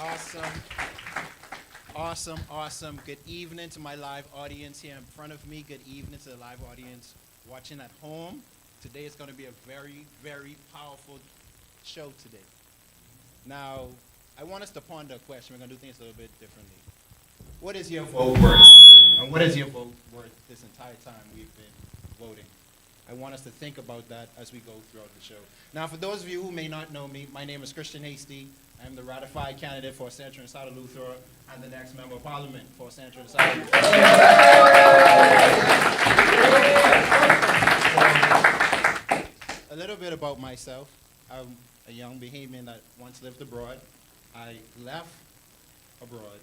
Awesome. Awesome, awesome. Good evening to my live audience here in front of me. Good evening to the live audience watching at home. Today is going to be a very, very powerful show today. Now, I want us to ponder a question. We're going to do things a little bit differently. What is your vote worth? And what is your vote worth this entire time we've been voting? I want us to think about that as we go throughout the show. Now, for those of you who may not know me, my name is Christian Hasty. I'm the ratified candidate for Central and South Luther and the next member of parliament for Central and South Luther. A little bit about myself. I'm a young Bahamian that once lived abroad. I left abroad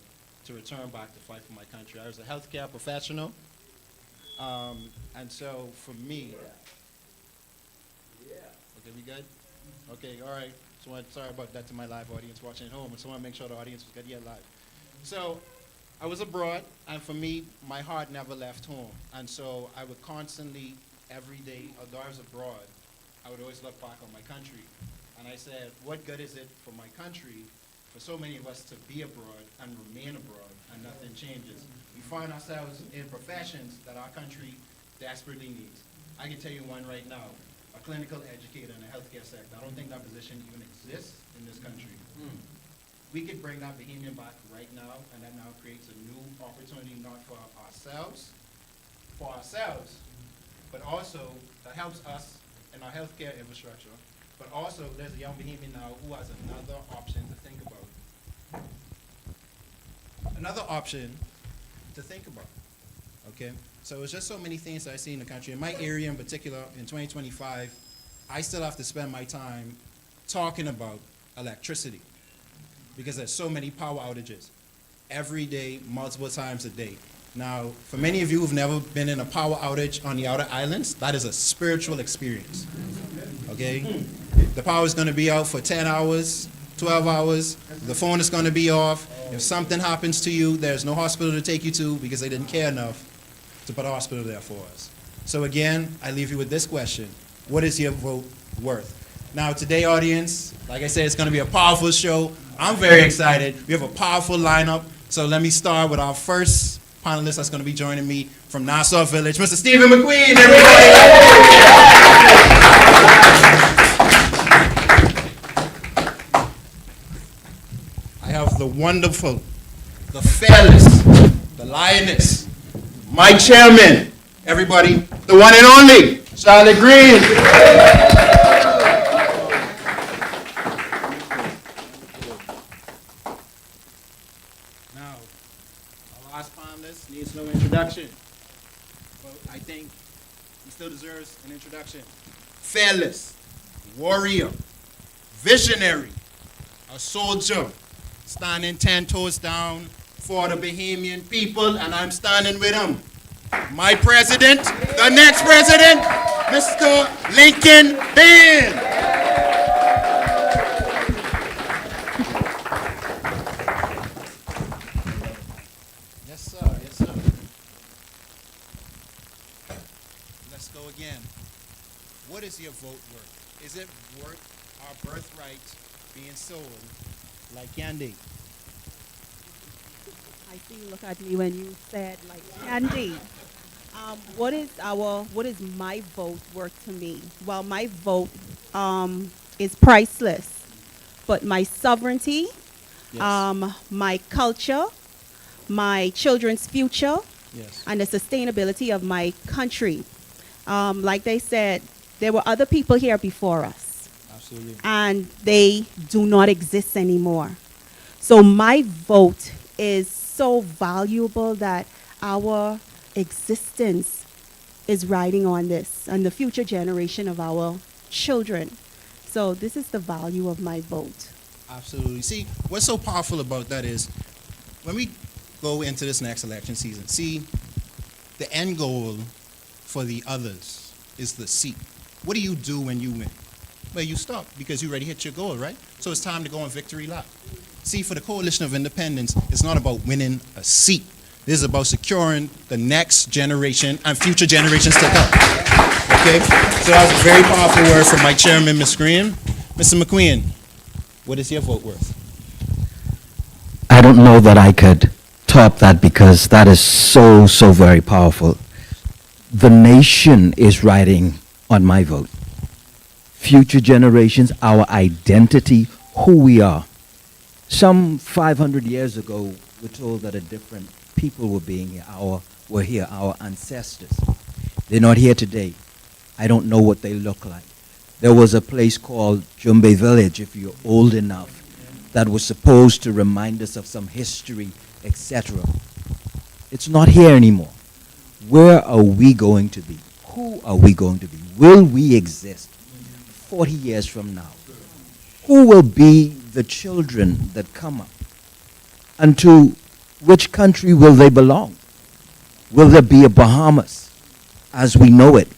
to return back to fight for my country. I was a healthcare professional. And so for me, okay, we good? Okay, all right. Sorry about that to my live audience watching at home. I just want to make sure the audience was good here live. So I was abroad, and for me, my heart never left home. And so I would constantly, every day, although I was abroad, I would always look back on my country. And I said, what good is it for my country, for so many of us to be abroad and remain abroad, and nothing changes? We find ourselves in professions that our country desperately needs. I can tell you one right now, a clinical educator in the healthcare sector. I don't think that position even exists in this country. We could bring that Bahamian back right now, and that now creates a new opportunity, not for ourselves, but also that helps us in our healthcare infrastructure. But also, there's a young Bahamian now who has another option to think about. Another option to think about, okay? So it's just so many things that I see in the country. In my area in particular, in 2025, I still have to spend my time talking about electricity because there's so many power outages every day, multiple times a day. Now, for many of you who've never been in a power outage on the outer islands, that is a spiritual experience, okay? The power is going to be out for 10 hours, 12 hours. The phone is going to be off. If something happens to you, there's no hospital to take you to because they didn't care enough to put a hospital there for us. So again, I leave you with this question. What is your vote worth? Now today, audience, like I said, it's going to be a powerful show. I'm very excited. We have a powerful lineup. So let me start with our first panelist that's going to be joining me from Nassau Village, Mr. Stephen McQueen, everybody. I have the wonderful, the fearless, the lioness, my chairman, everybody, the one and only, Charlotte Green. Now, our last panelist needs no introduction, but I think he still deserves an introduction. Fearless, warrior, visionary, a soldier, standing 10 toes down for the Bahamian people, and I'm standing with him. My president, the next president, Mr. Lincoln Bain. Yes, sir. Yes, sir. Let's go again. What is your vote worth? Is it worth our birthright being sold like candy? I see you look at me when you said like candy. What is my vote worth to me? Well, my vote is priceless, but my sovereignty, Yes. my culture, my children's future, Yes. and the sustainability of my country. Like they said, there were other people here before us, Absolutely. and they do not exist anymore. So my vote is so valuable that our existence is riding on this and the future generation of our children. So this is the value of my vote. Absolutely. See, what's so powerful about that is when we go into this next election season, see, the end goal for the others is the seat. What do you do when you win? Well, you stop because you already hit your goal, right? So it's time to go on victory lap. See, for the Coalition of Independence, it's not about winning a seat. This is about securing the next generation and future generations to come. Okay? So that was a very powerful word from my chairman, Ms. Green. Mr. McQueen, what is your vote worth? don't know that I could top that because that is so, so very powerful. The nation is riding on my vote. Future generations, our identity, who we are. Some 500 years ago, we're told that a different people were here, our ancestors. They're not here today. I don't know what they look like. There was a place called Jumbe Village, if you're old enough, that was supposed to remind us of some history, etc. It's not here anymore. Where are we going to be? Who are we going to be? Will we exist 40 years from now? Who will be the children that come up? And to which country will they belong? Will there be a Bahamas as we know it?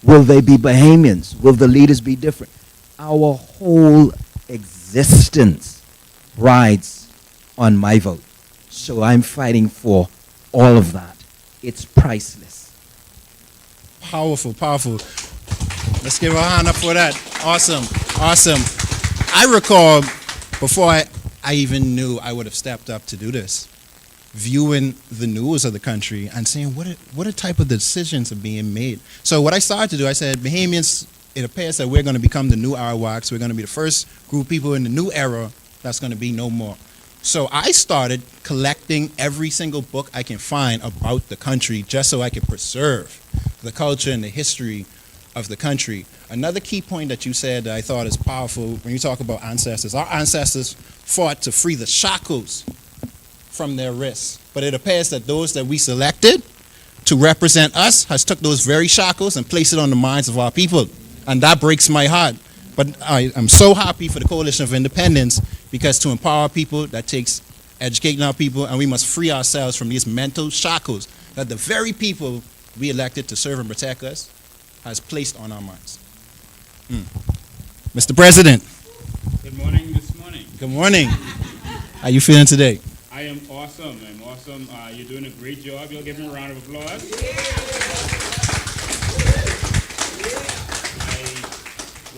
Will they be Bahamians? Will the leaders be different? Our whole existence rides on my vote. So I'm fighting for all of that. It's priceless. Powerful, powerful. Let's give a hand up for that. Awesome, awesome. I recall before I even knew I would have stepped up to do this, viewing the news of the country and saying what type of decisions are being made. So what I started to do, I said, Bahamians, it appears that we're going to become the new Arawaks. We're going to be the first group of people in the new era that's going to be no more. So I started collecting every single book I can find about the country just so I could preserve the culture and the history of the country. Another key point that you said that I thought is powerful when you talk about ancestors. Our ancestors fought to free the shackles from their wrists. But it appears that those that we selected to represent us has took those very shackles and placed it on the minds of our people. And that breaks my heart. But I am so happy for the Coalition of Independence because to empower people, that takes educating our people, and we must free ourselves from these mental shackles that the very people we elected to serve and protect us has placed on our minds. Mr. President. Good morning this morning. Good morning. How you feeling today? I am awesome. I'm awesome. You're doing a great job. You'll give me a round of applause.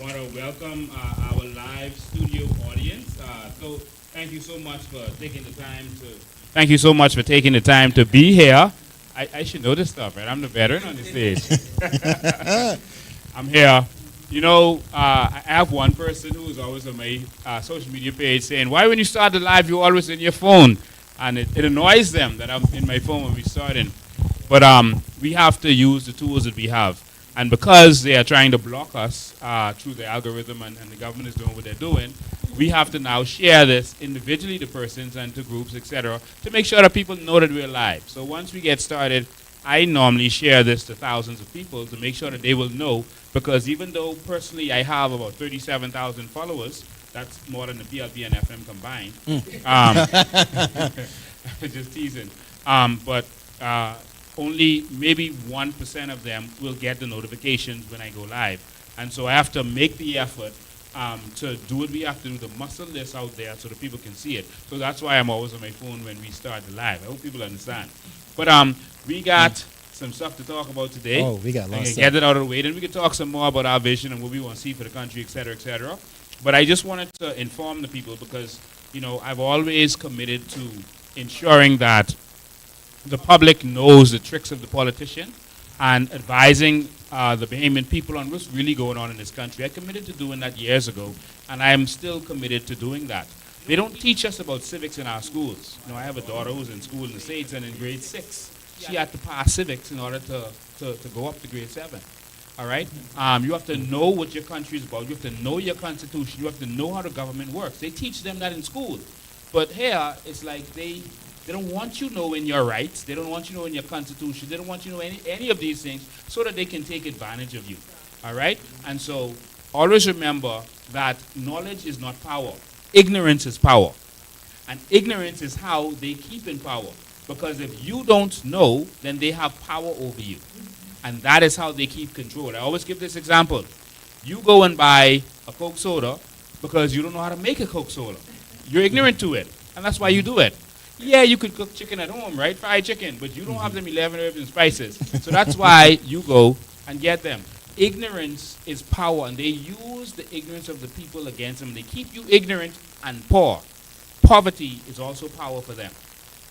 I want to welcome our live studio audience. So thank you so much for taking the time to. Thank you so much for taking the time to be here. I should know this stuff, right? I'm the veteran on the stage. I'm here. You know, I have one person who is always on my social media page saying, why when you start the live, you're always in your phone? And it annoys them that I'm in my phone when we starting. But we have to use the tools that we have. And because they are trying to block us through the algorithm and the government is doing what they're doing, we have to now share this individually to persons and to groups, etc., to make sure that people know that we're live. So once we get started, I normally share this to thousands of people to make sure that they will know, because even though personally I have about 37,000 followers, that's more than the BLB and FM combined. Just teasing. But only maybe 1% of them will get the notifications when I go live. And so I have to make the effort to do what we have to do, to muscle this out there so that people can see it. So that's why I'm always on my phone when we start the live. I hope people understand. But we got some stuff to talk about today. Oh, we got lots of get it out of the way. Then we can talk some more about our vision and what we want to see for the country, et cetera, et cetera. But I just wanted to inform the people because, you know, I've always committed to ensuring that the public knows the tricks of the politician and advising the Bahamian people on what's really going on in this country. I committed to doing that years ago, and I am still committed to doing that. They don't teach us about civics in our schools. You know, I have a daughter who's in school in the States, and in grade 6, she had to pass civics in order to go up to grade 7. All right? You have to know what your country is about. You have to know your constitution. You have to know how the government works. They teach them that in school. But here, it's like they don't want you knowing your rights. They don't want you knowing your constitution. They don't want you to know any of these things so that they can take advantage of you. All right? And so always remember that knowledge is not power. Ignorance is power. And ignorance is how they keep in power. Because if you don't know, then they have power over you. And that is how they keep control. I always give this example. You go and buy a Coke soda because you don't know how to make a Coke soda. You're ignorant to it. And that's why you do it. Yeah, you could cook chicken at home, right? Fried chicken. But you don't have them 11 herbs and spices. So that's why you go and get them. Ignorance is power. And they use the ignorance of the people against them. They keep you ignorant and poor. poverty is also power for them.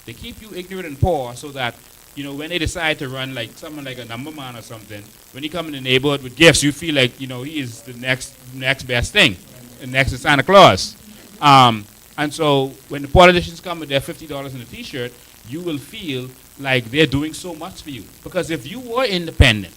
They keep you ignorant and poor so that, you know, when they decide to run like someone like a number man or something, when you come in the neighborhood with gifts, you feel like, you know, he is the next best thing, the next to Santa Claus. And so when the politicians come with their $50 in a t-shirt, you will feel like they're doing so much for you. Because if you were independent,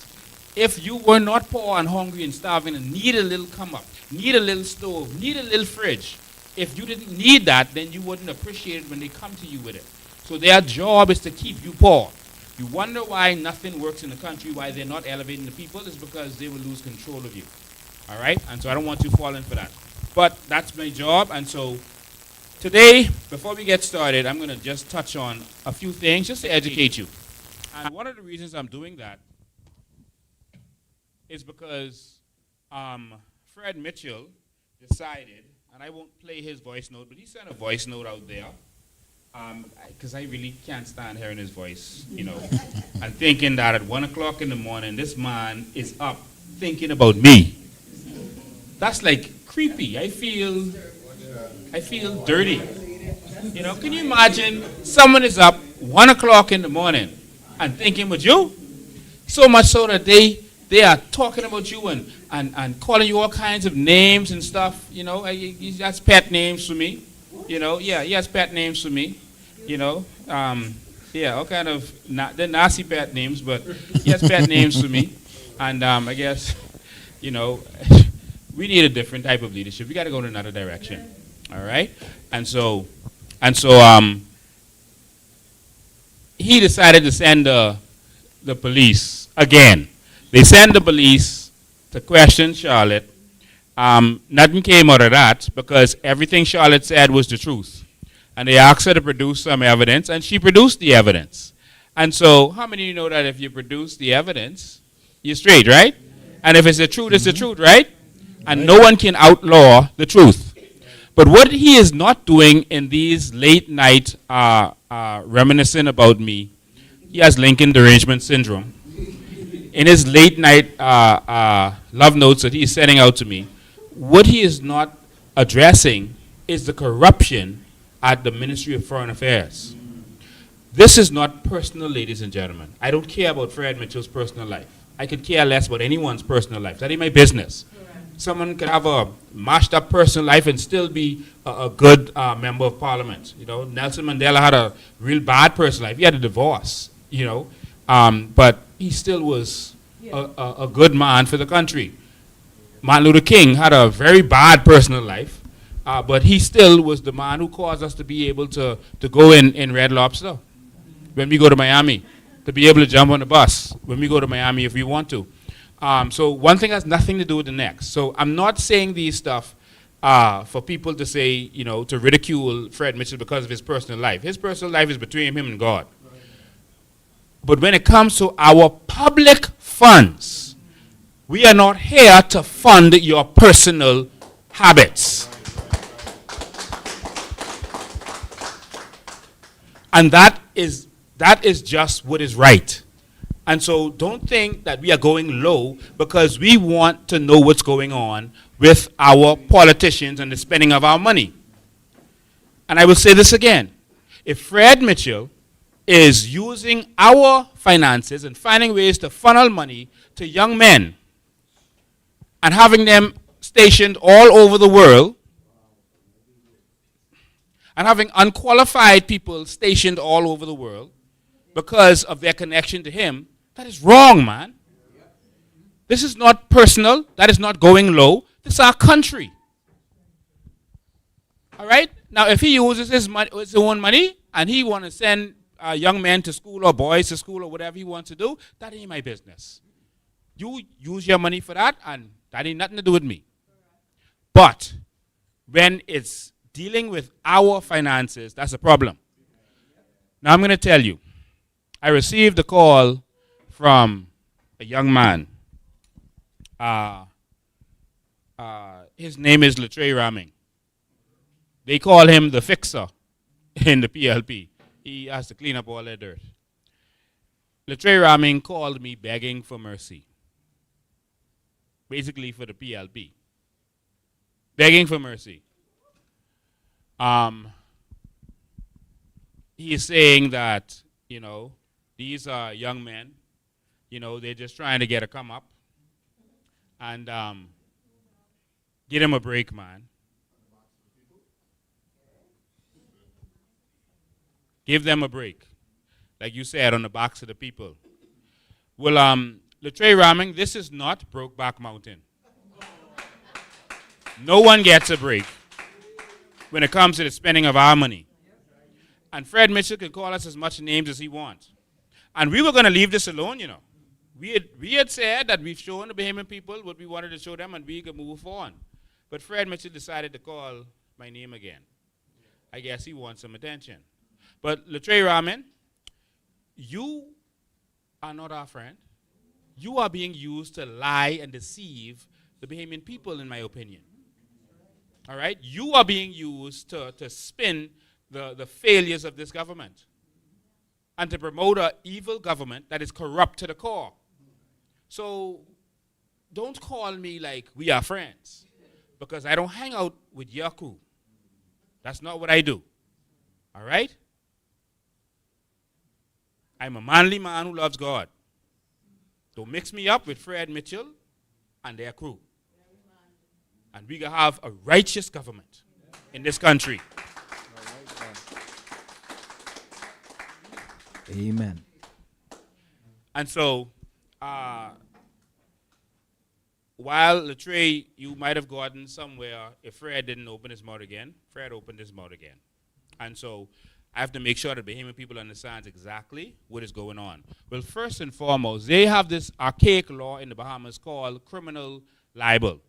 if you were not poor and hungry and starving and need a little come up, need a little stove, need a little fridge, if you didn't need that, then you wouldn't appreciate it when they come to you with it. So their job is to keep you poor. You wonder why nothing works in the country, why they're not elevating the people, is because they will lose control of you. All right? And so I don't want you falling for that. But that's my job, and so today, before we get started, I'm going to just touch on a few things just to educate you. And one of the reasons I'm doing that is because Fred Mitchell decided, and I won't play his voice note, but he sent a voice note out there, because I really can't stand hearing his voice, you know, and thinking that at 1 o'clock in the morning, this man is up thinking about me. That's like creepy. I feel dirty. You know, can you imagine someone is up 1 o'clock in the morning and thinking about you? So much so that they are talking about you and calling you all kinds of names and stuff. You know, he has pet names for me. You know, yeah, he has pet names for me. You know, yeah, all kind of, they're nasty pet names, but he has pet names for me. And I guess, you know, we need a different type of leadership. We got to go in another direction. All right? And so he decided to send the police again. They sent the police to question Charlotte. Nothing came out of that because everything Charlotte said was the truth. And they asked her to produce some evidence, and she produced the evidence. And so how many of you know that if you produce the evidence, you're straight, right? And if it's the truth, it's the truth, right? And no one can outlaw the truth. But what he is not doing in these late night reminiscing about me, he has Lincoln derangement syndrome. In his late night love notes that he is sending out to me, what he is not addressing is the corruption at the Ministry of Foreign Affairs. This is not personal, ladies and gentlemen. I don't care about Fred Mitchell's personal life. I could care less about anyone's personal life. That ain't my business. Someone could have a mashed up personal life and still be a good member of parliament. You know, Nelson Mandela had a real bad personal life. He had a divorce, you know, but he still was a good man for the country. Martin Luther King had a very bad personal life, but he still was the man who caused us to be able to go in Red Lobster when we go to Miami, to be able to jump on the bus when we go to Miami if we want to. So one thing has nothing to do with the next. So I'm not saying these stuff for people to say, you know, to ridicule Fred Mitchell because of his personal life. His personal life is between him and God. But when it comes to our public funds, we are not here to fund your personal habits. And that is just what is right. And so don't think that we are going low because we want to know what's going on with our politicians and the spending of our money. And I will say this again. If Fred Mitchell is using our finances and finding ways to funnel money to young men and having them stationed all over the world and having unqualified people stationed all over the world because of their connection to him, that is wrong, man. This is not personal. That is not going low. This is our country. All right? Now, if he uses his own money and he want to send young men to school or boys to school or whatever he wants to do, that ain't my business. You use your money for that, and that ain't nothing to do with me. But when it's dealing with our finances, that's a problem. Now, I'm going to tell you. I received a call from a young man. His name is Latre Raming. They call him the fixer in the PLP. He has to clean up all their dirt. Latre Raming called me begging for mercy. Basically for the PLP. Begging for mercy. he is saying that, these are young men, they're just trying to get a come up. And get him a break, man. Give them a break. Like you said, on the backs of the people. Well, Latre Raming, this is not Brokeback Mountain. No one gets a break when it comes to the spending of our money. And Fred Mitchell can call us as much names as he wants. And we were going to leave this alone, We had said that we've shown the Bahamian people what we wanted to show them and we could move on. But Fred Mitchell decided to call my name again. I guess he wants some attention. But Latre Raman, you are not our friend. You are being used to lie and deceive the Bahamian people, in my opinion. All right? You are being used to spin the failures of this government and to promote an evil government that is corrupt to the core. So don't call me like we are friends, because I don't hang out with your crew. That's not what I do. All right? I'm a manly man who loves God. Don't mix me up with Fred Mitchell and their crew. And we can have a righteous government in this country. Amen. And so, while Latre, you might have gotten somewhere if Fred didn't open his mouth again, Fred opened his mouth again. And so, I have to make sure that Bahamian people understand exactly what is going on. Well, first and foremost, they have this archaic law in the Bahamas called criminal libel.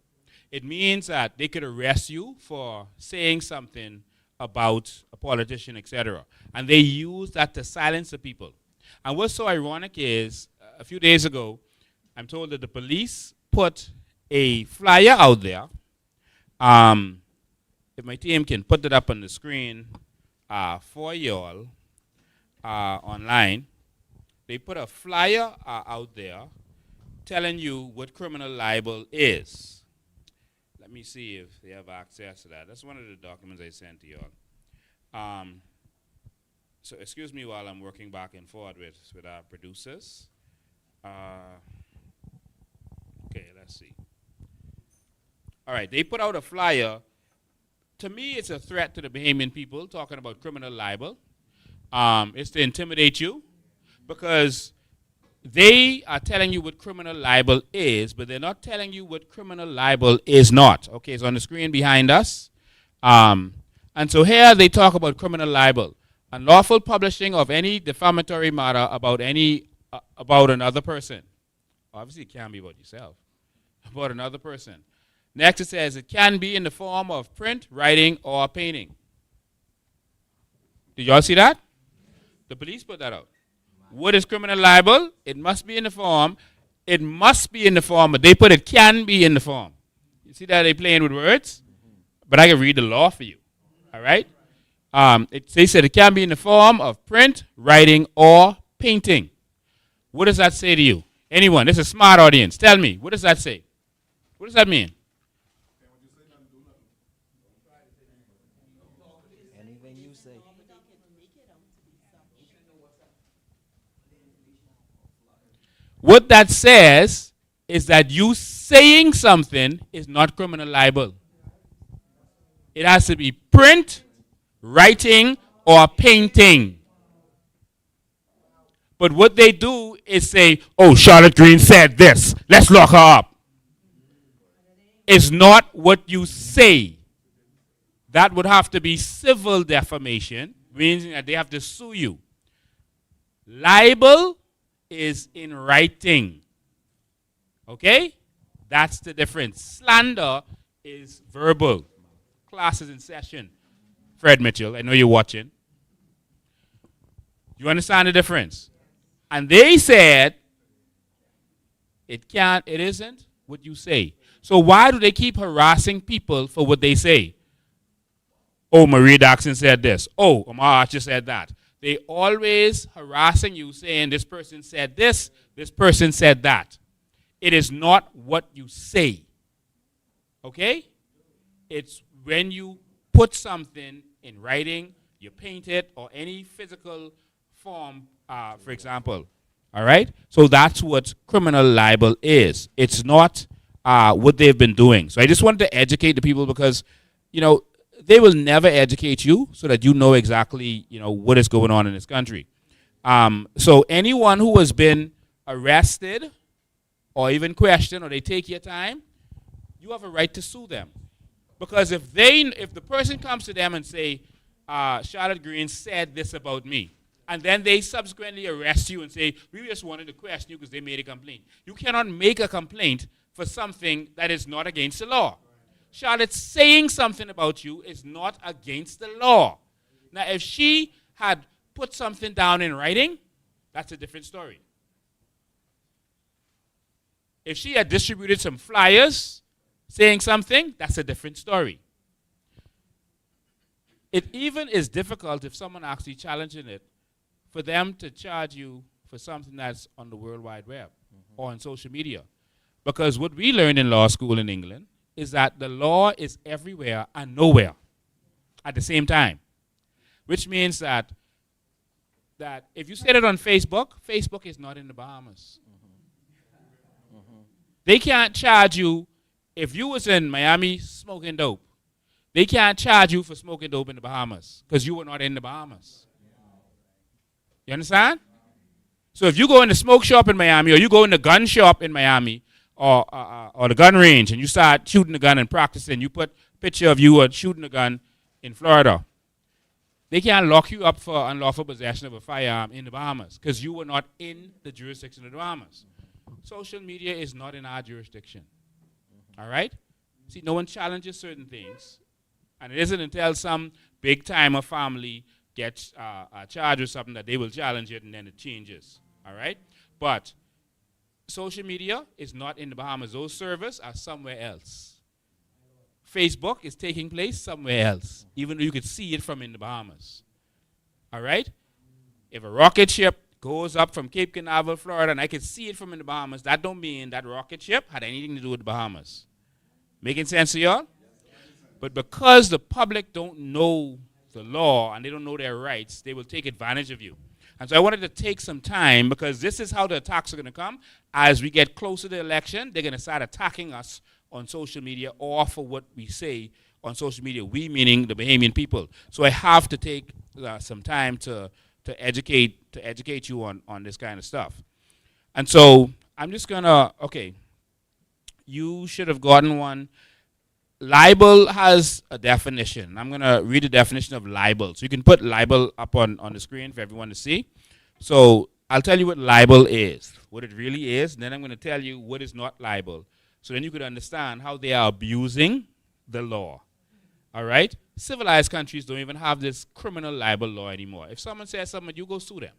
It means that they could arrest you for saying something about a politician, etc. And they use that to silence the people. And what's so ironic is, a few days ago, I'm told that the police put a flyer out there. If my team can put it up on the screen for y'all online, they put a flyer out there telling you what criminal libel is. Let me see if they have access to that. That's one of the documents I sent to y'all. So excuse me while I'm working back and forth with our producers. Okay, let's see. All right, they put out a flyer. To me, it's a threat to the Bahamian people, talking about criminal libel. It's to intimidate you, because they are telling you what criminal libel is, but they're not telling you what criminal libel is not. Okay, it's on the screen behind us. And so here they talk about criminal libel. Unlawful publishing of any defamatory matter about another person. Obviously, it can't be about yourself. About another person. Next, it says it can be in the form of print, writing, or painting. Did y'all see that? The police put that out. What is criminal libel? It must be in the form. It must be in the form, but they put it can be in the form. You see that they playing with words? But I can read the law for you. All right? They said it can be in the form of print, writing, or painting. What does that say to you? Anyone? This is a smart audience. Tell me. What does that say? What does that mean? Anything you say. What that says is that you saying something is not criminal libel. It has to be print, writing, or painting. But what they do is say, oh, Charlotte Green said this. Let's lock her up. It's not what you say. That would have to be civil defamation, meaning that they have to sue you. Libel is in writing. Okay? That's the difference. Slander is verbal. Class is in session. Fred Mitchell, I know you're watching. You understand the difference? And they said it isn't what you say. So why do they keep harassing people for what they say? Oh, Maria Daxon said this. Oh, Omar Archer said that. They always harassing you saying this person said this person said that. It is not what you say. Okay? It's when you put something in writing you paint it, or any physical form, for example. All right? So that's what criminal libel is. It's not what they've been doing. So I just wanted to educate the people because, they will never educate you so that you know exactly, what is going on in this country. So anyone who has been arrested or even questioned or they take your time, you have a right to sue them. Because if the person comes to them and say, Charlotte Green said this about me, and then they subsequently arrest you and say, we just wanted to question you because they made a complaint. You cannot make a complaint for something that is not against the law. Charlotte saying something about you is not against the law. Now, if she had put something down in writing, that's a different story. If she had distributed some flyers saying something, that's a different story. It even is difficult if someone actually challenging it for them to charge you for something that's on the World Wide Web or on social media. Because what we learned in law school in England is that the law is everywhere and nowhere at the same time. Which means that if you said it on Facebook, Facebook is not in the Bahamas. They can't charge you if you was in Miami smoking dope. They can't charge you for smoking dope in the Bahamas because you were not in the Bahamas. You understand? So if you go in the smoke shop in Miami or you go in the gun shop in Miami or the gun range and you start shooting the gun and practicing, you put a picture of you shooting the gun in Florida, they can't lock you up for unlawful possession of a firearm in the Bahamas because you were not in the jurisdiction of the Bahamas. Social media is not in our jurisdiction. All right? See, no one challenges certain things. And it isn't until some big-timer family gets charged with something that they will challenge it and then it changes. All right? But social media is not in the Bahamas. Those servers are somewhere else. Facebook is taking place somewhere else, even though you could see it from in the Bahamas. All right? If a rocket ship goes up from Cape Canaveral, Florida, and I could see it from in the Bahamas, that don't mean that rocket ship had anything to do with the Bahamas. Making sense to y'all? But because the public don't know the law and they don't know their rights, they will take advantage of you. And so I wanted to take some time because this is how the attacks are going to come. As we get closer to the election, they're going to start attacking us on social media or for what we say on social media, we meaning the Bahamian people. So I have to take some time to educate you on this kind of stuff. And so I'm just going to, okay, you should have gotten one. Libel has a definition. I'm going to read the definition of libel. So you can put libel up on the screen for everyone to see. So I'll tell you what libel is, what it really is, and then I'm going to tell you what is not libel. So then you could understand how they are abusing the law. All right? Civilized countries don't even have this criminal libel law anymore. If someone says something, you go sue them.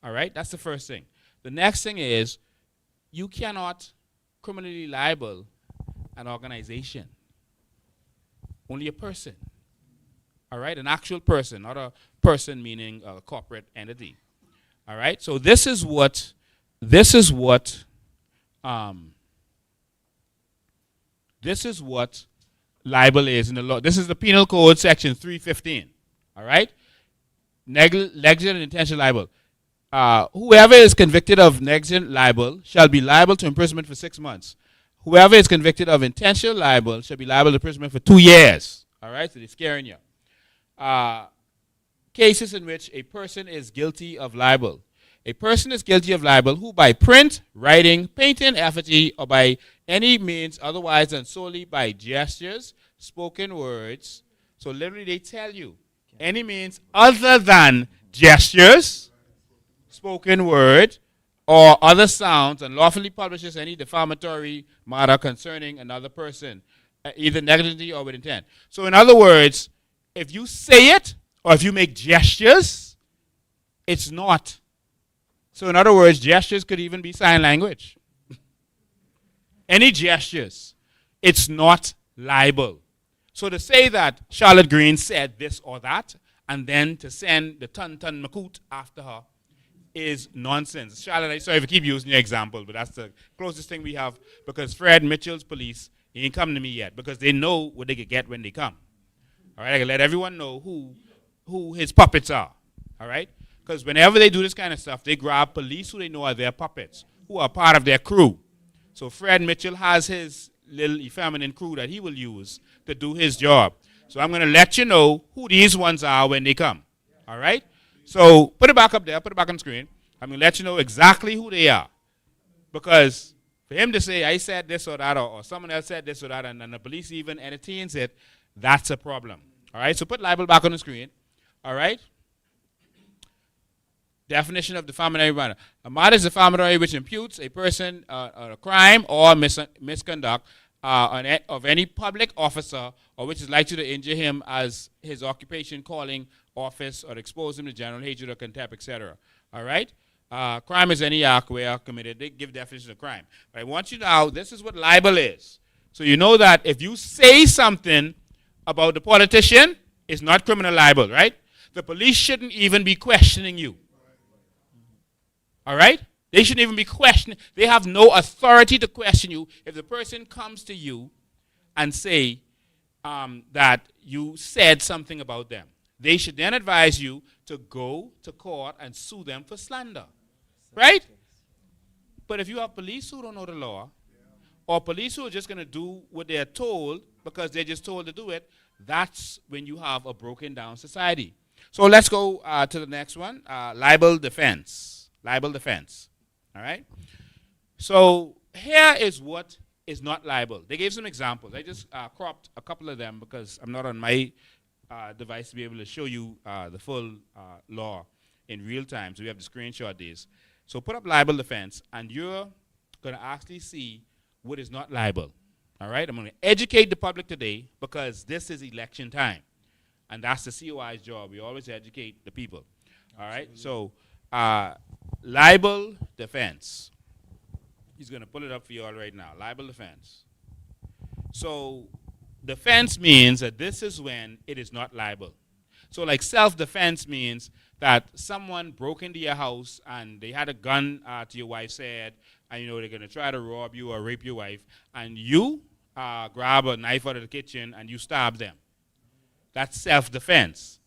All right? That's the first thing. The next thing is you cannot criminally libel an organization. Only a person. All right? An actual person, not a person meaning a corporate entity. All right? So this is what libel is in the law. This is the Penal Code, Section 315. All right? Negligent and intentional libel. Whoever is convicted of negligent libel shall be liable to imprisonment for 6 months. Whoever is convicted of intentional libel shall be liable to imprisonment for 2 years. All right? So they're scaring you. Cases in which a person is guilty of libel. A person is guilty of libel who by print, writing, painting, effigy, or by any means otherwise than solely by gestures, spoken words. So literally they tell you, any means other than gestures, spoken word, or other sounds, and lawfully publishes any defamatory matter concerning another person, either negligently or with intent. So in other words, if you say it, or if you make gestures, it's not. So in other words, gestures could even be sign language. Any gestures, it's not libel. So to say that Charlotte Green said this or that, and then to send the Tun Makut after her is nonsense. Charlotte, I'm sorry if I keep using your example, but that's the closest thing we have because Fred Mitchell's police ain't come to me yet because they know what they could get when they come. All right, I can let everyone know who his puppets are. All right? Because whenever they do this kind of stuff, they grab police who they know are their puppets, who are part of their crew. So Fred Mitchell has his little feminine crew that he will use to do his job. So I'm going to let you know who these ones are when they come. All right? So put it back up there. Put it back on the screen. I'm going to let you know exactly who they are. Because for him to say, I said this or that, or someone else said this or that, and the police even entertains it, that's a problem. All right? So put libel back on the screen. All right? Definition of defamatory matter. A matter is defamatory which imputes a person a crime or misconduct of any public officer, or which is likely to injure him as his occupation, calling, office, or expose him to general hatred or contempt, etc. All right? Crime is any act where committed. They give definition of crime. But I want you to know, this is what libel is. So you know that if you say something about the politician, it's not criminal libel, right? The police shouldn't even be questioning you. All right? They shouldn't even be questioning. They have no authority to question you if the person comes to you and say that you said something about them. They should then advise you to go to court and sue them for slander. Right? But if you have police who don't know the law, or police who are just going to do what they're told because they're just told to do it, that's when you have a broken down society. So let's go to the next one, libel defense. Libel defense. All right? So here is what is not libel. They gave some examples. I just cropped a couple of them because I'm not on my device to be able to show you the full law in real time. So we have to screenshot these. So put up libel defense, and you're going to actually see what is not libel. All right? I'm going to educate the public today because this is election time. And that's the COI's job. We always educate the people. All right? So libel defense. He's going to pull it up for you all right now. Libel defense. So defense means that this is when it is not libel. So like self-defense means that someone broke into your house and they had a gun to your wife's head, and they're going to try to rob you or rape your wife, and you grab a knife out of the kitchen and you stab them. That's self-defense.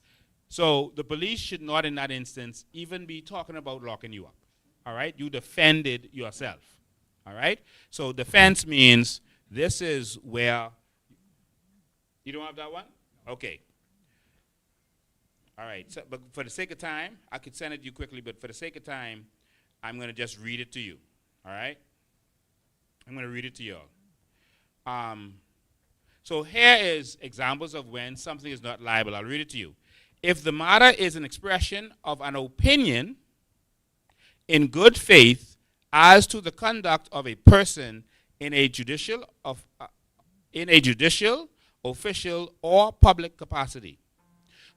So the police should not in that instance even be talking about locking you up. All right? You defended yourself. All right? So defense means this is where, you don't have that one? Okay. All right. So, but for the sake of time, I could send it to you quickly, but for the sake of time, I'm going to just read it to you. All right? I'm going to read it to you all. So here is examples of when something is not libel. I'll read it to you. If the matter is an expression of an opinion in good faith as to the conduct of a person in a judicial, official, or public capacity.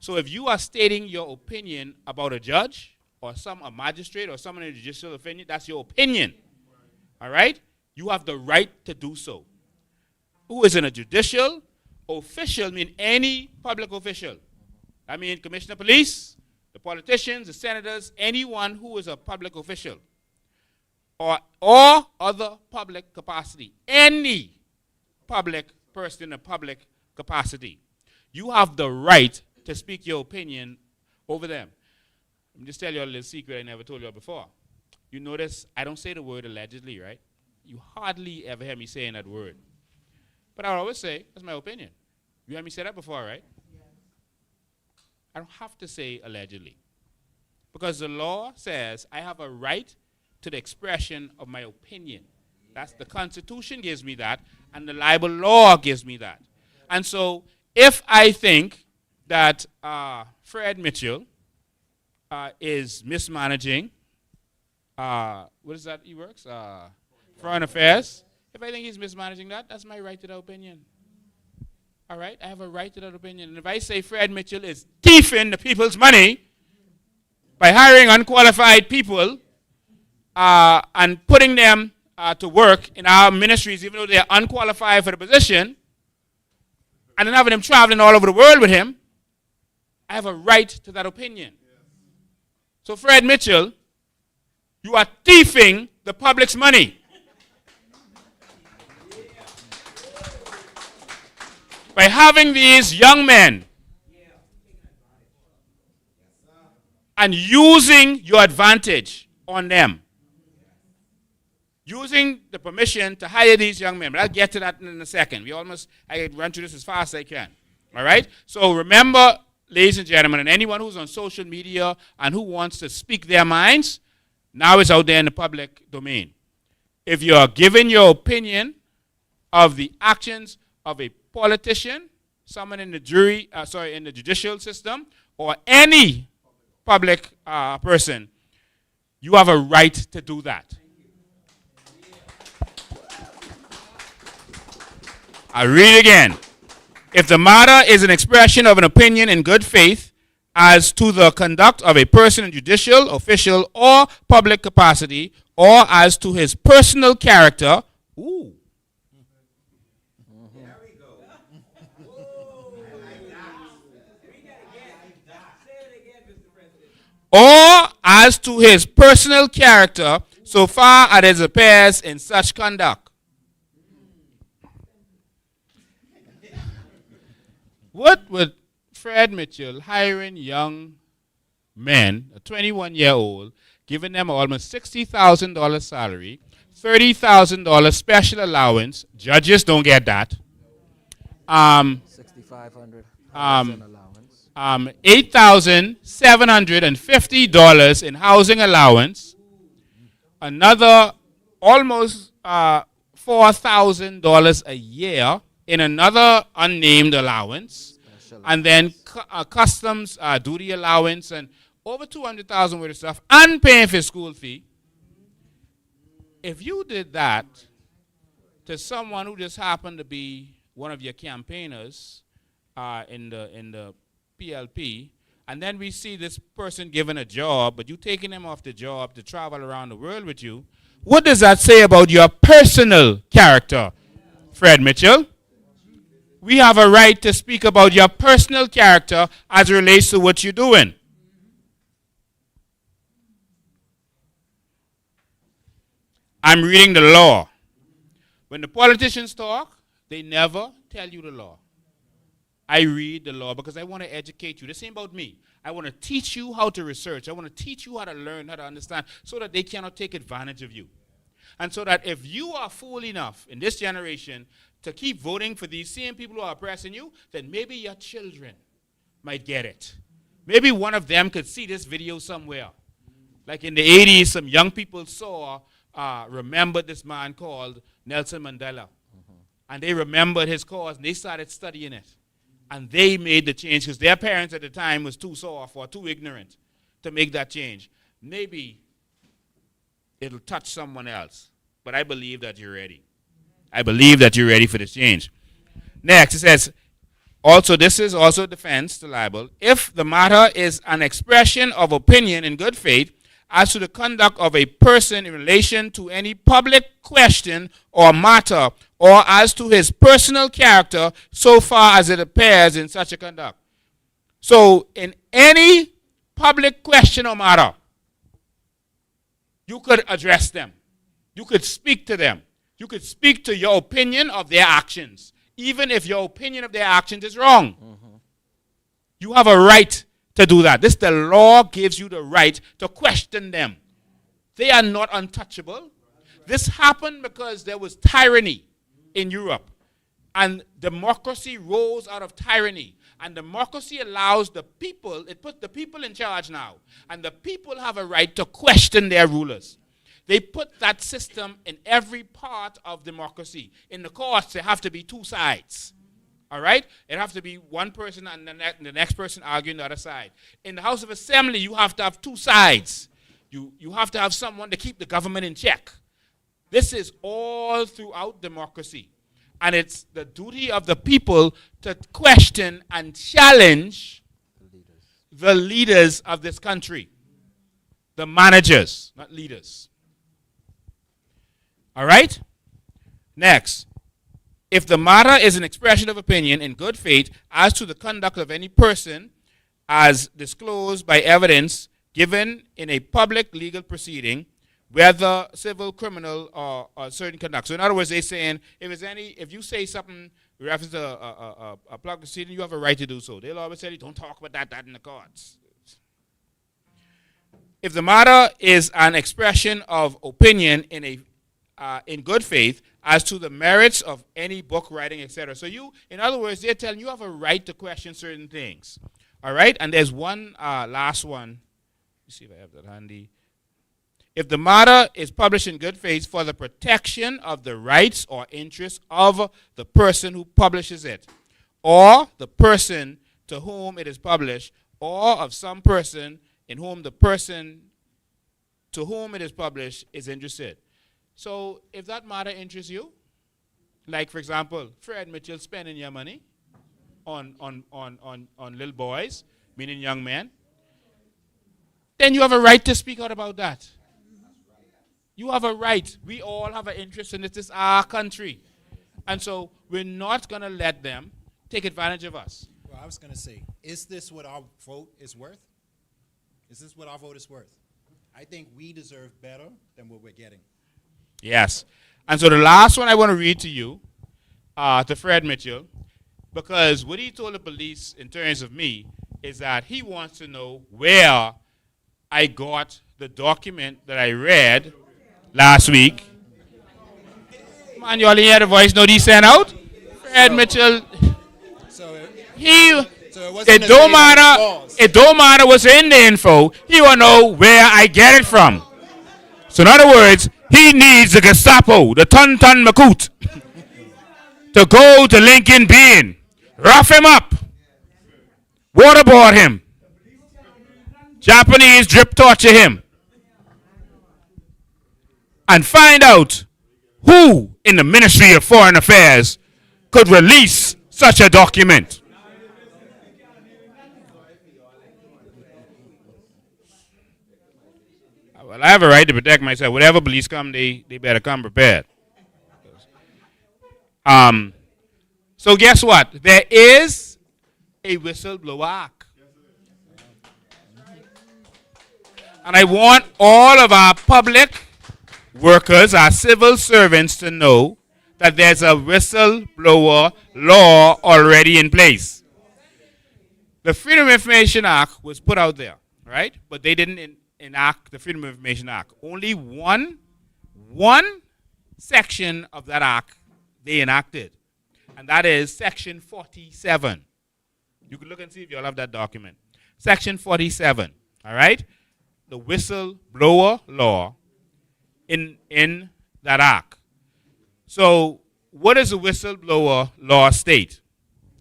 So if you are stating your opinion about a judge or a magistrate or someone in a judicial opinion, that's your opinion. All right? You have the right to do so. Who is in a judicial, official, mean any public official. I mean commissioner of police, the politicians, the senators, anyone who is a public official. Or other public capacity. Any public person in a public capacity. You have the right to speak your opinion over them. Let me just tell you a little secret I never told you before. You notice I don't say the word allegedly, right? You hardly ever hear me saying that word. But I always say, that's my opinion. You heard me say that before, right? Yes. I don't have to say allegedly. Because the law says I have a right to the expression of my opinion. That's the Constitution gives me that, and the libel law gives me that. And so if I think that Fred Mitchell is mismanaging, what is that he works? Foreign Affairs. If I think he's mismanaging that, that's my right to that opinion. All right? I have a right to that opinion. And if I say Fred Mitchell is thieving the people's money by hiring unqualified people and putting them to work in our ministries, even though they're unqualified for the position, and then having them traveling all over the world with him, I have a right to that opinion. So Fred Mitchell, you are thieving the public's money. By having these young men and using your advantage on them. Using the permission to hire these young men. But I'll get to that in a second. I run through this as fast as I can. All right? So remember, ladies and gentlemen, and anyone who's on social media and who wants to speak their minds, now it's out there in the public domain. If you're giving your opinion of the actions of a politician, someone in the in the judicial system, or any public person, you have a right to do that. I'll read it again. If the matter is an expression of an opinion in good faith as to the conduct of a person in judicial, official, or public capacity, or as to his personal character, or as to his personal character, so far as it appears in such conduct. What would Fred Mitchell hiring young men, a 21-year-old, giving them almost $60,000 salary, $30,000 special allowance? Judges don't get that. $6,500 allowance. $8,750 in housing allowance. Another almost $4,000 a year in another unnamed allowance, and then customs duty allowance, and over $200,000 worth of stuff, and paying for school fee. If you did that to someone who just happened to be one of your campaigners in the PLP, and then we see this person given a job, but you taking them off the job to travel around the world with you, what does that say about your personal character, Fred Mitchell? We have a right to speak about your personal character as it relates to what you're doing. I'm reading the law. When the politicians talk, they never tell you the law. I read the law because I want to educate you. The same about me. I want to teach you how to research. I want to teach you how to learn, how to understand, so that they cannot take advantage of you. And so that if you are fool enough in this generation to keep voting for these same people who are oppressing you, then maybe your children might get it. Maybe one of them could see this video somewhere. Like in the 80s, some young people remembered this man called Nelson Mandela. And they remembered his cause, and they started studying it. And they made the change because their parents at the time was too soft or too ignorant to make that change. Maybe it'll touch someone else. But I believe that you're ready. I believe that you're ready for this change. Next, it says, also, this is also defense to libel. If the matter is an expression of opinion in good faith as to the conduct of a person in relation to any public question or matter, or as to his personal character, so far as it appears in such a conduct. So, in any public question or matter, you could address them. You could speak to them. You could speak to your opinion of their actions, even if your opinion of their actions is wrong. You have a right to do that. The law gives you the right to question them. They are not untouchable. This happened because there was tyranny in Europe, and democracy rose out of tyranny. And democracy allows the people, it puts the people in charge now, and the people have a right to question their rulers. They put that system in every part of democracy. In the courts, there have to be two sides. All right? It have to be one person and the next person arguing the other side. In the House of Assembly, you have to have two sides. You have to have someone to keep the government in check. This is all throughout democracy. And it's the duty of the people to question and challenge the leaders of this country. The managers, not leaders. All right? Next. If the matter is an expression of opinion in good faith as to the conduct of any person as disclosed by evidence given in a public legal proceeding, whether civil, criminal, or certain conduct. So in other words, they're saying if you say something with reference to a public proceeding, you have a right to do so. They'll always say, don't talk about that in the courts. if the matter is an expression of opinion in good faith as to the merits of any book writing, etc. So you, in other words, they're telling you have a right to question certain things. All right? And there's one last one. Let me see if I have that handy. If the matter is published in good faith for the protection of the rights or interests of the person who publishes it, or the person to whom it is published, or of some person in whom the person to whom it is published is interested. So if that matter interests you, like for example, Fred Mitchell spending your money on little boys, meaning young men, then you have a right to speak out about that. You have a right. We all have an interest in this. This is our country. And so we're not going to let them take advantage of us. Well, I was going to say, is this what our vote is worth? Is this what our vote is worth? I think we deserve better than what we're getting. Yes. And so the last one I want to read to you, to Fred Mitchell, because what he told the police in terms of me is that he wants to know where I got the document that I read last week. Man, you all hear the voice note he sent out? Fred Mitchell, it don't matter what's in the info, he will know where I get it from. So in other words, he needs the Gestapo, the Ton Macoute, to go to Lincoln Bain, rough him up, waterboard him, Japanese drip torture him, and find out who in the Ministry of Foreign Affairs could release such a document. Well, I have a right to protect myself. Whatever police come, they better come prepared. So guess what? There is a whistleblower act. And I want all of our public workers, our civil servants to know that there's a whistleblower law already in place. The Freedom of Information Act was put out there, right? But they didn't enact the Freedom of Information Act. Only one section of that act they enacted, and that is Section 47. You can look and see if you all have that document. Section 47, all right? The whistleblower law in that act. So what does the whistleblower law state?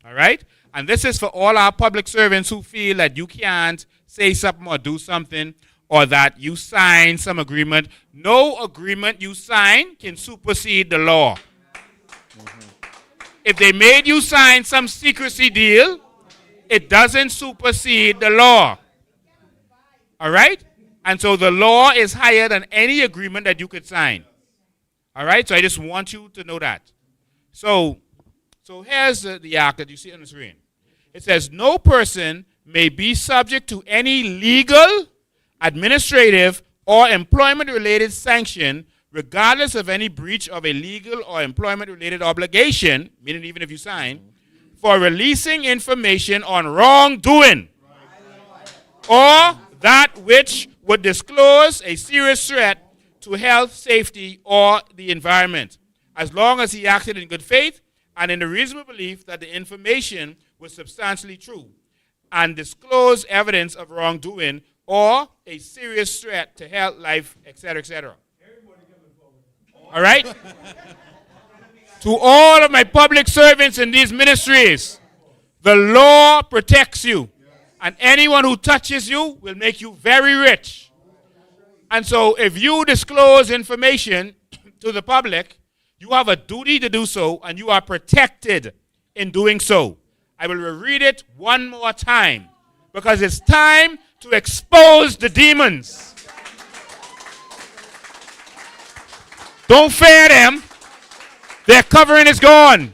All right? And this is for all our public servants who feel that you can't say something or do something, or that you sign some agreement. No agreement you sign can supersede the law. If they made you sign some secrecy deal, it doesn't supersede the law. All right? And so the law is higher than any agreement that you could sign. All right? So I just want you to know that. So here's the act that you see on the screen. It says, no person may be subject to any legal, administrative, or employment-related sanction, regardless of any breach of a legal or employment-related obligation, meaning even if you sign, for releasing information on wrongdoing, or that which would disclose a serious threat to health, safety, or the environment, as long as he acted in good faith and in the reasonable belief that the information was substantially true and disclosed evidence of wrongdoing or a serious threat to health, life, etc., etc. All right? To all of my public servants in these ministries, the law protects you. And anyone who touches you will make you very rich. And so if you disclose information to the public, you have a duty to do so, and you are protected in doing so. I will reread it one more time, because it's time to expose the demons. Don't fear them. Their covering is gone.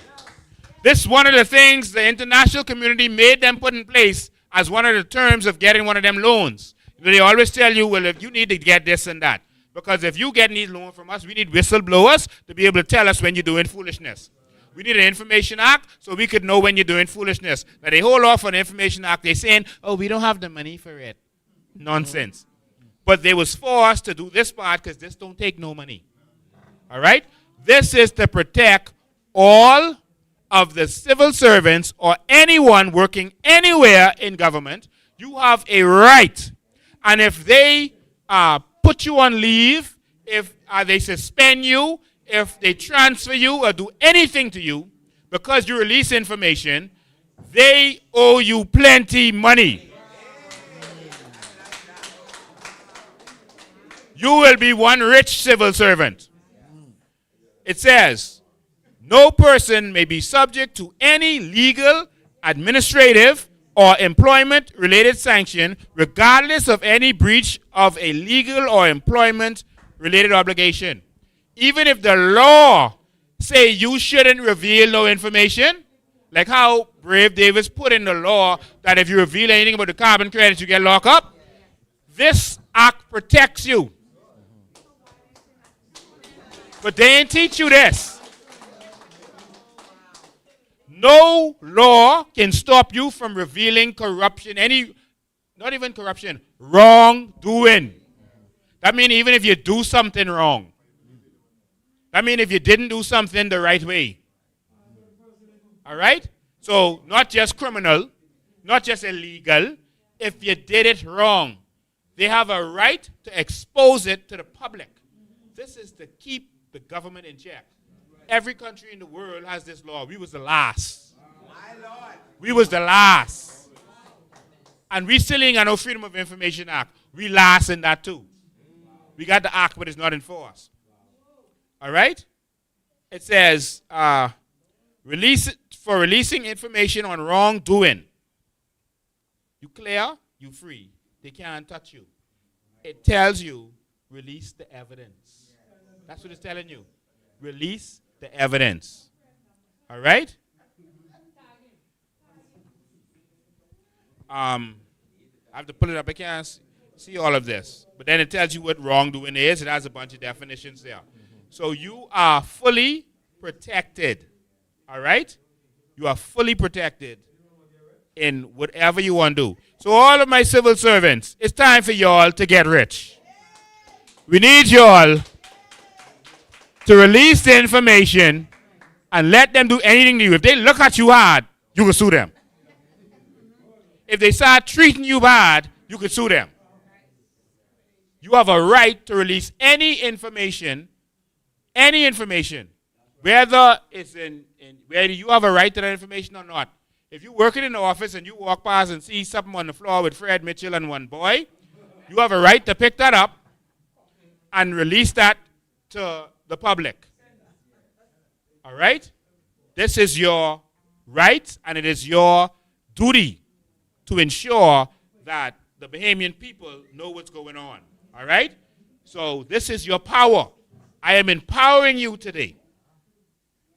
This is one of the things the international community made them put in place as one of the terms of getting one of them loans. They always tell you, well, if you need to get this and that. Because if you get these loans from us, we need whistleblowers to be able to tell us when you're doing foolishness. We need an Information Act so we could know when you're doing foolishness. Now, they hold off on the Information Act. They're saying, oh, we don't have the money for it. Nonsense. but they was forced to do this part because this don't take no money. All right? This is to protect all of the civil servants or anyone working anywhere in government. You have a right. And if they put you on leave, if they suspend you, if they transfer you or do anything to you because you release information, they owe you plenty money. You will be one rich civil servant. It says, no person may be subject to any legal, administrative, or employment-related sanction, regardless of any breach of a legal or employment-related obligation. Even if the law say you shouldn't reveal no information, like how Brave Davis put in the law that if you reveal anything about the carbon credits, you get locked up. This act protects you. But they ain't teach you this. No law can stop you from revealing corruption, not even corruption, wrongdoing. That means even if you do something wrong. That means if you didn't do something the right way. All right? So not just criminal, not just illegal. If you did it wrong, they have a right to expose it to the public. This is to keep the government in check. Every country in the world has this law. We was the last. We was the last. And we still ain't got no Freedom of Information Act. We last in that too. We got the act, but it's not enforced. All right? It says, for releasing information on wrongdoing. You clear, you free. They can't touch you. It tells you, release the evidence. That's what it's telling you. Release the evidence. All right? I have to pull it up. I can't see all of this. But then it tells you what wrongdoing is. It has a bunch of definitions there. So you are fully protected. All right? You are fully protected in whatever you want to do. So all of my civil servants, it's time for y'all to get rich. We need y'all to release the information and let them do anything to you. If they look at you hard, you can sue them. If they start treating you bad, you can sue them. You have a right to release any information, whether it's whether you have a right to that information or not. If you're working in the office and you walk past and see something on the floor with Fred Mitchell and one boy, you have a right to pick that up and release that to the public. All right? This is your right and it is your duty to ensure that the Bahamian people know what's going on. All right? So this is your power. I am empowering you today.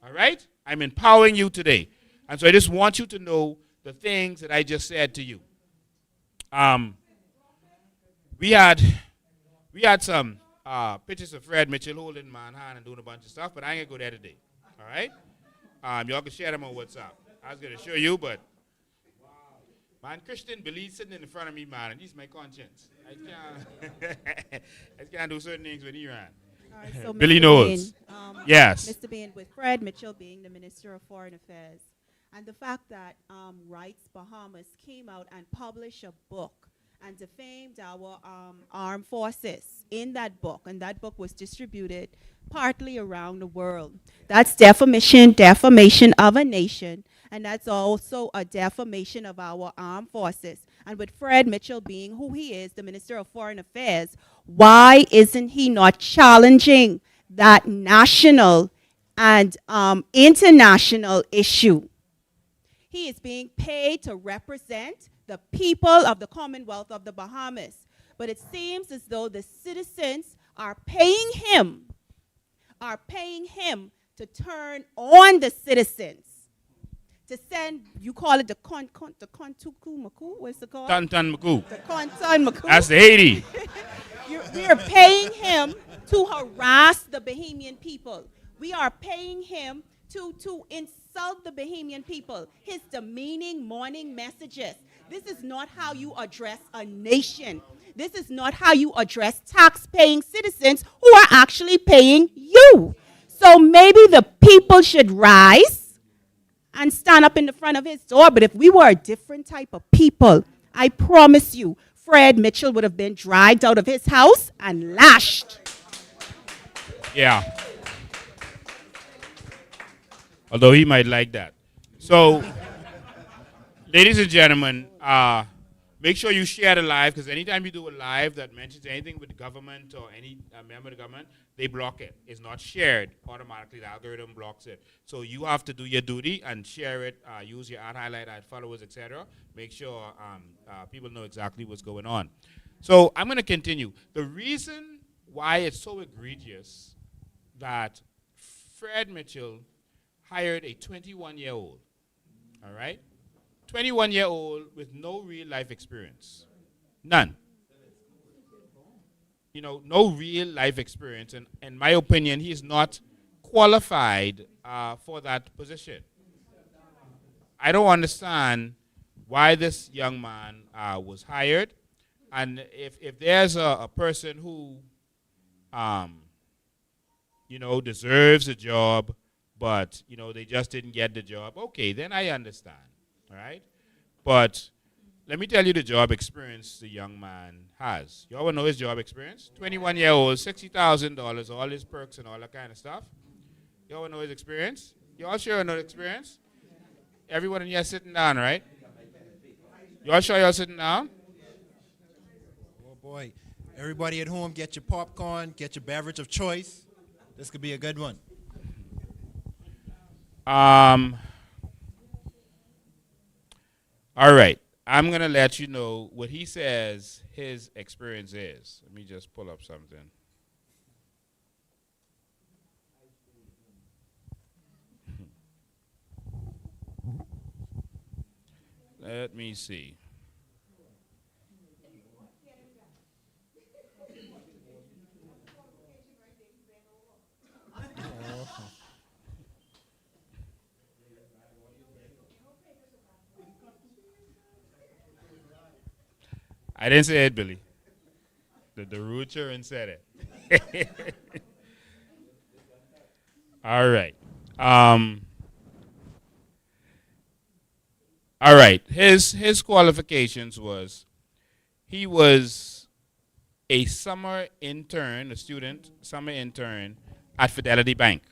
All right? I'm empowering you today. And so I just want you to know the things that I just said to you. We had some pictures of Fred Mitchell holding my hand and doing a bunch of stuff, but I ain't going to go there today. All right? Y'all can share them on WhatsApp. I was going to show you, but man, Christian believes sitting in front of me, man, and he's my conscience. I can't do certain things with Iran. Right, so Billy Mr. knows. Bain, Yes. Mr. Bain, with Fred Mitchell being the Minister of Foreign Affairs, and the fact that Rights Bahamas came out and published a book and defamed our armed forces in that book, and that book was distributed partly around the world. That's defamation of a nation, and that's also a defamation of our armed forces. And with Fred Mitchell being who he is, the Minister of Foreign Affairs, why isn't he not challenging that national and international issue? He is being paid to represent the people of the Commonwealth of the Bahamas. But it seems as though the citizens are paying him to turn on the citizens, to send, you call it the Kontuku Maku, what's it called? Tantan Maku. The Kontan Maku. That's the Haiti. We are paying him to harass the Bahamian people. We are paying him to insult the Bahamian people. His demeaning morning messages. This is not how you address a nation. This is not how you address tax-paying citizens who are actually paying you. So maybe the people should rise and stand up in the front of his door. But if we were a different type of people, I promise you, Fred Mitchell would have been dragged out of his house and lashed. Yeah. Although he might like that. So, ladies and gentlemen, make sure you share the live, because anytime you do a live that mentions anything with the government or any member of the government, they block it. It's not shared automatically. The algorithm blocks it. So you have to do your duty and share it. Use your ad highlight, ad followers, etc. Make sure people know exactly what's going on. So I'm going to continue. The reason why it's so egregious that Fred Mitchell hired a 21-year-old, all right? 21-year-old with no real life experience. None. You know, no real life experience. And in my opinion, he is not qualified for that position. I don't understand why this young man was hired. And if there's a person who, you know, deserves a job, but, you know, they just didn't get the job, okay, then I understand. All right? But let me tell you the job experience the young man has. You all know his job experience? 21-year-old, $60,000, all his perks and all that kind of stuff. You all know his experience? You all sure know the experience? Everyone in here sitting down, right? You all sure you're sitting down? Oh boy. Everybody at home, get your popcorn, get your beverage of choice. This could be a good one. All right. I'm going to let you know what he says his experience is. Let me just pull up something. Let me see. I didn't say it, Billy. The rooter and said it. All right. All right. His qualifications was he was a summer intern, a student, summer intern at Fidelity Bank.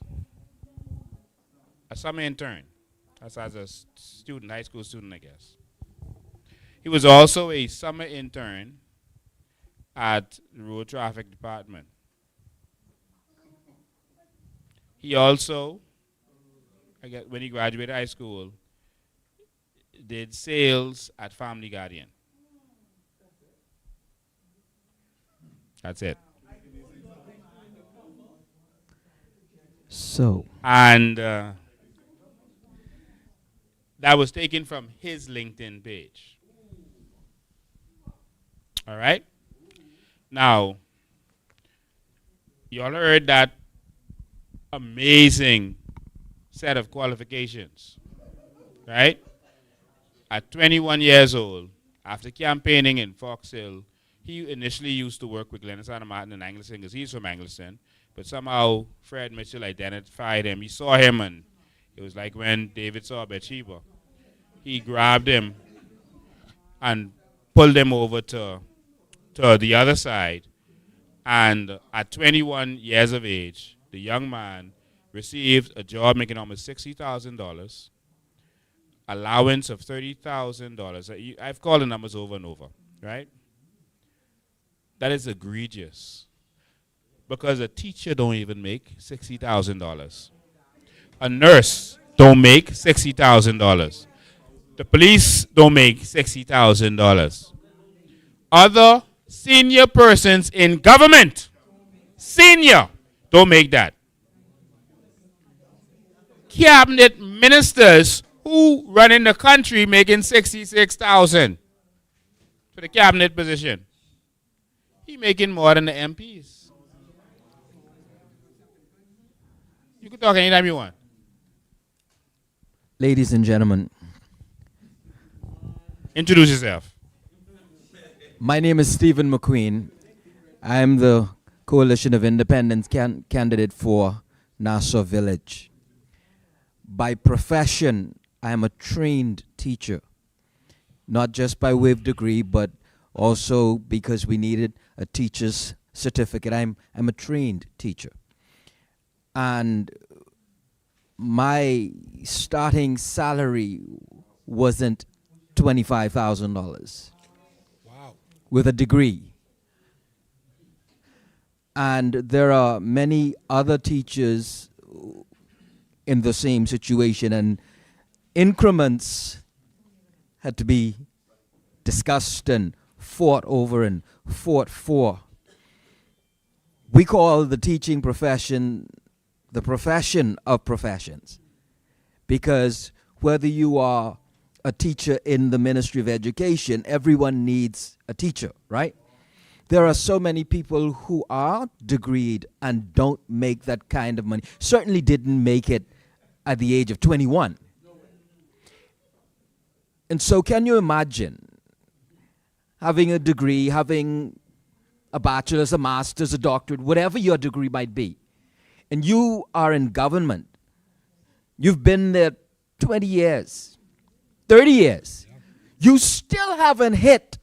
A summer intern. That's as a student, high school student, I guess. He was also a summer intern at the Road Traffic Department. He also, I guess, when he graduated high school, did sales at Family Guardian. That's it. So, And that was taken from his LinkedIn page. All right? Now, you all heard that amazing set of qualifications, right? At 21 years old, after campaigning in Fox Hill, he initially used to work with Glenn Santa Martin and Angleston because he's from Angleston, but somehow Fred Mitchell identified him. He saw him, and it was like when David saw Bathsheba. He grabbed him and pulled him over to the other side. And at 21 years of age, the young man received a job making almost $60,000, allowance of $30,000. I've called the numbers over and over, right? That is egregious. Because a teacher don't even make $60,000. A nurse don't make $60,000. The police don't make $60,000. Other senior persons in government, senior, don't make that. Cabinet ministers who run in the country making $66,000 for the cabinet position. He making more than the MPs. You can talk anytime you want. ladies and gentlemen, Introduce yourself. My name is Stephen McQueen. I'm the Coalition of Independents candidate for Nassau Village. By profession, I am a trained teacher, not just by way of degree, but also because we needed a teacher's certificate. I'm a trained teacher. And my starting salary wasn't $25,000 Wow. with a degree. And there are many other teachers in the same situation, and increments had to be discussed and fought over and fought for. We call the teaching profession the profession of professions, because whether you are a teacher in the Ministry of Education, everyone needs a teacher, right? There are so many people who are degreed and don't make that kind of money. Certainly didn't make it at the age of 21. And so can you imagine having a degree, having a bachelor's, a master's, a doctorate, whatever your degree might be, and you are in government, you've been there 20 years, 30 years, you still haven't hit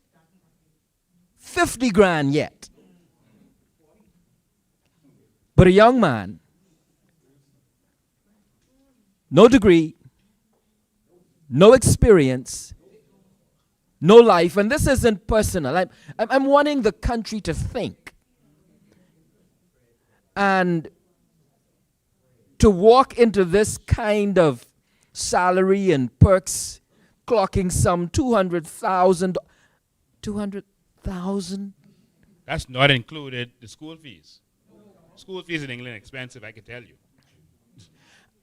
50 grand yet. But a young man, no degree, no experience, no life, and this isn't personal. I'm wanting the country to think. And to walk into this kind of salary and perks, clocking some 200,000. That's not included the school fees. School fees in England are expensive, I can tell you.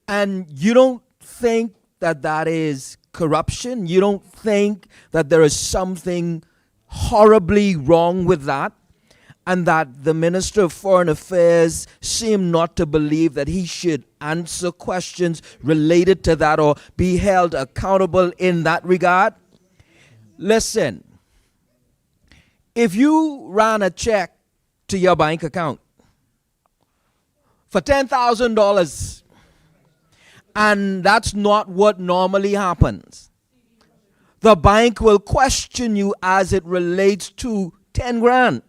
And you don't think that that is corruption? You don't think that there is something horribly wrong with that? And that the Minister of Foreign Affairs seemed not to believe that he should answer questions related to that or be held accountable in that regard? Listen, if you ran a check to your bank account for $10,000, and that's not what normally happens, the bank will question you as it relates to 10 grand.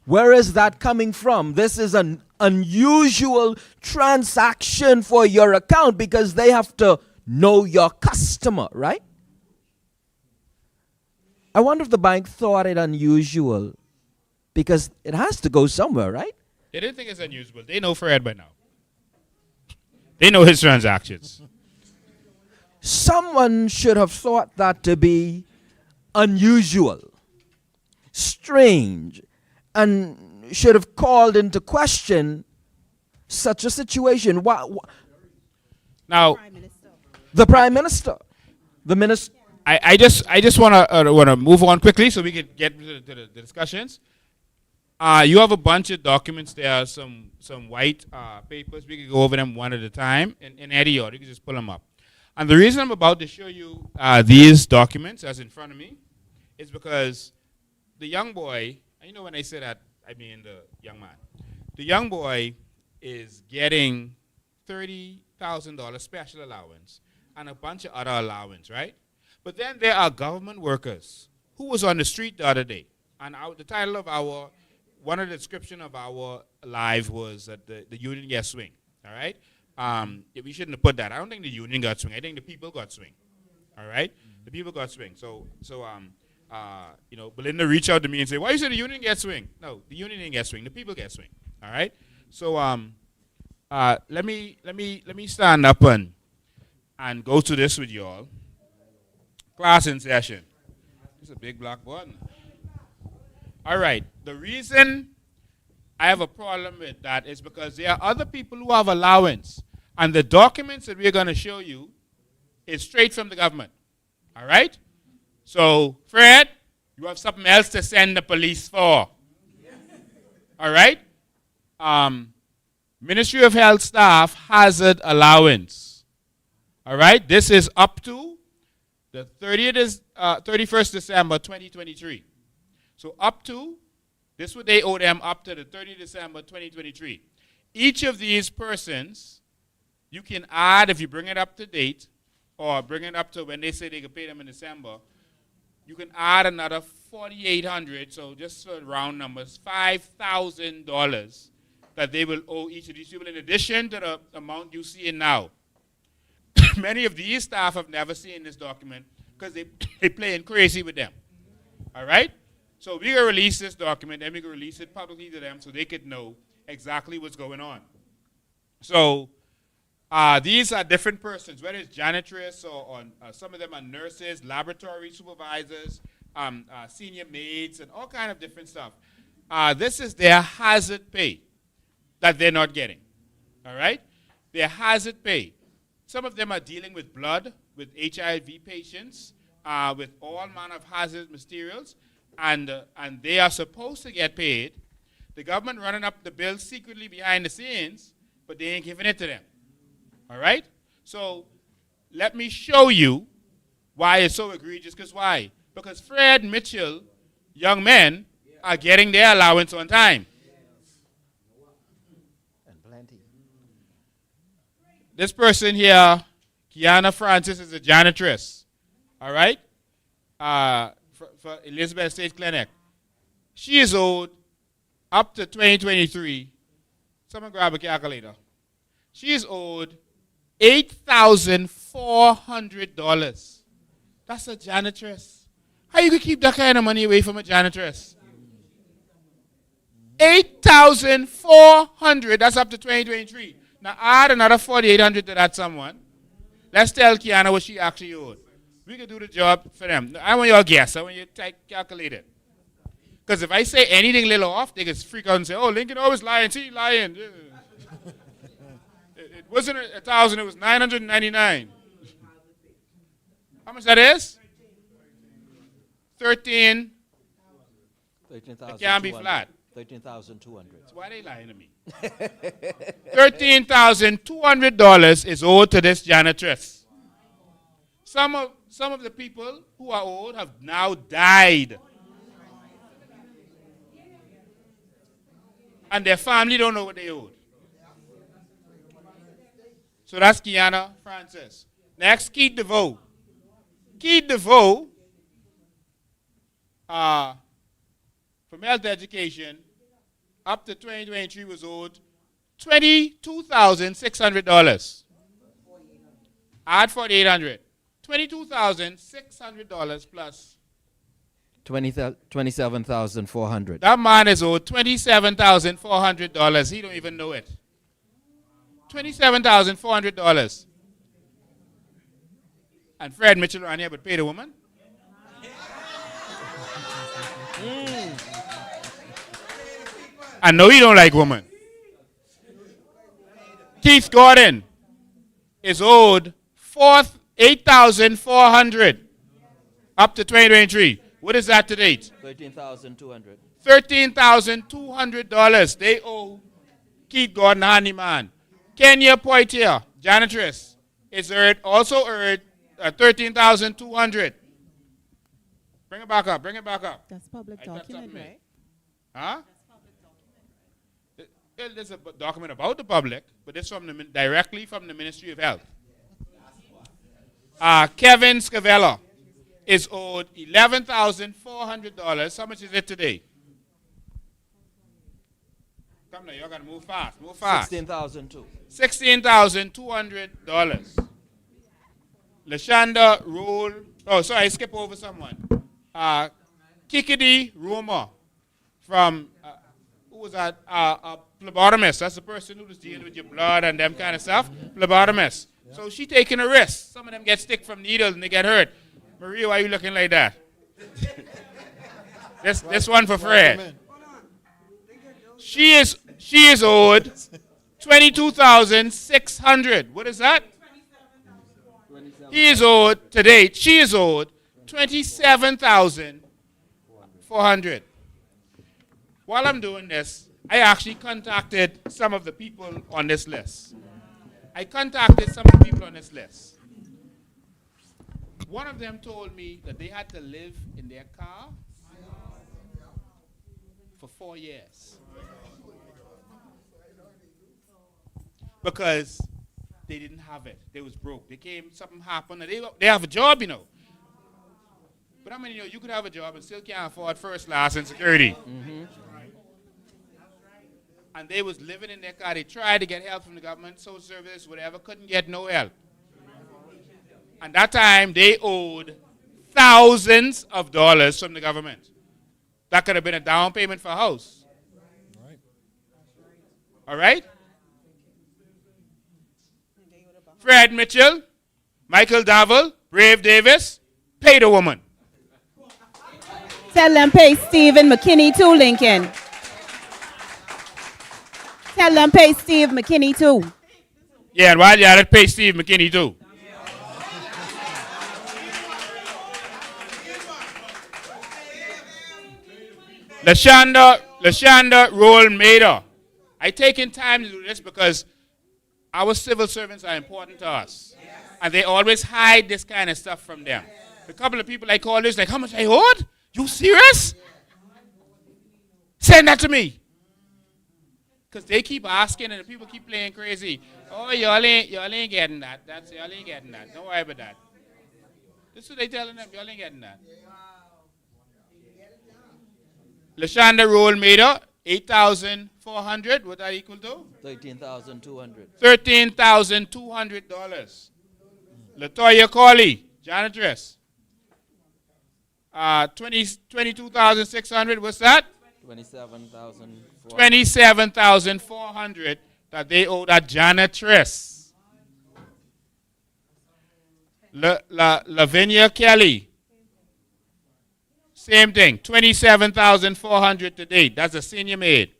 Where is that coming from? This is an unusual transaction for your account because they have to know your customer, right? I wonder if the bank thought it unusual because it has to go somewhere, right? They didn't think it's unusual. They know Fred by now. They know his transactions. Someone should have thought that to be unusual, strange, and should have called into question such a situation. Now, The Prime Minister, the Minister. I just want to move on quickly so we can get to the discussions. You have a bunch of documents there, some white papers. We can go over them one at a time in any order. You can just pull them up. And the reason I'm about to show you these documents as in front of me is because the young boy, you know when I say that, I mean the young man. The young boy is getting $30,000 special allowance and a bunch of other allowance, right? But then there are government workers who was on the street the other day. And the title of one of the description of our live was that the union gets swing, all right? We shouldn't have put that. I don't think the union got swing. I think the people got swing, all right? The people got swing. So Belinda reached out to me and said, why you say the union gets swing? No, the union didn't get swing. The people get swing, all right? So let me stand up and go to this with y'all. Class in session. It's a big black button. All right. The reason I have a problem with that is because there are other people who have allowance. And the documents that we're going to show you is straight from the government. All right? So, Fred, you have something else to send the police for. All right? Ministry of Health staff hazard allowance. All right? This is up to the 31st December 2023. So up to, this what they owe them up to the 30th December 2023. Each of these persons, you can add, if you bring it up to date, or bring it up to when they say they can pay them in December, you can add another $4,800, so just for round numbers, $5,000 that they will owe each of these people in addition to the amount you see in now. Many of these staff have never seen this document because they playing crazy with them. All right? So we can release this document, then we can release it publicly to them so they could know exactly what's going on. So these are different persons, whether it's janitress or some of them are nurses, laboratory supervisors, senior maids, and all kind of different stuff. This is their hazard pay that they're not getting. All right? Their hazard pay. Some of them are dealing with blood, with HIV patients, with all manner of hazardous materials, and they are supposed to get paid. The government running up the bill secretly behind the scenes, but they ain't giving it to them. All right? So let me show you why it's so egregious. Because why? Because Fred Mitchell, young men, are getting their allowance on time. And plenty. This person here, Kiana Francis, is a janitress. All right? For Elizabeth State Clinic. She is owed up to 2023. Someone grab a calculator. She is owed $8,400. That's a janitress. How you could keep that kind of money away from a janitress? $8,400. That's up to 2023. Now add another $4,800 to that someone. Let's tell Kiana what she actually owed. We can do the job for them. I want your guess. I want you to calculate it. Because if I say anything little off, they can freak out and say, oh, Lincoln always lying. See, lying. It wasn't 1,000, it was 999. How much that is? 13. It can't be flat. 13,200. That's why they lying to me. $13,200 is owed to this janitress. Some of the people who are owed have now died. And their family don't know what they owed. So that's Kiana Francis. Next, Keith DeVoe. Keith DeVoe, from health education, up to 2023 was owed $22,600. Add $4,800. $22,600 plus. 27,400. That man is owed $27,400. He don't even know it. $27,400. And Fred Mitchell around here would pay the woman? I know you don't like women. Keith Gordon is owed $8,400 up to 2023. What is that to date? 13,200. $13,200 they owe Keith Gordon handyman. Kenya Poitier, janitress, is also earned $13,200. Bring it back up. Bring it back up. That's public I got document, something. right? Huh? There's a document about the public, but it's directly from the Ministry of Health. Kevin Scavella is owed $11,400. How much is it today? Come now, y'all gotta move fast. Move fast. 16,200. $16,200. Lashanda Rule. Oh, sorry, I skip over someone. Kikidi Roma from, who was that? Phlebotomist. That's the person who was dealing with your blood and them kind of stuff. Phlebotomist. Yeah. So she taking a risk. Some of them get stick from needles and they get hurt. Maria, why are you looking like that? This one for Fred. She is owed $22,600. What is that? He is owed to date. She is owed $27,400. While I'm doing this, I actually contacted some of the people on this list. One of them told me that they had to live in their car for 4 years. Because they didn't have it. They was broke. They came, something happened, and they have a job, you know. But how many you know you could have a job and still can't afford first class and security? And they was living in their car. They tried to get help from the government, social service, whatever, couldn't get no help. And that time, they owed thousands of dollars from the government. That could have been a down payment for a house. All right? Fred Mitchell, Michael Davil, Brave Davis, pay the woman. Tell them pay Stephen McKinney too, Lincoln. Tell them pay Steve McKinney too. Yeah, and while you're at it, pay Steve McKinney too. Lashonda Roll Mader. I taken time to do this because our civil servants are important to us. And they always hide this kind of stuff from them. A couple of people I call this, like, how much I owed? You serious? Send that to me. Because they keep asking and the people keep playing crazy. Oh, y'all ain't getting that. Y'all ain't getting that. Don't worry about that. This is what they telling them. Y'all ain't getting that. Lashonda Roll Mader, 8,400. What that equal to? $13,200. $13,200. Latoya Corley, janitress. 22,600. What's that? 27,400. 27,400 that they owe that janitress. Lavinia Kelly. Same thing, 27,400 to date. That's a senior maid.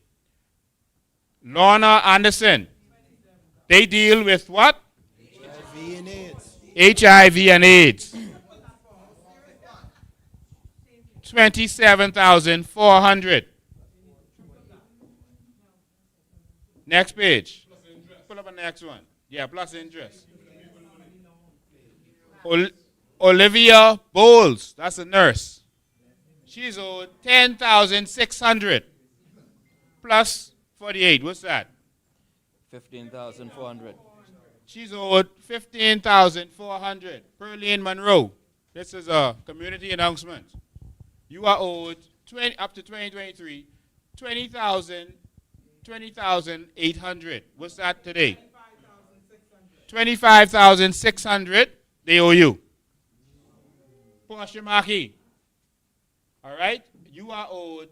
Lorna Anderson. They deal with what? HIV and AIDS. HIV and AIDS. 27,400. Next page. Pull up the next one. Yeah, plus interest. Olivia Bowles. That's a nurse. She's owed 10,600 plus 48. What's that? 15,400. She's owed 15,400. Pearline Monroe. This is a community announcement. You are owed up to 2023 20,800. What's that today? 25,600. They owe you. Portia Maki. All right? You are owed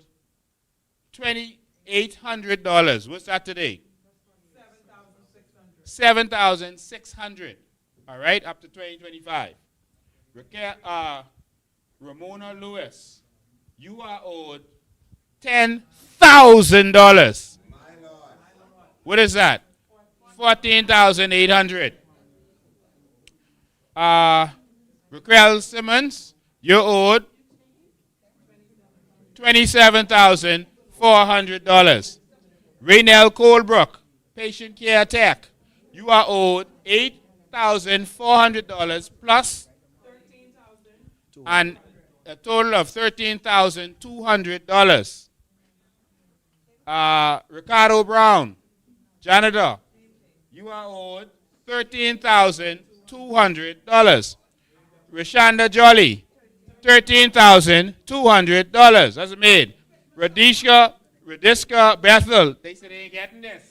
$2,800. What's that today? 7,600. All right? Up to 2025. Ramona Lewis. You are owed $10,000. What is that? 14,800. Raquel Simmons. You're owed $27,400. Raynell Colebrook, patient care tech. You are owed $8,400 plus and a total of $13,200. Ricardo Brown, janitor. You are owed $13,200. Rashonda Jolly, $13,200. That's a maid. Radiska Bethel. They said they ain't getting this.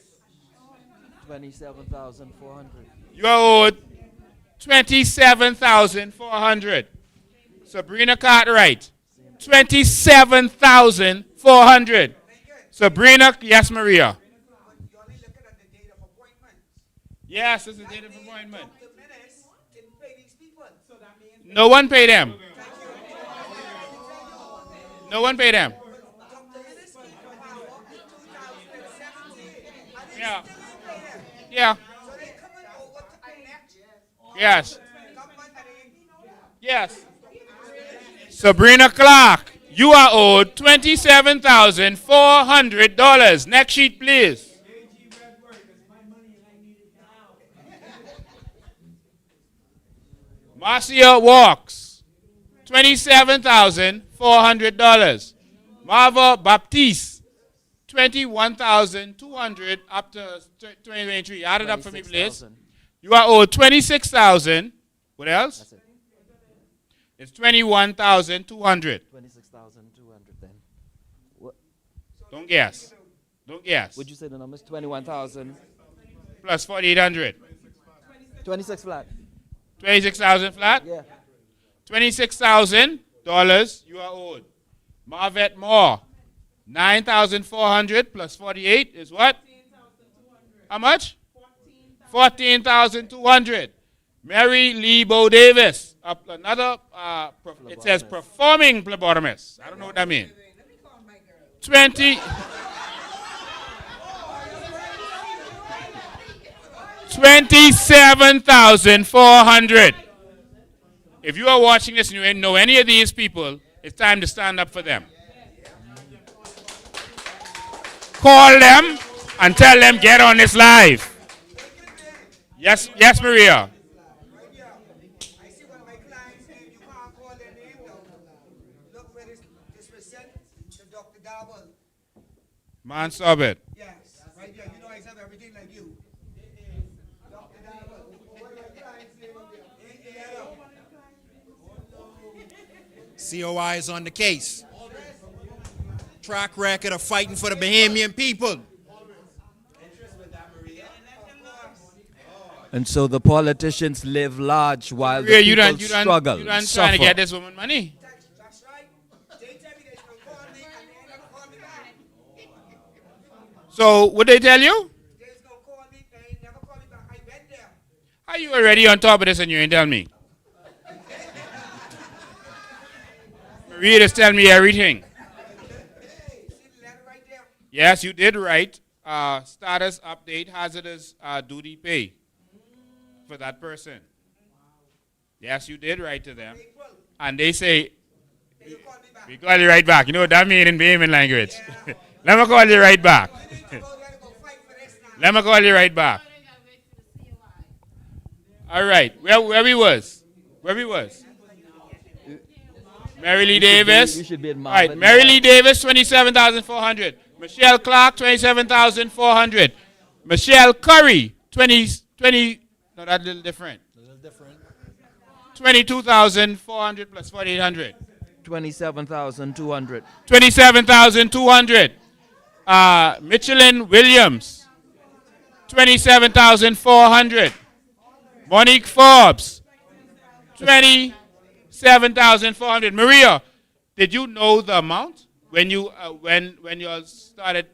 27,400. You are owed $27,400. Sabrina Cartwright, $27,400. Sabrina, yes, Maria. Yes, it's a date of appointment. No one paid them. No one paid them. Yeah. Yeah. Yes. Yes. Sabrina Clark, you are owed $27,400. Next sheet, please. Marcia Walks, $27,400. Marva Baptiste, 21,200 up to 2023. Add it up for me, please. 26,000. You are owed 26,000. What else? That's it. It's 21,200. 26,200 then. What? Don't guess. Don't guess. Would you say the numbers? 21,000. Plus 4,800. 26 flat. 26,000 flat. Yeah. $26,000 you are owed. Marvette Moore, 9,400 plus 48 is what? How much? 14,200. Mary Lee Bo Davis, another, it says performing phlebotomist. I don't know what that means. 20. 27,400. If you are watching this and you ain't know any of these people, it's time to stand up for them. Call them and tell them get on this live. Yes, yes, Maria. I see one of my clients saying you can't call their name down. Look where this was sent to Dr. Dabble. Man, stop it. Yes, right there. You know I have everything like you. Dr. Dabble. One of my clients' name up there. COI is on the case. Track record of fighting for the Bahamian people. And so the politicians live large while Maria, the you people done struggle, trying suffer. to get this woman money. That's right. They tell me they're going to call me and they're going to call me back. So, what they tell you? They're going to call me and they never call me back. I went there. How you already on top of this and you ain't tell me? Maria just tell me everything. Hey, see the letter right there? Yes, you did right. Status update, hazardous duty pay for that person. Yes, you did right to them. April. And they say, They will call me back. we call you right back. You know what that means in Bahamian language? Let me call you right back. I need to go there to go fight for this now. Let me call you right back. All right. Where we was? Where we was? Mary Lee Davis. You should be in All right. Marvin. Mary Lee Davis, 27,400. Michelle Clark, 27,400. Michelle Curry, 20. No, that's a little different. 22,400 plus 4,800. 27,200. 27,200. Michelin Williams, 27,400. Monique Forbes, 27,400. Maria, did you know the amount when you when you all started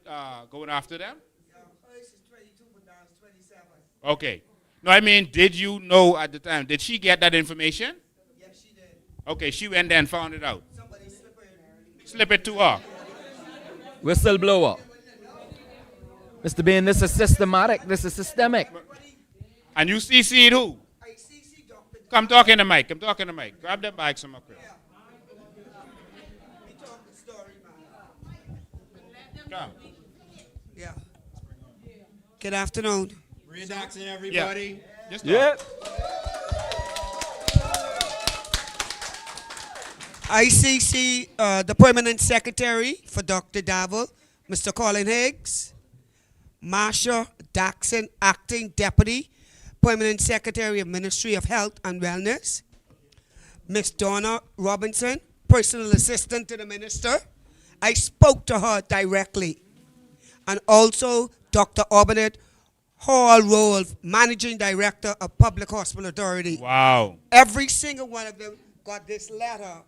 going after them? First is 22, but now it's 27. Okay. No, I mean, did you know at the time? Did she get that information? Yes, she did. Okay, she went there and found it out. Somebody slip her in. Slip it to her. Whistleblower. Mr. Bain, this is systematic. This is systemic. And you CC'd who? I CC Dr. Come talk in the mic. Come talk in the mic. Grab that bag some more. Chris. We talk the story, man. Come. Yeah. Good afternoon. Maria Daxon, everybody. Just talk. Yeah. ICC, the Permanent Secretary for Dr. Davil, Mr. Colin Higgs, Marsha Daxon, Acting Deputy, Permanent Secretary of Ministry of Health and Wellness, Miss Donna Robinson, Personal Assistant to the Minister. I spoke to her directly. And also Dr. Aubernet Hall Roll, Managing Director of Public Hospital Authority. Wow. Every single one of them got this letter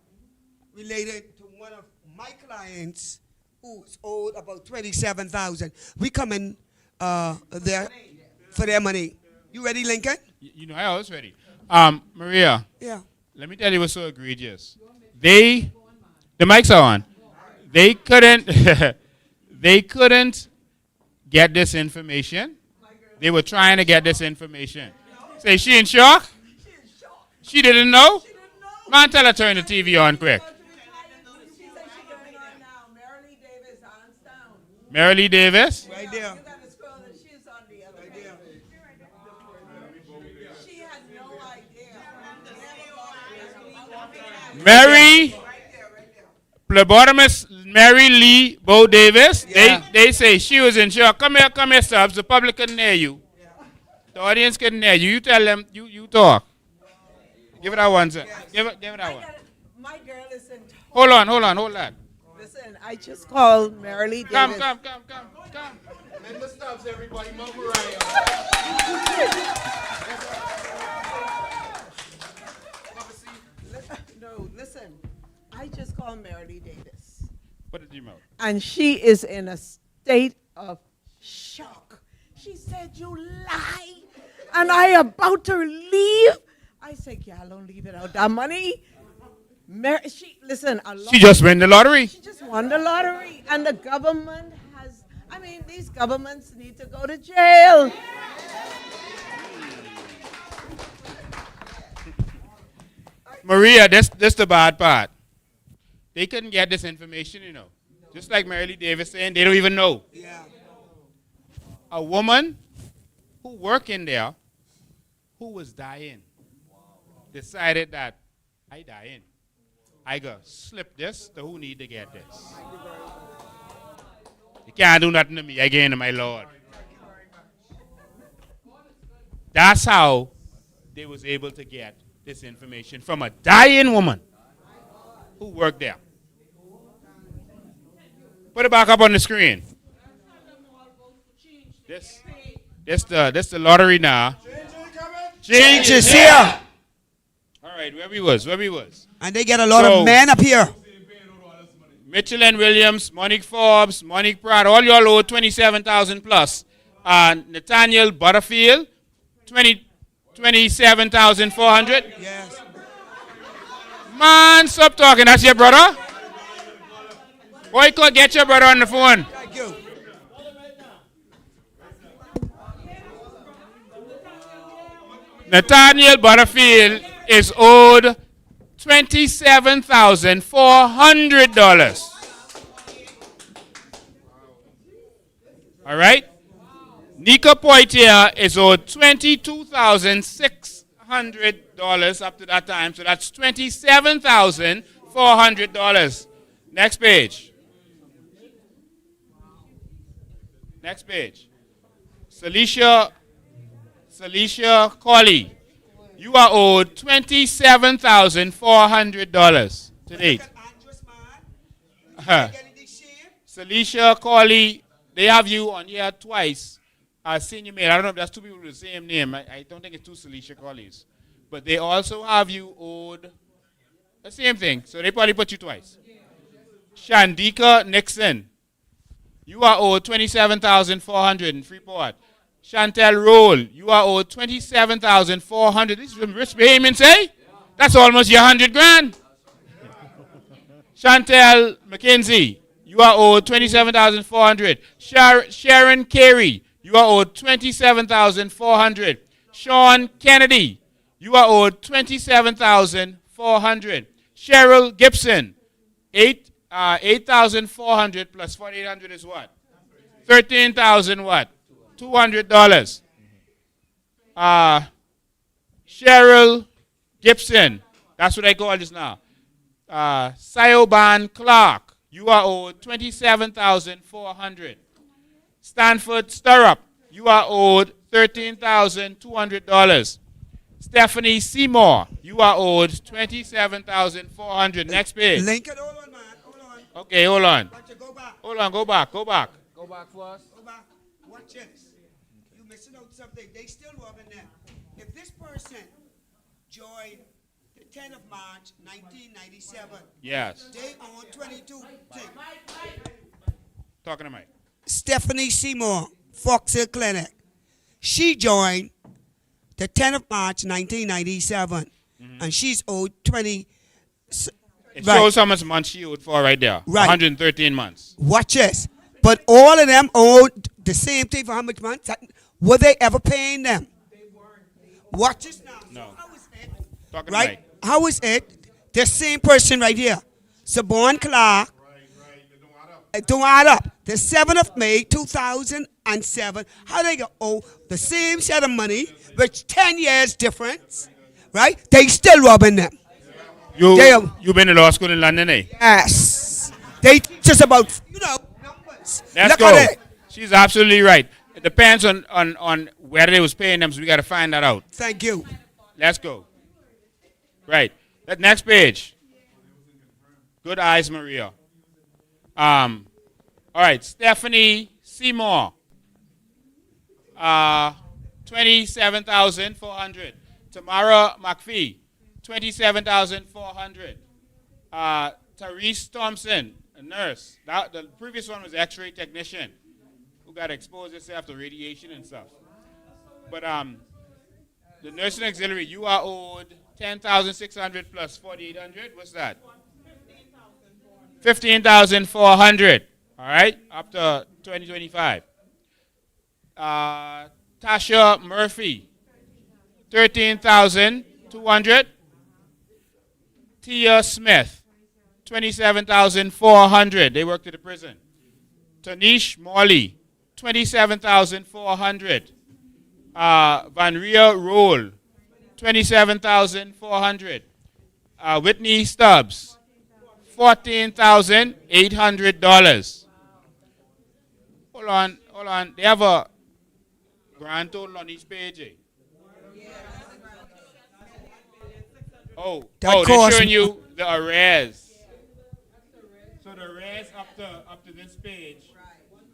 related to one of my clients who's owed about $27,000. We come in there for their money. You ready, Lincoln? You know, I was ready. Maria, Yeah. let me tell you what's so egregious. The mics are on. They couldn't, they couldn't get this information. They were trying to get this information. Say, she in shock? She didn't know? Man, tell her to turn the TV on quick. Mary Lee Davis? Right there. Mary, phlebotomist Mary Lee Bo Davis. Yeah. They say she was in shock. Come here, Stubbs. The public couldn't hear you. The audience couldn't hear you. You tell them, you talk. Give it that one, sir. Give it that one. My girl is in. Hold on. Listen, I just called Marilee Davis. Come. Member Stubbs, everybody, Mount Mariah. No, listen. I just called Marilee Davis. Put it in your mouth. And she is in a state of shock. She said, "You lie." And I about to leave. I said, "Y'all don't leave it out that money." Listen, She just won the lottery. She just won the lottery. And the government has, these governments need to go to jail. Maria, this the bad part. They couldn't get this information, Just like Marilee Davis saying, they don't even know. Yeah. A woman who worked in there, who was dying, decided that I dying. I go slip this to who need to get this. You can't do nothing to me again, my Lord. That's how they was able to get this information from a dying woman who worked there. Put it back up on the screen. This the lottery now. Change is here. All right, where we was. And they get a lot of men up here. Mitchell and Williams, Monique Forbes, Monique Pratt, all y'all owe 27,000 plus. Nathaniel Butterfield, 27,400. Yes. Man, stop talking. That's your brother? Boy, get your brother on the phone. Thank you. Nathaniel Butterfield is owed $27,400. All right? Nika Poitier is owed $22,600 up to that time. So that's $27,400. Next page. Celicia Colley. You are owed $27,400 to date. Celicia Colley, they have you on here twice as senior maid. I don't know if that's two people with the same name. I don't think it's two Celicia Colleys. But they also have you owed the same thing. So they probably put you twice. Shandika Nixon, you are owed $27,400 in Freeport. Chantel Roll, you are owed $27,400. This is some rich payments, eh? That's almost your $100,000. Chantel McKenzie, you are owed $27,400. Sharon Carey, you are owed $27,400. Sean Kennedy, you are owed $27,400. Cheryl Gibson, $8,400 plus $4,800 is what? $13,000 what? $200. Cheryl Gibson, that's what I call this now. Sioban Clark, you are owed $27,400. Stanford Stirrup, you are owed $13,200. Stephanie Seymour, you are owed $27,400. Next page. Lincoln, hold on, man. Hold on. Okay, hold on. Go back. Hold on, go back. Go back for us. Go back. Watch this. You're missing out something. They still robbing them. If this person joined the 10th of March, 1997, Yes. they own 22 things. Talking to Mike. Stephanie Seymour, Fox Hill Clinic. She joined the 10th of March, 1997, and she's owed 20. It Right. shows how much months she owed for right there. Right. 113 months. Watch this. But all of them owed the same thing for how much months? Were they ever paying them? They weren't. Watch this now. No. So how is it? Talking to Right? Mike. How is it? The same person right here. Saban Clark. It don't add up. The 7th of May, 2007. How they go owe the same set of money, which 10 years difference, right? They still robbing them. You Damn. been to law school in London, eh? Yes. They teach us about, numbers. Let's Look go. at it. She's absolutely right. It depends on where they was paying them, so we got to find that out. Thank you. Let's go. Right. That next page. Good eyes, Maria. All right. Stephanie Seymour. 27,400. Tamara McPhee. 27,400. Therese Thompson, a nurse. The previous one was X-ray technician, who got exposed herself to radiation and stuff. But the nursing auxiliary, you are owed 10,600 plus 4,800. What's that? 15,400. All right, up to 2025. Tasha Murphy, 13,200. Tia Smith, 27,400. They worked at the prison. Tanish Morley, 27,400. Van Ria Roll, 27,400. Whitney Stubbs, $14,800. Hold on. They have a grand total on each page. They're showing you the arrears. So the arrears up to this page.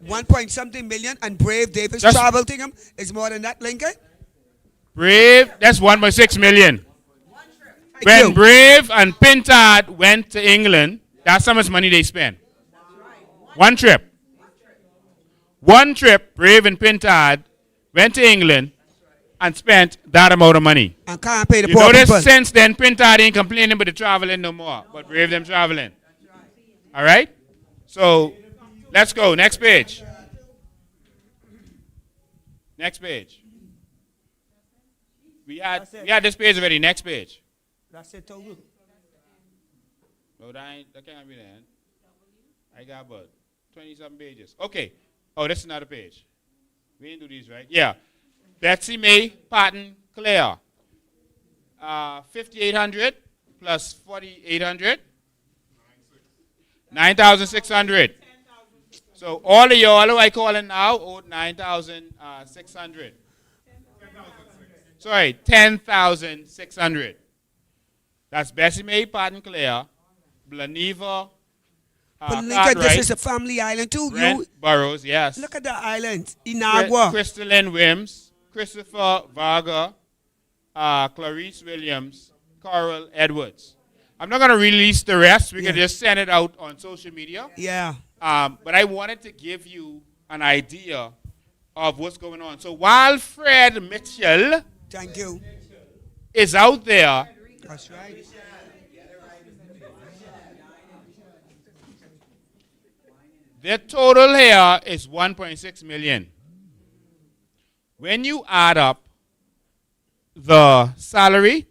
1 point something million, and Brave Davis That's- travel thing is more than that, Lincoln. Brave, that's 1.6 million. Thank When you. Brave and Pintard went to England, that's how much money they spent. One trip. One trip, Brave and Pintard went to England and spent that amount of money. And can't pay the You poor notice people. since then, Pintard ain't complaining about the traveling no more, but Brave them traveling. All right? So, let's go. Next page. Next page. We had this page already. Next page. That's it, total. No, that can't be the end. I got about 20-something pages. Okay. Oh, this is another page. We didn't do these, right? Yeah. Betsy May Patton Claire. 5,800 plus 4,800. 9,600. So all of y'all who I calling now owed 9,600. Sorry, 10,600. That's Bessie Mae Patton Claire, Blaniva, But Lincoln, this Cartwright, is a family island too. Brent Burrows, yes. Look at the island. Inagua. Crystalline Wims, Christopher Varga, Clarice Williams, Coral Edwards. I'm not going to release the rest. We can just send it out on social media. Yeah. But I wanted to give you an idea of what's going on. So while Fred Mitchell Thank you. is out there, That's right. their total here is 1.6 million. When you add up the salary,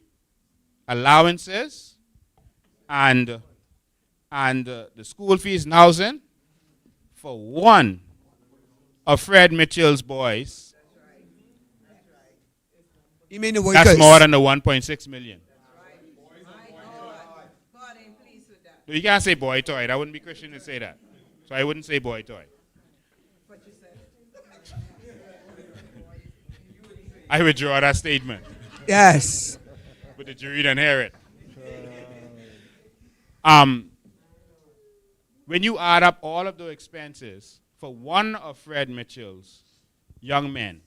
allowances, and the school fees and housing for one of Fred Mitchell's boys, You mean the workers? that's more than the 1.6 million. You can't say boy toy. That wouldn't be Christian to say that. So I wouldn't say boy toy. I withdraw that statement. Yes. But the jury didn't hear it. When you add up all of the expenses for one of Fred Mitchell's young men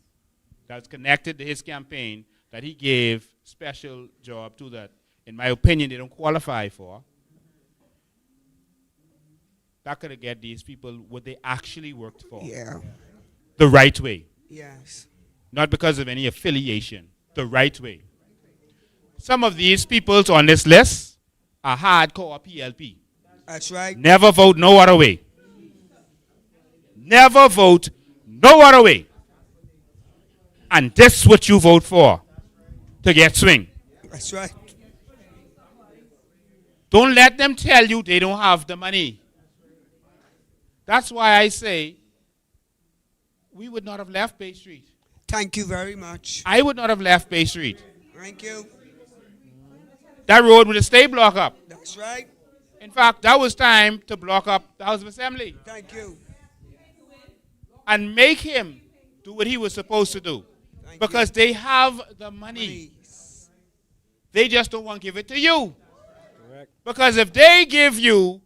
that's connected to his campaign that he gave special job to that, in my opinion, they don't qualify for, that could get these people what they actually worked for. Yeah. The right way. Yes. Not because of any affiliation. The right way. Some of these peoples on this list are hardcore PLP. That's right. Never vote no other way. Never vote no other way. And this is what you vote for to get swing. That's right. Don't let them tell you they don't have the money. That's why I say we would not have left Bay Street. Thank you very much. I would not have left Bay Street. Thank you. That road would have stayed blocked up. That's right. In fact, that was time to block up the House of Assembly Thank you. and make him do what he was supposed to do. Thank Because they have the money. Please. They just don't want to give it to you. Because if they give you,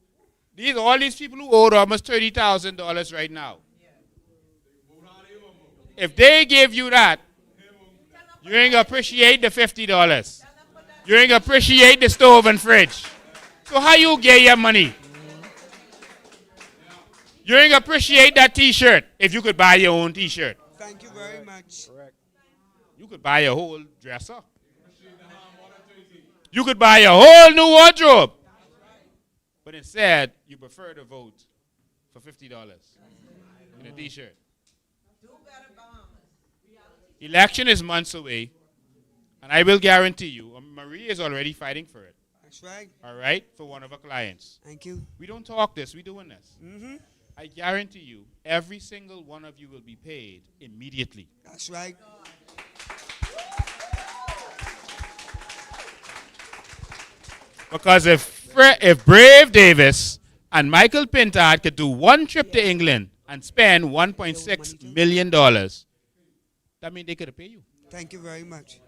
all these people who owed almost $30,000 right now, if they give you that, you ain't gonna appreciate the $50. You ain't gonna appreciate the stove and fridge. So how you get your money? You ain't gonna appreciate that T-shirt if you could buy your own T-shirt. Thank you very much. You could buy a whole dresser. You could buy a whole new wardrobe. But instead, you prefer to vote for $50 in a T-shirt. Election is months away, and I will guarantee you, Marie is already fighting for it. That's right. All right, for one of our clients. Thank you. We don't talk this, we doing this. Mm-hmm. I guarantee you, every single one of you will be paid immediately. That's right. Because if Brave Davis and Michael Pintard could do one trip to England and spend $1.6 million, that means they could have paid you. Thank you very much.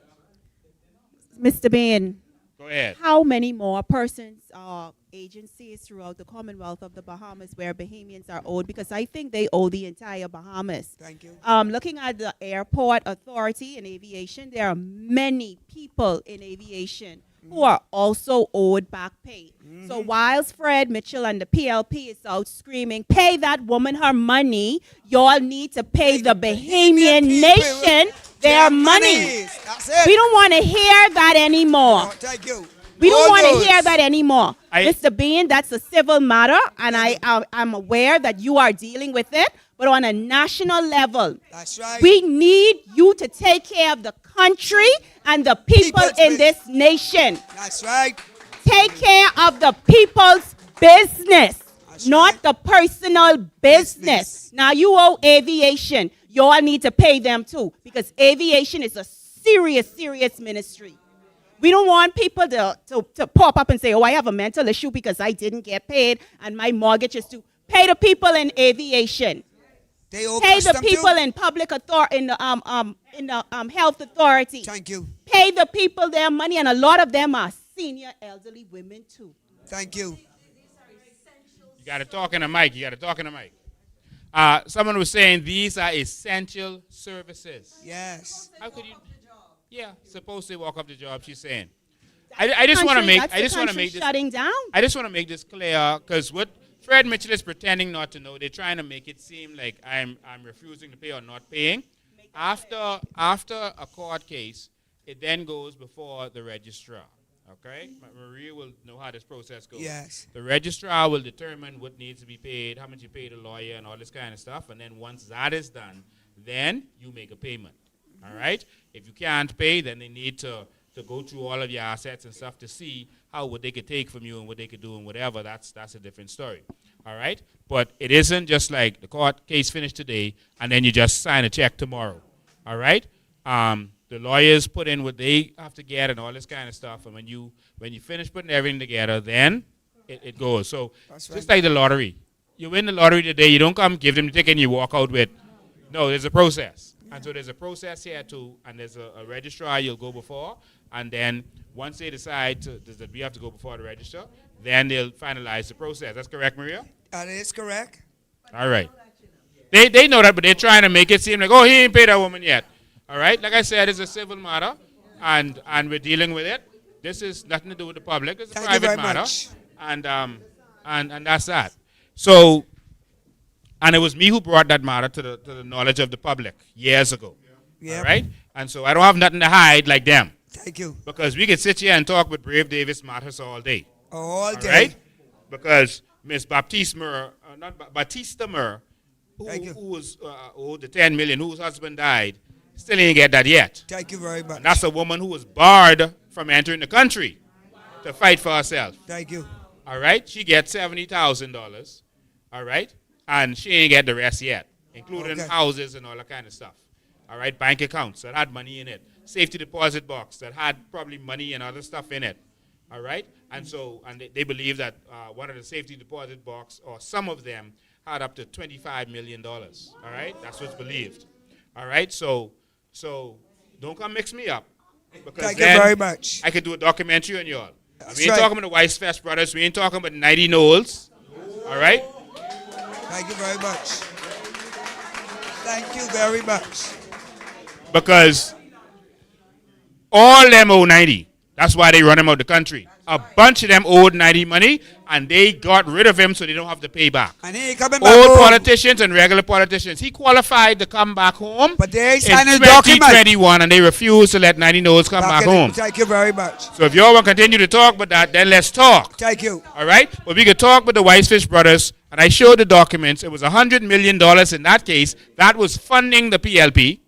Mr. Bain, Go ahead. how many more persons or agencies throughout the Commonwealth of the Bahamas where Bahamians are owed? Because I think they owe the entire Bahamas. Thank you. Looking at the airport authority in aviation, there are many people in aviation who are also owed back pay. So whilst Fred Mitchell and the PLP is out screaming, pay that woman her money, y'all need to pay the Bahamian nation their money. That's it. We don't want to hear that anymore. Oh, thank you. We don't All want those. to hear that anymore. I- Mr. Bain, that's a civil matter, and I'm aware that you are dealing with it, but on a national level, That's right. we need you to take care of the country and the people People's in business. this nation. That's right. Take care of the people's business, That's not right. the personal business. Business. Now, you owe aviation. You all need to pay them too, because aviation is a serious, serious ministry. We don't want people to pop up and say, oh, I have a mental issue because I didn't get paid and my mortgage is due. Pay the people in aviation. They owe Pay the custom people too. in public authority, in the health authority. Thank you. Pay the people their money, and a lot of them are senior elderly women too. Thank you. You got to talk in a mic. You got to talk in a mic. Someone was saying these are essential services. Yes. How could you? Yeah, suppose they walk up the job. She's saying. I just want to make. That's I just the want to country make this. shutting down. I just want to make this clear because what Fred Mitchell is pretending not to know, they're trying to make it seem like I'm refusing to pay or not paying. After a court case, it then goes before the registrar. Okay, Maria will know how this process goes. Yes. The registrar will determine what needs to be paid, how much you pay the lawyer, and all this kind of stuff. And then once that is done, then you make a payment. All right. If you can't pay, then they need to go through all of your assets and stuff to see what they could take from you and what they could do and whatever. That's a different story. All right. But it isn't just like the court case finished today and then you just sign a check tomorrow. All right. The lawyers put in what they have to get and all this kind of stuff. And when you finish putting everything together, then it goes. So That's just right. like the lottery. You win the lottery today, you don't come give them the ticket and you walk out with. No, there's a process. And so there's a process here too, and there's a registrar you'll go before, and then once they decide that we have to go before the register, then they'll finalize the process. That's correct, Maria? That is correct. All right. They know that, but they're trying to make it seem like, oh, he ain't paid that woman yet. All right? Like I said, it's a civil matter, and we're dealing with it. This is nothing to do with the public. It's a Thank you private very matter. much. And that's that. So, and it was me who brought that matter to the knowledge of the public years ago. Yeah. All right? And so I don't have nothing to hide like them. Thank you. Because we could sit here and talk with Brave Davis matters all day. All All day. right? Because Miss Baptiste Mur, Batista Mur, Thank you. who was owed the $10 million, whose husband died, still ain't get that yet. Thank you very much. And that's a woman who was barred from entering the country to fight for herself. Thank you. All right? She gets $70,000. All right? And she ain't get the rest yet, including Okay. houses and all that kind of stuff. All right? Bank accounts that had money in it. Safety deposit box that had probably money and other stuff in it. All right? And so, and they believe that one of the safety deposit box, or some of them, had up to $25 million. All right? That's what's believed. All right? So don't come mix me up. Because Thank you very much. I could do a documentary on y'all. That's We ain't right. talking about the Weisfest brothers. We ain't talking about 90 Knowles. All right? Thank you very much. Thank you very much. Because all them owe 90. That's why they run him out the country. A bunch of them owed 90 money, and they got rid of him so they don't have to pay back. And he ain't coming back Old home. politicians and regular politicians. He qualified to come back home But they ain't in signed a document. 2021, and they refused to let 90 Knowles come back home. Thank you very much. So if y'all want to continue to talk about that, then let's talk. Thank you. All right? But we could talk with the Weisfish brothers, and I showed the documents. It was $100 million in that case. That was funding the PLP.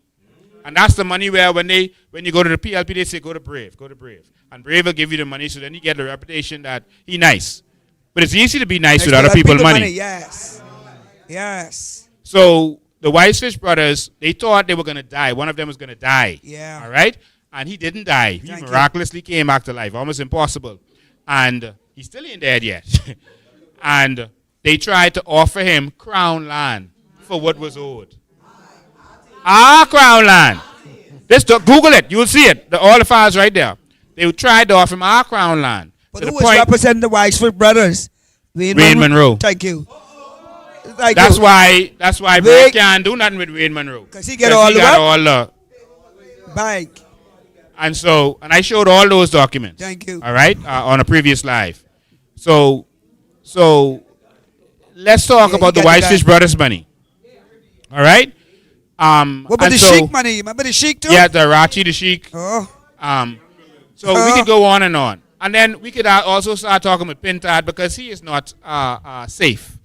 And that's the money where when you go to the PLP, they say, go to Brave, go to Brave. And Brave will give you the money, so then you get the reputation that he nice. But it's easy to be nice with other people's money. Yes. Yes. So the Weisfish brothers, they thought they were going to die. One of them was going to die. Yeah. All right? And he didn't die. He Thank you. miraculously came back to life. Almost impossible. And he still ain't dead yet. And they tried to offer him crown land for what was owed. Our crown land. Google it. You'll see it. All the files right there. They tried to offer him our crown land. But to who the was point, representing the Weisford brothers? Wayne Monroe. Thank you. That's why Brad can't do nothing with Wayne Monroe. Because he got all the bank. And I showed all those documents. Thank you. All right, on a previous live. So let's talk about the Weisfish brothers' money. All right. What about the Sheik money? Remember the Sheik too? Yeah, the Rachi, the Sheik. Oh. So we could go on. And then we could also start talking with Pintard, because he is not safe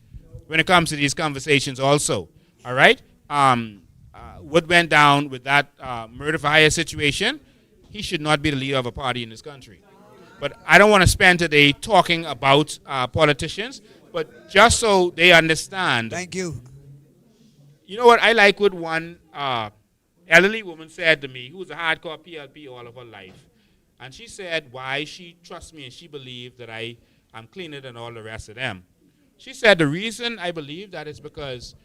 when it comes to these conversations also. All right? What went down with that murder for hire situation, he should not be the leader of a party in this country. But I don't want to spend today talking about politicians, but just so they understand. Thank you. You know what? I like what one elderly woman said to me, who was a hardcore PLP all of her life. And she said why she trusts me and she believed that I'm cleaner than all the rest of them. She said the reason I believe that is because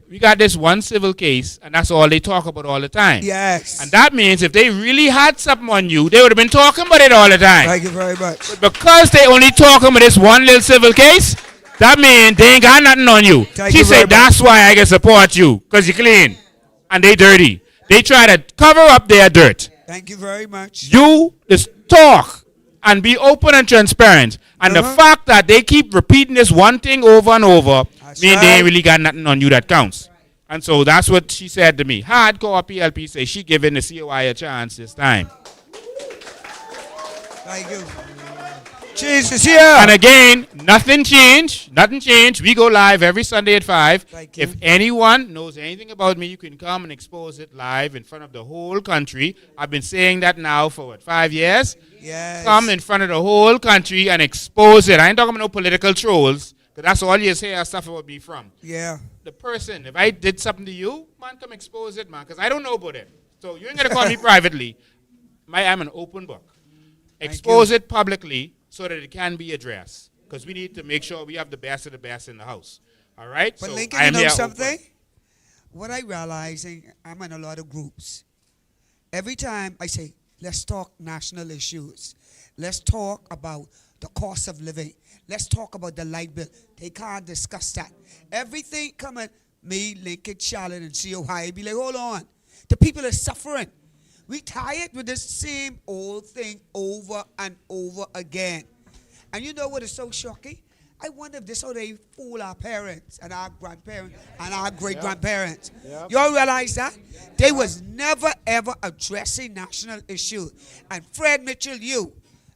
we got this one civil case, and that's all they talk about all the time. Yes. And that means if they really had something on you, they would have been talking about it all the time. Thank you very much. But because they only talking about this one little civil case, that means they ain't got nothing on you. She said, that's why I can support you, because you're clean. And they dirty. They try to cover up their dirt. Thank you very much. You just talk and be open and transparent. And the fact that they keep repeating this one thing over and over means they ain't really got nothing on you that counts. And so that's what she said to me. Hardcore PLP says she giving the COI a chance this time. Thank you. Jesus here. And again, nothing changed. Nothing changed. We go live every Sunday at 5. If anyone knows anything about me, you can come and expose it live in front of the whole country. I've been saying that now for 5 years? Yes. Come in front of the whole country and expose it. I ain't talking about no political trolls, because that's all you hear stuff about me from. Yeah. The person, if I did something to you, man, come expose it, man, because I don't know about it. So you ain't going to call me privately. I'm an open book. Expose it publicly, so that it can be addressed. Because we need to make sure we have the best of the best in the house. All right? But so Lincoln, you know something? What I realizing, I'm in a lot of groups. Every time I say, let's talk national issues. Let's talk about the cost of living. Let's talk about the light bill. They can't discuss that. Everything coming, me, Lincoln, Charlotte, and COI, be like, hold on. The people are suffering. We tired with the same old thing over and over again. And you know what is so shocking? I wonder if this is how they fool our parents and our grandparents and our great-grandparents. Y'all realize that? They was never, ever addressing national issues. And Fred Mitchell, you,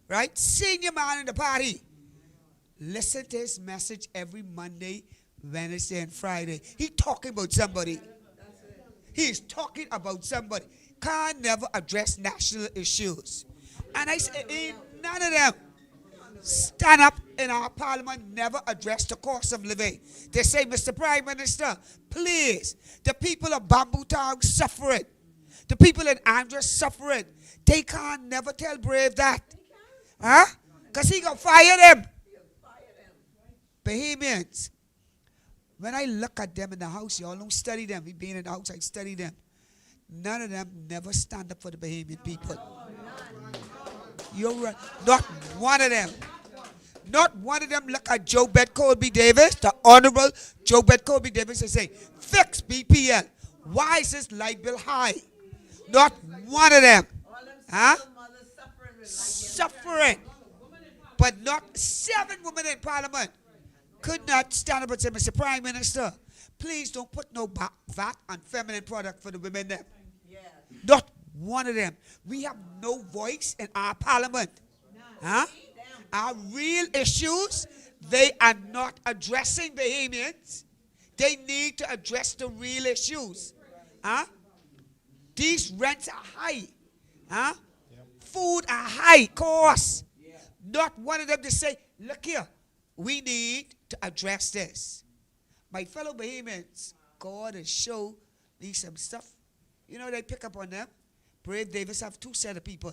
right? Senior man in the party. Listen to his message every Monday, Wednesday, and Friday. He talking about somebody. He's talking about somebody. Can't never address national issues. And I say, ain't none of them stand up in our parliament, never address the cost of living. They say, Mr. Prime Minister, please, the people of Bamboo Town suffering. The people in Andres suffering. They can't never tell Brave that. Huh? Because he gonna fire them. Bahamians. When I look at them in the house, y'all don't study them. We being in the house, I study them. None of them never stand up for the Bahamian people. You're right. Not one of them. Not one of them look at Joe Bet Colby Davis, the Honorable Joe Bet Colby Davis, and say, fix BPL. Why is this light bill high? Not one of them. Huh? Suffering. But not 7 women in Parliament could not stand up and say, Mr. Prime Minister, please don't put no VAT on feminine product for the women there. Not one of them. We have no voice in our Parliament. Huh? Our real issues, they are not addressing Bahamians. They need to address the real issues. Huh? These rents are high. Huh? Food are high costs. Not one of them to say, look here, we need to address this. My fellow Bahamians, God has shown me some stuff. You know, they pick up on them. Brave Davis have 2 sets of people.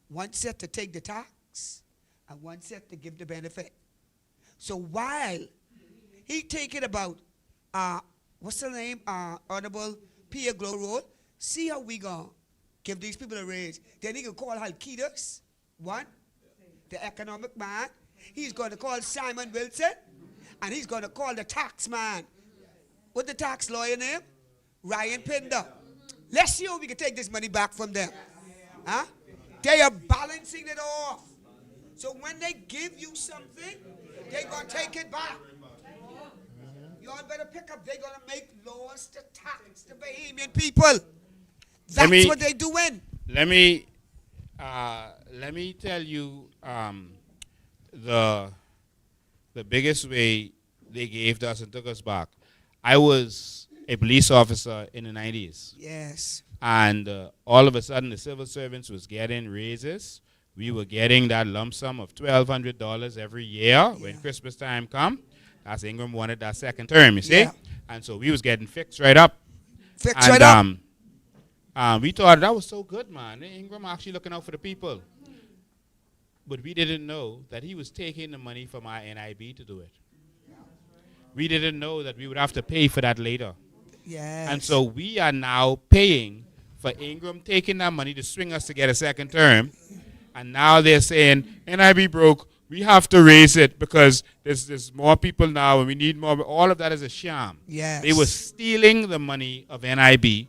One set to take the tax and one set to give the benefit. So while he taking about, what's the name, Honorable Pierre Gloro, see how we gonna give these people a raise. Then he can call Halkidas, one, the economic man. He's going to call Simon Wilson, and he's going to call the tax man. What the tax lawyer name? Ryan Pinder. Let's see how we can take this money back from them. Huh? They are balancing it off. So when they give you something, they're going to take it back. Y'all better pick up. They're going to make laws to tax the Bahamian people. That's what they're doing. Let me tell you the biggest way they gave us and took us back. I was a police officer in the 90s. Yes. And all of a sudden, the civil servants was getting raises. We were getting that lump sum of $1,200 every year when Christmas time come. That's Ingram wanted that second term, you see? Yeah. And so we was getting fixed right up. Fixed right up. We thought that was so good, man. Ingram actually looking out for the people. But we didn't know that he was taking the money from our NIB to do it. We didn't know that we would have to pay for that later. Yes. And so we are now paying for Ingram taking that money to swing us to get a second term. And now they're saying, NIB broke, we have to raise it because there's more people now and we need more. All of that is a sham. Yes. They were stealing the money of NIB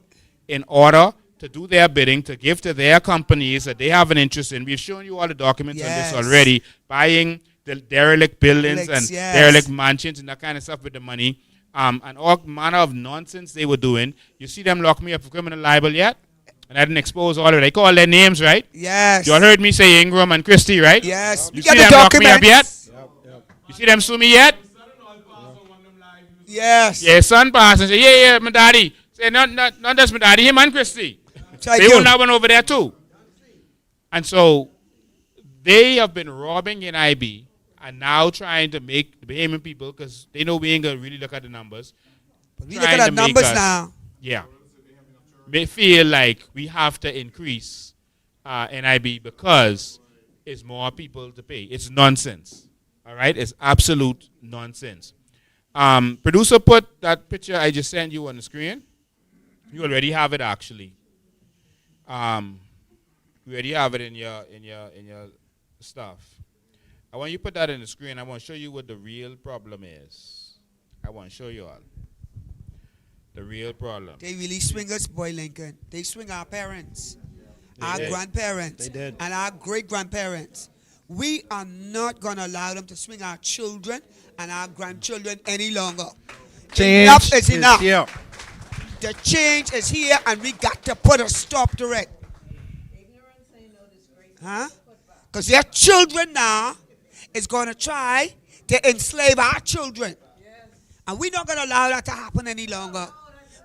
in order to do their bidding, to give to their companies that they have an interest in. We've shown you all the documents on this already, buying the derelict buildings and derelict mansions and that kind of stuff with the money, and all manner of nonsense they were doing. You see them lock me up for criminal libel yet? And I didn't expose all of it. I call their names, right? Yes. You all heard me say Ingram and Christie, right? Yes. You see them lock me up yet? You see them sue me yet? Yes. Yeah, son pass and say, yeah, my daddy. Say, not just my daddy, him and Christie. They own that one over there too. And so they have been robbing NIB and now trying to make the Bahamian people, because they know we ain't going to really look at the numbers. But we look at the numbers now. Yeah. May feel like we have to increase NIB because it's more people to pay. It's nonsense. All right? It's absolute nonsense. Producer, put that picture I just sent you on the screen. You already have it, actually. We already have it in your stuff. I want you to put that in the screen. I want to show you what the real problem is. I want to show you all the real problem. They really swing us, boy Lincoln. They swing our parents, our grandparents, and our great-grandparents. We are not going to allow them to swing our children and our grandchildren any longer. Enough is enough. Here. The change is here, and we got to put a stop to it. Huh? Because their children now is going to try to enslave our children. And we're not going to allow that to happen any longer.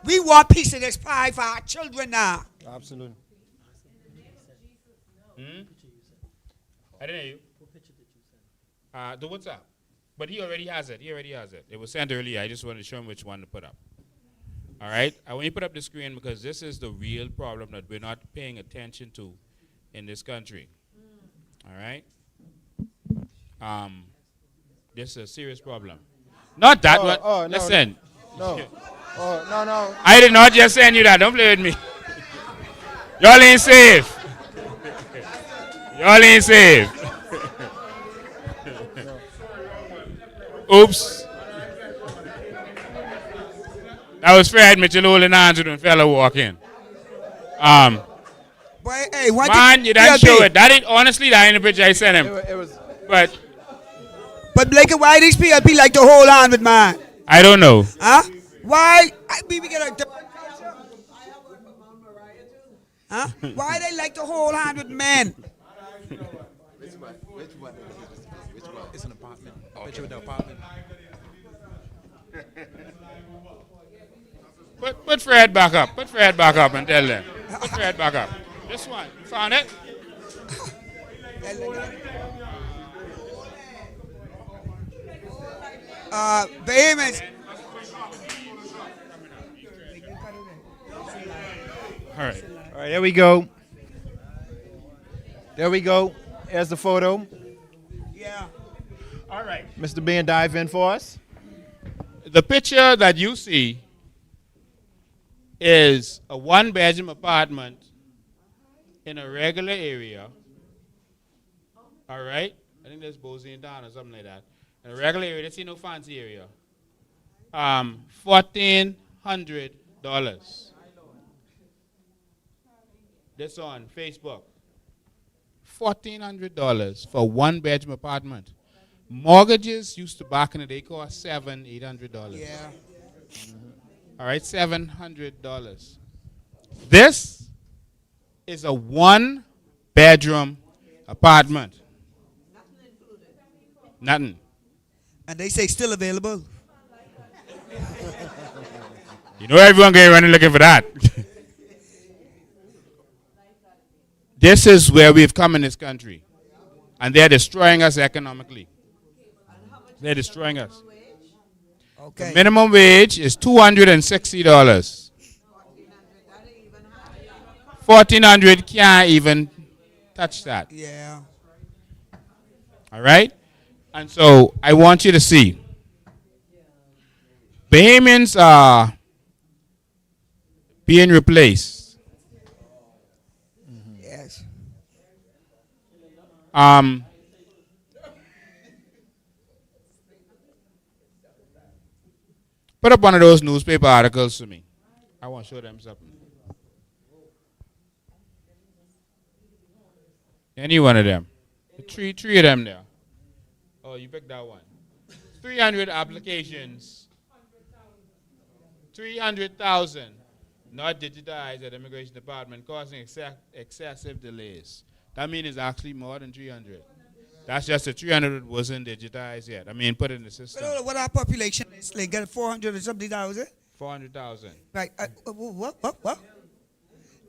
We want piece of this pie for our children now. Absolutely. I didn't hear you. The WhatsApp. But he already has it. It was sent earlier. I just wanted to show him which one to put up. All right? I want you to put up the screen because this is the real problem that we're not paying attention to in this country. All right? This is a serious problem. Not that one. no, Listen, No. No. I did not just send you that. Don't play with me. Y'all ain't safe. Y'all ain't safe. Oops. That was Fred Mitchell holding on to the fella walking. Boy, hey, what Man, you didn't show it. That ain't, honestly, that ain't the picture I sent him. It was. But Blake, why these PLP like to hold on with man? I don't know. Huh? Why? We get a. Huh? Why they like to hold on with men? Which one? It's an apartment. Picture with the apartment. Put Fred back up. Put Fred back up and tell them. Put Fred back up. This one. You found it? Bain is. All right. All right, there we go. There we go. There's the photo. Yeah. All right. Mr. Bain, dive in for us. The picture that you see is a one-bedroom apartment in a regular area. All right? I think there's Bozeman Down or something like that. In a regular area, that's no fancy area. $1,400. This on Facebook. $1,400 for one-bedroom apartment. Mortgages used to back in the day cost $700-800. Yeah. All right, $700. This is a one-bedroom apartment. Nothing. And they say still available. You know everyone going running looking for that. This is where we've come in this country. And they're destroying us economically. They're destroying us. Okay. The minimum wage is $260. $1,400 can't even touch that. Yeah. All right? And so I want you to see. Bahamians are being replaced. Yes. Put up one of those newspaper articles to me. I want to show them something. Any one of them. Three of them there. Oh, you picked that one. 300 applications. 300,000 not digitized at the immigration department, causing excessive delays. That means it's actually more than 300. That's just the 300 wasn't digitized yet. I mean, put it in the system. What our population is? Like, got 400 or something thousand? 400,000. Right. What?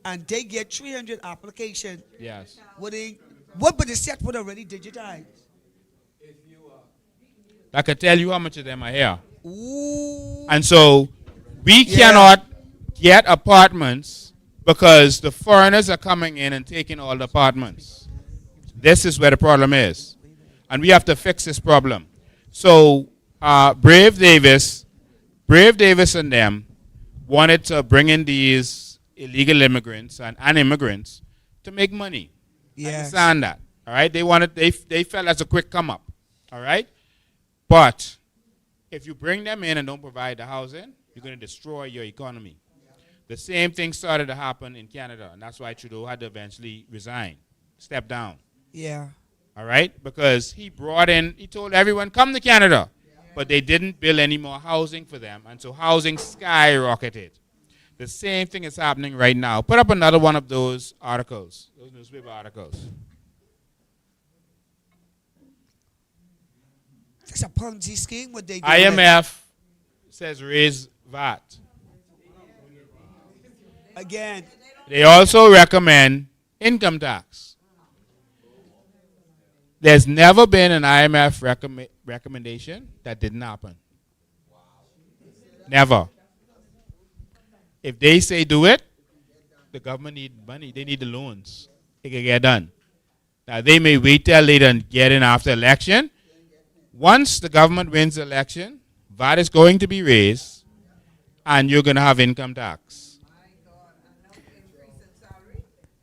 And they get 300 applications. Yes. But the set would already digitized. I could tell you how much of them are here. Ooh. And so we cannot get apartments because the foreigners are coming in and taking all the apartments. This is where the problem is. And we have to fix this problem. So Brave Davis and them wanted to bring in these illegal immigrants and immigrants to make money. Yes. Understand that. All right? They felt as a quick come up. All right? But if you bring them in and don't provide the housing, you're going to destroy your economy. The same thing started to happen in Canada, and that's why Trudeau had to eventually resign, step down. Yeah. All right? Because he told everyone, come to Canada. But they didn't build any more housing for them, and so housing skyrocketed. The same thing is happening right now. Put up another one of those articles, those newspaper articles. It's a Ponzi scheme. What they do? IMF says raise VAT. Again. They also recommend income tax. There's never been an IMF recommendation that didn't happen. Never. If they say do it, the government need money. They need the loans. It can get done. Now, they may wait till later and get in after election, once the government wins the election, VAT is going to be raised, and you're going to have income tax.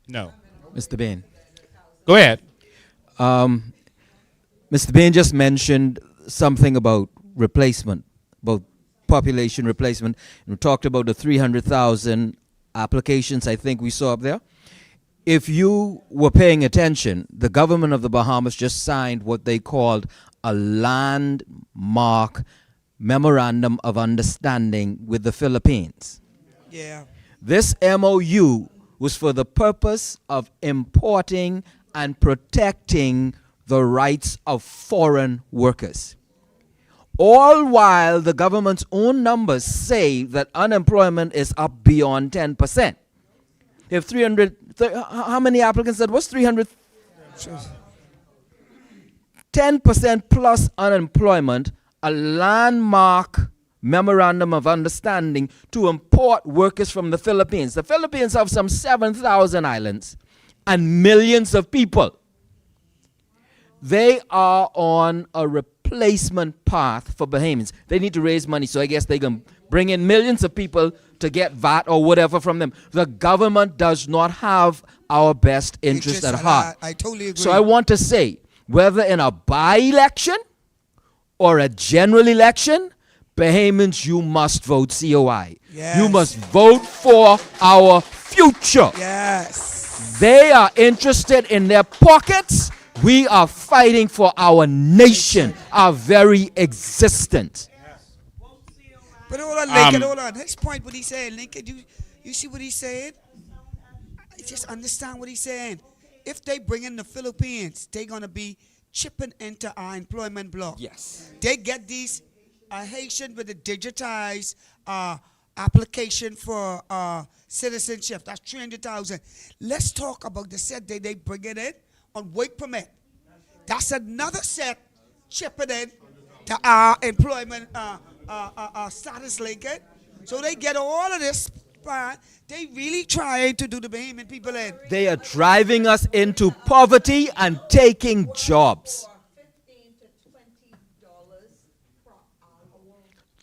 No. Mr. Bain. Go ahead. Mr. Bain just mentioned something about replacement, about population replacement. And we talked about the 300,000 applications I think we saw up there. If you were paying attention, the government of the Bahamas just signed what they called a landmark memorandum of understanding with the Philippines. Yeah. This MOU was for the purpose of importing and protecting the rights of foreign workers. All while the government's own numbers say that unemployment is up beyond 10%. They have how many applicants that was? 300? 10% plus unemployment, a landmark memorandum of understanding to import workers from the Philippines. The Philippines have some 7,000 islands and millions of people. They are on a replacement path for Bahamians. They need to raise money, so I guess they can bring in millions of people to get VAT or whatever from them. The government does not have our best interest at heart. I totally agree. So I want to say, whether in a by-election or a general election, Bahamians, you must vote COI. Yes. You must vote for our future. Yes. They are interested in their pockets. We are fighting for our nation, our very existence. But hold on, Lincoln, hold on. His point, what he's saying, Lincoln, you see what he's saying? I just understand what he's saying. If they bring in the Philippines, they're going to be chipping into our employment block. Yes. They get these Haitian with a digitized application for citizenship. That's 300,000. Let's talk about the set they bring it in on work permit. That's another set chipping in to our employment status, Lincoln. So they get all of this. They really trying to do the Bahamian people in. They are driving us into poverty and taking jobs.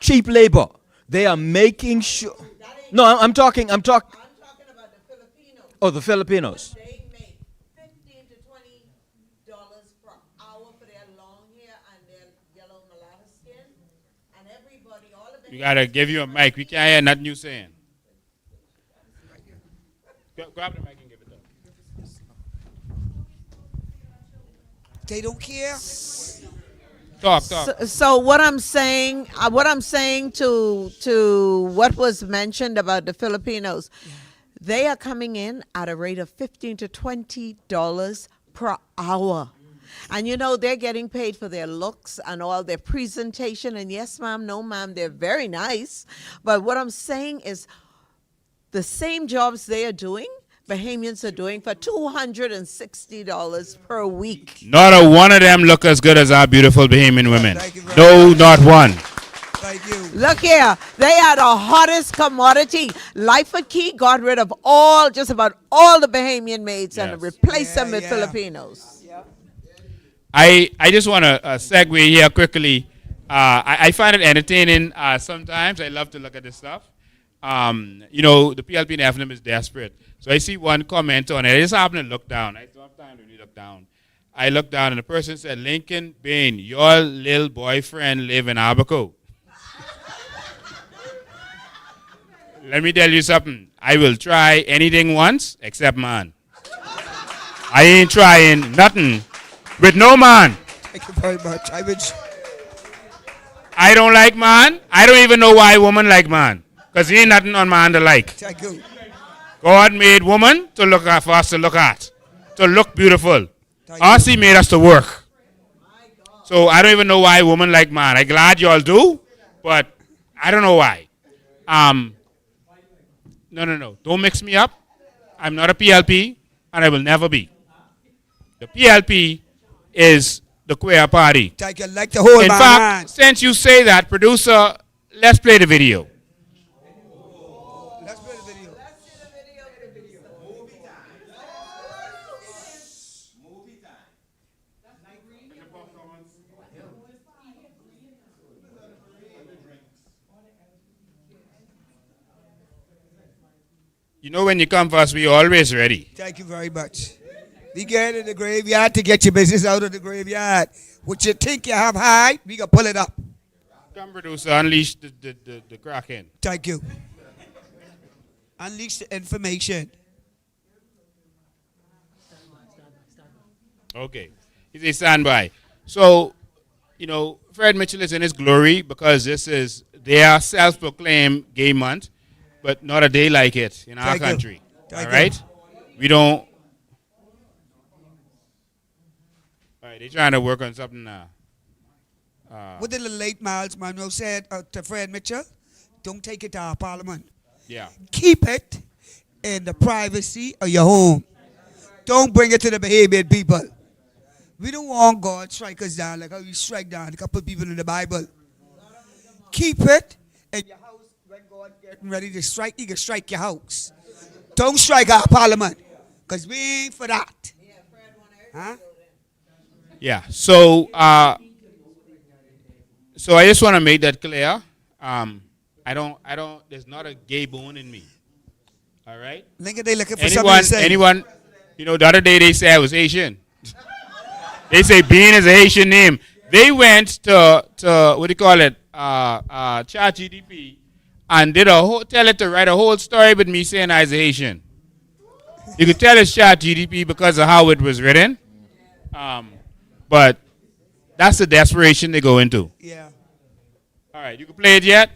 Cheap labor. They are making sure. No, I'm talking I'm talking about the Filipinos. Oh, the Filipinos. They make $15 to $20 per hour for their long hair and their yellow mulatto skin, and everybody, all of them. We got to give you a mic. We can't hear nothing you saying. Grab the mic and give it to them. They don't care. Talk. So what I'm saying to what was mentioned about the Filipinos, they are coming in at a rate of $15 to $20 per hour. And you know, they're getting paid for their looks and all their presentation. And yes, ma'am, no, ma'am, they're very nice. But what I'm saying is the same jobs they are doing, Bahamians are doing for $260 per week. Not a one of them look as good as our beautiful Bahamian women. Thank you very No, much. not one. Thank you. Look here, they are the hottest commodity. Life at Key got rid of just about all the Bahamian maids and Yes. replaced them with Yeah. Filipinos. I just want to segue here quickly. I find it entertaining sometimes. I love to look at this stuff. You know, the PLP Nephilim is desperate. So I see one comment on it. I just happen to look down. I don't have time to really look down. I look down and the person said, Lincoln Bain, your little boyfriend live in Abaco. Let me tell you something. I will try anything once except man. I ain't trying nothing with no man. Thank you very much. I don't like man. I don't even know why women like man. Because he ain't nothing on man to like. Thank you. God made woman to look at, for us to look at. To look beautiful. Thank Us, he made us to work. So I don't even know why women like man. I'm glad y'all do, but I don't know why. No. Don't mix me up. I'm not a PLP, and I will never be. The PLP is the queer party. Thank you. Like to hold In my fact, hand. since you say that, producer, let's play the video. Let's play the video. You know when you come for us, we always ready. Thank you very much. We get in the graveyard to get your business out of the graveyard. What you think you have high, we can pull it up. Come, producer, unleash the Kraken. Thank you. Unleash the information. Okay. He's a standby. So, you know, Fred Mitchell is in his glory because this is their self-proclaimed gay month, but not a day like it in our Thank you. country. Thank All you. right? We don't. All right, they're trying to work on something now. What did the late Miles Monroe said to Fred Mitchell? Don't take it to our parliament. Yeah. Keep it in the privacy of your home. Don't bring it to the Bahamian people. We don't want God strike us down like how you strike down a couple of people in the Bible. Keep it in your house. When God getting ready to strike, he can strike your house. Don't strike our parliament, because we ain't for that. Huh? Yeah. So, so I just want to make that clear. I don't, there's not a gay bone in me. All right? Lincoln, they looking for something to say. Anyone, you know, the other day they said I was Asian. They say Bain is a Haitian name. They went to what do you call it, ChatGPT, and did tell it to write a whole story with me saying I was a Haitian. You could tell it's ChatGPT because of how it was written. But that's the desperation they go into. Yeah. All right, you can play it yet?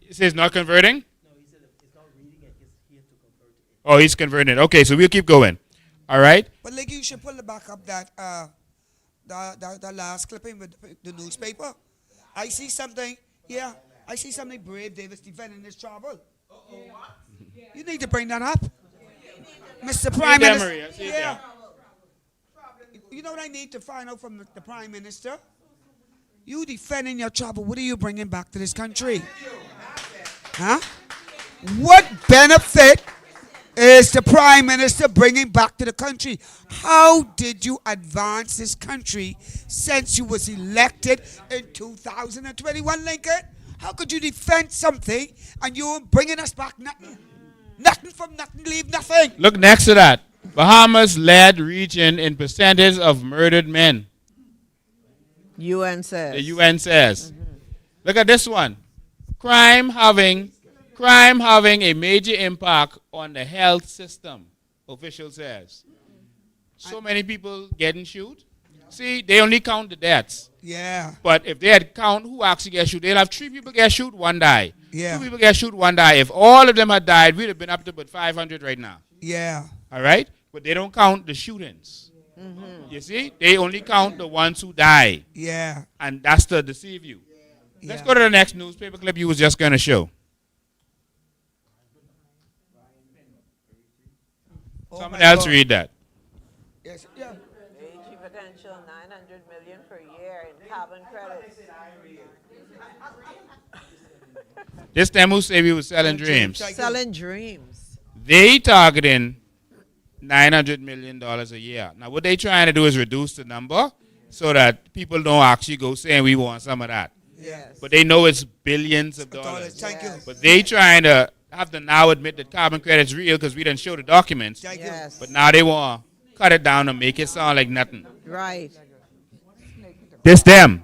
It says not converting? No, he said it's not reading it. He has to convert it. Oh, he's converting it. Okay, so we'll keep going. All right? But like you should pull back up that the last clipping with the newspaper. I see something. Yeah, I see something. Brave Davis defending his travel. You need to bring that up, Mr. Prime Minister. Yeah. You know what I need to find out from the Prime Minister? You defending your travel. What are you bringing back to this country? Huh? What benefit is the Prime Minister bringing back to the country? How did you advance this country since you was elected in 2021, Lincoln? How could you defend something and you bringing us back nothing? Nothing from nothing, leave nothing. Look next to that. Bahamas led region in percentage of murdered men. UN says. The UN says. Look at this one. Crime having a major impact on the health system, official says. So many people getting shot. See, they only count the deaths. Yeah. But if they had count who actually get shot, they'll have 3 people get shot, 1 die. Yeah. 2 people get shot, 1 die. If all of them had died, we'd have been up to about 500 right now. Yeah. All right? But they don't count the shootings. You see? They only count the ones who die. Yeah. And that's to deceive you. Let's go to the next newspaper clip you was just going to show. Someone else read that. Yes. Yeah. AG potential 900 million per year in carbon credits. This time who say we was selling dreams. Selling dreams. They targeting $900 million a year. Now what they trying to do is reduce the number so that people don't actually go saying we want some of that. Yes. But they know it's billions of dollars. Thank you. But they trying to have to now admit that carbon credit's real because we didn't show the documents. Thank you. Yes. But now they want to cut it down and make it sound like nothing. Right. This them.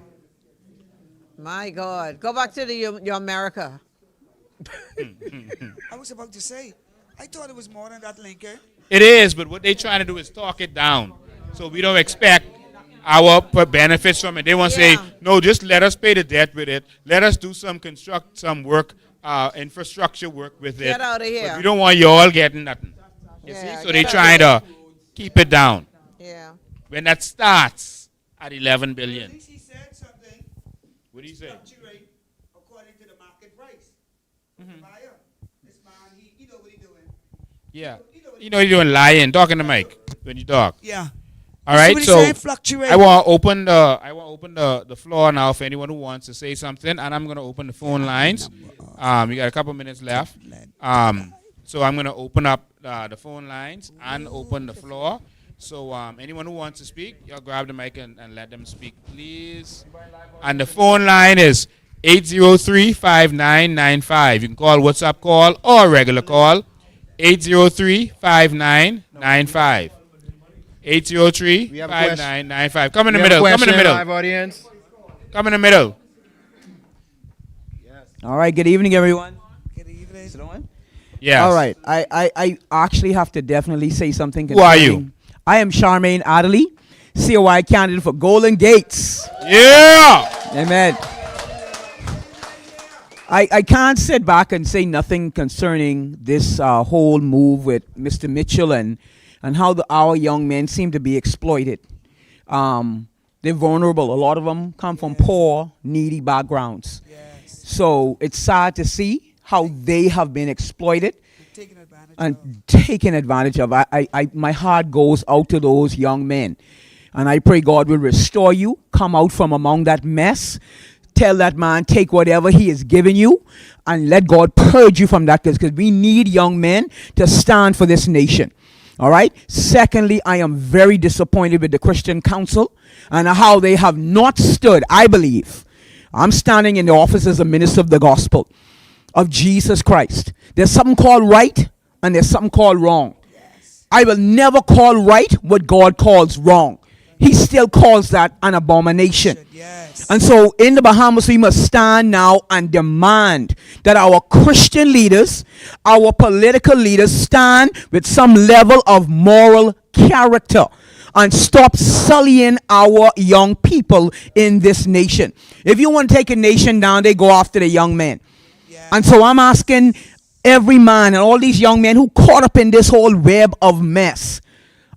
My God. Go back to your America. I was about to say, I thought it was more than that, Lincoln. It is, but what they trying to do is talk it down. So we don't expect our benefits from it. They want to say, no, just let us pay the debt with it. Let us do some work, infrastructure work with it. Get out of here. But we don't want you all getting nothing. You see? So they trying to keep it down. Yeah. When that starts at 11 billion. He said something. What do you say? Fluctuate according to the market price. The buyer, this man, he know what he's doing. Yeah. You know you're doing lying, talking to Mike when you talk. Yeah. All right, Somebody so say fluctuate. I want to open the floor now for anyone who wants to say something, and I'm going to open the phone lines. We got a couple minutes left. So I'm going to open up the phone lines and open the floor. So anyone who wants to speak, you'll grab the mic and let them speak, please. And the phone line is 803-5995. You can call WhatsApp call or regular call. 803-5995. 803-5995. Come in the middle. Come in the middle. Live audience. Come in the middle. All right, good evening, everyone. Good evening. Is it on? Yes. All right, I actually have to definitely say something. Who are you? I am Charmaine Adderley, COI candidate for Golden Gates. Yeah. Amen. I can't sit back and say nothing concerning this whole move with Mr. Mitchell and how our young men seem to be exploited. They're vulnerable. A lot of them come from poor, needy backgrounds. Yes. So it's sad to see how they have been exploited Taking advantage and of. taken advantage of. My heart goes out to those young men. And I pray God will restore you, come out from among that mess. Tell that man, take whatever he has given you and let God purge you from that, because we need young men to stand for this nation. All right. Secondly, I am very disappointed with the Christian Council and how they have not stood. I believe I'm standing in the office as a minister of the gospel of Jesus Christ. There's something called right and there's something called wrong. Yes. I will never call right what God calls wrong. He still calls that an abomination. Yes. And so in the Bahamas, we must stand now and demand that our Christian leaders, our political leaders stand with some level of moral character and stop sullying our young people in this nation. If you want to take a nation down, they go after the young men. Yes. And so I'm asking every man and all these young men who caught up in this whole web of mess,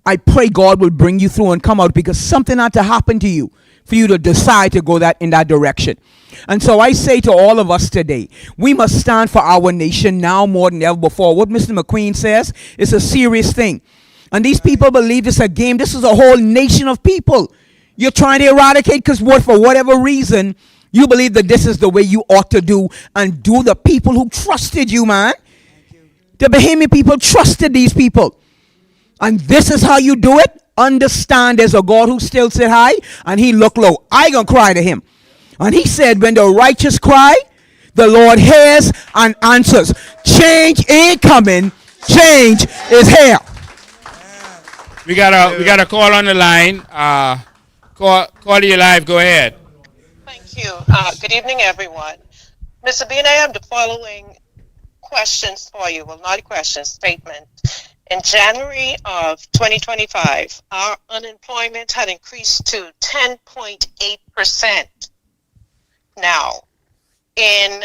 I pray God will bring you through and come out, because something had to happen to you for you to decide to go in that direction. And so I say to all of us today, we must stand for our nation now more than ever before. What Mr. McQueen says is a serious thing. And these people believe it's a game. This is a whole nation of people you're trying to eradicate because for whatever reason, you believe that this is the way you ought to do and do. The people who trusted you, man. The Bahamian people trusted these people. And this is how you do it. Understand there's a God who still sit high and he look low. I gonna cry to him. And he said, when the righteous cry, the Lord hears and answers. Change ain't coming. Change is here. We got a call on the line. Call you live. Go ahead. Thank you. Good evening, everyone. Mr. Bain, I have the following questions for you. Well, not questions, statement. In January of 2025, our unemployment had increased to 10.8%. Now, in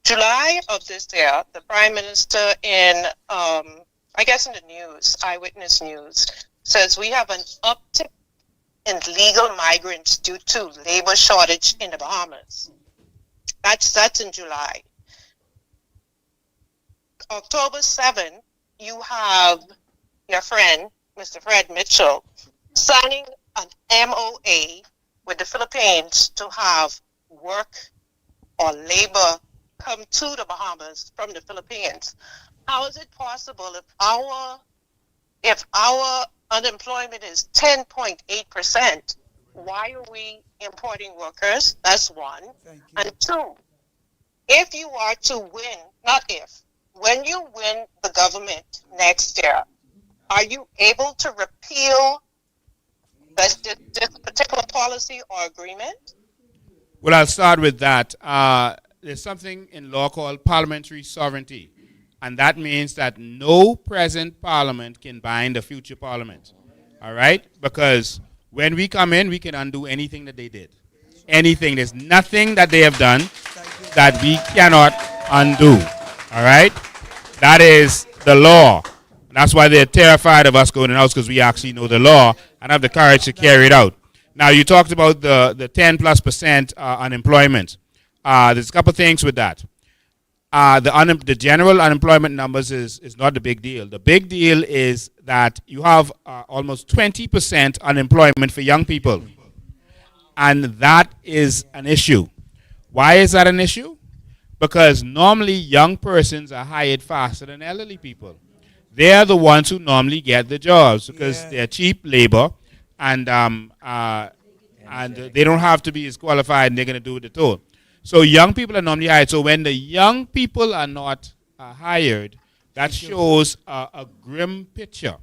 July of this year, the Prime Minister in the news, Eyewitness News, says we have an uptick in legal migrants due to labor shortage in the Bahamas. That's in July. October 7, you have your friend, Mr. Fred Mitchell, signing an MOA with the Philippines to have work or labor come to the Bahamas from the Philippines. How is it possible if our unemployment is 10.8%, why are we importing workers? That's one. And two, if you are to win, when you win the government next year, are you able to repeal this particular policy or agreement? Well, I'll start with that. There's something in law called parliamentary sovereignty, and that means that no present parliament can bind a future parliament. All right? Because when we come in, we can undo anything that they did. Anything. There's nothing that they have done that we cannot undo. All right? That is the law. That's why they're terrified of us going in the house, because we actually know the law and have the courage to carry it out. Now, you talked about the 10+% unemployment. There's a couple things with that. The general unemployment numbers is not the big deal. The big deal is that you have almost 20% unemployment for young people. And that is an issue. Why is that an issue? Because normally young persons are hired faster than elderly people. They're the ones who normally get the jobs because they're cheap labor, and they don't have to be as qualified, and they're going to do what they're told. So young people are normally hired. So when the young people are not hired, that shows a grim picture.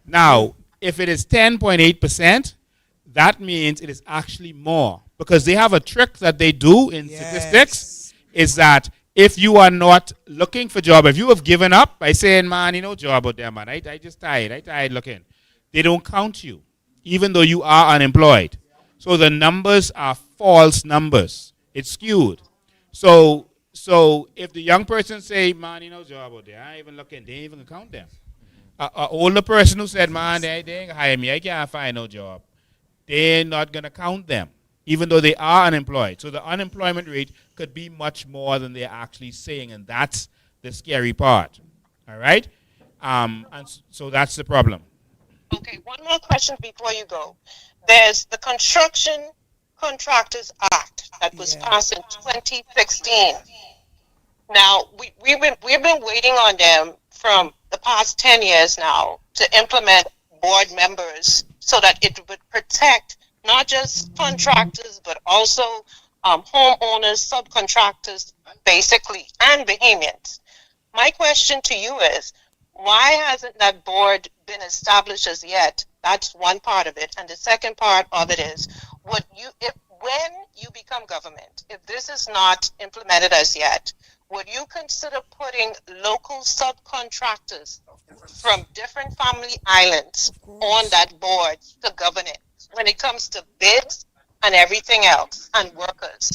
Now, if it is 10.8%, that means it is actually more, because they have a trick that they do in statistics, is that if you are not looking for job, if you have given up by saying, man, job out there, man, I just tired looking, they don't count you, even though you are unemployed. So the numbers are false numbers. It's skewed. So if the young person say, man, job out there, I ain't even looking, they ain't even count them. An older person who said, man, they ain't hire me, I can't find no job, they're not going to count them, even though they are unemployed. So the unemployment rate could be much more than they're actually saying, and that's the scary part. All right? So that's the problem. Okay, one more question before you go. There's the Construction Contractors Act that was passed in 2016. Now, we've been waiting on them from the past 10 years now to implement board members so that it would protect not just contractors, but also homeowners, subcontractors, basically, and Bahamians. My question to you is, why hasn't that board been established as yet? That's one part of it. And the second part of it is, when you become government, if this is not implemented as yet, would you consider putting local subcontractors from different family islands on that board to govern it when it comes to bids and everything else and workers?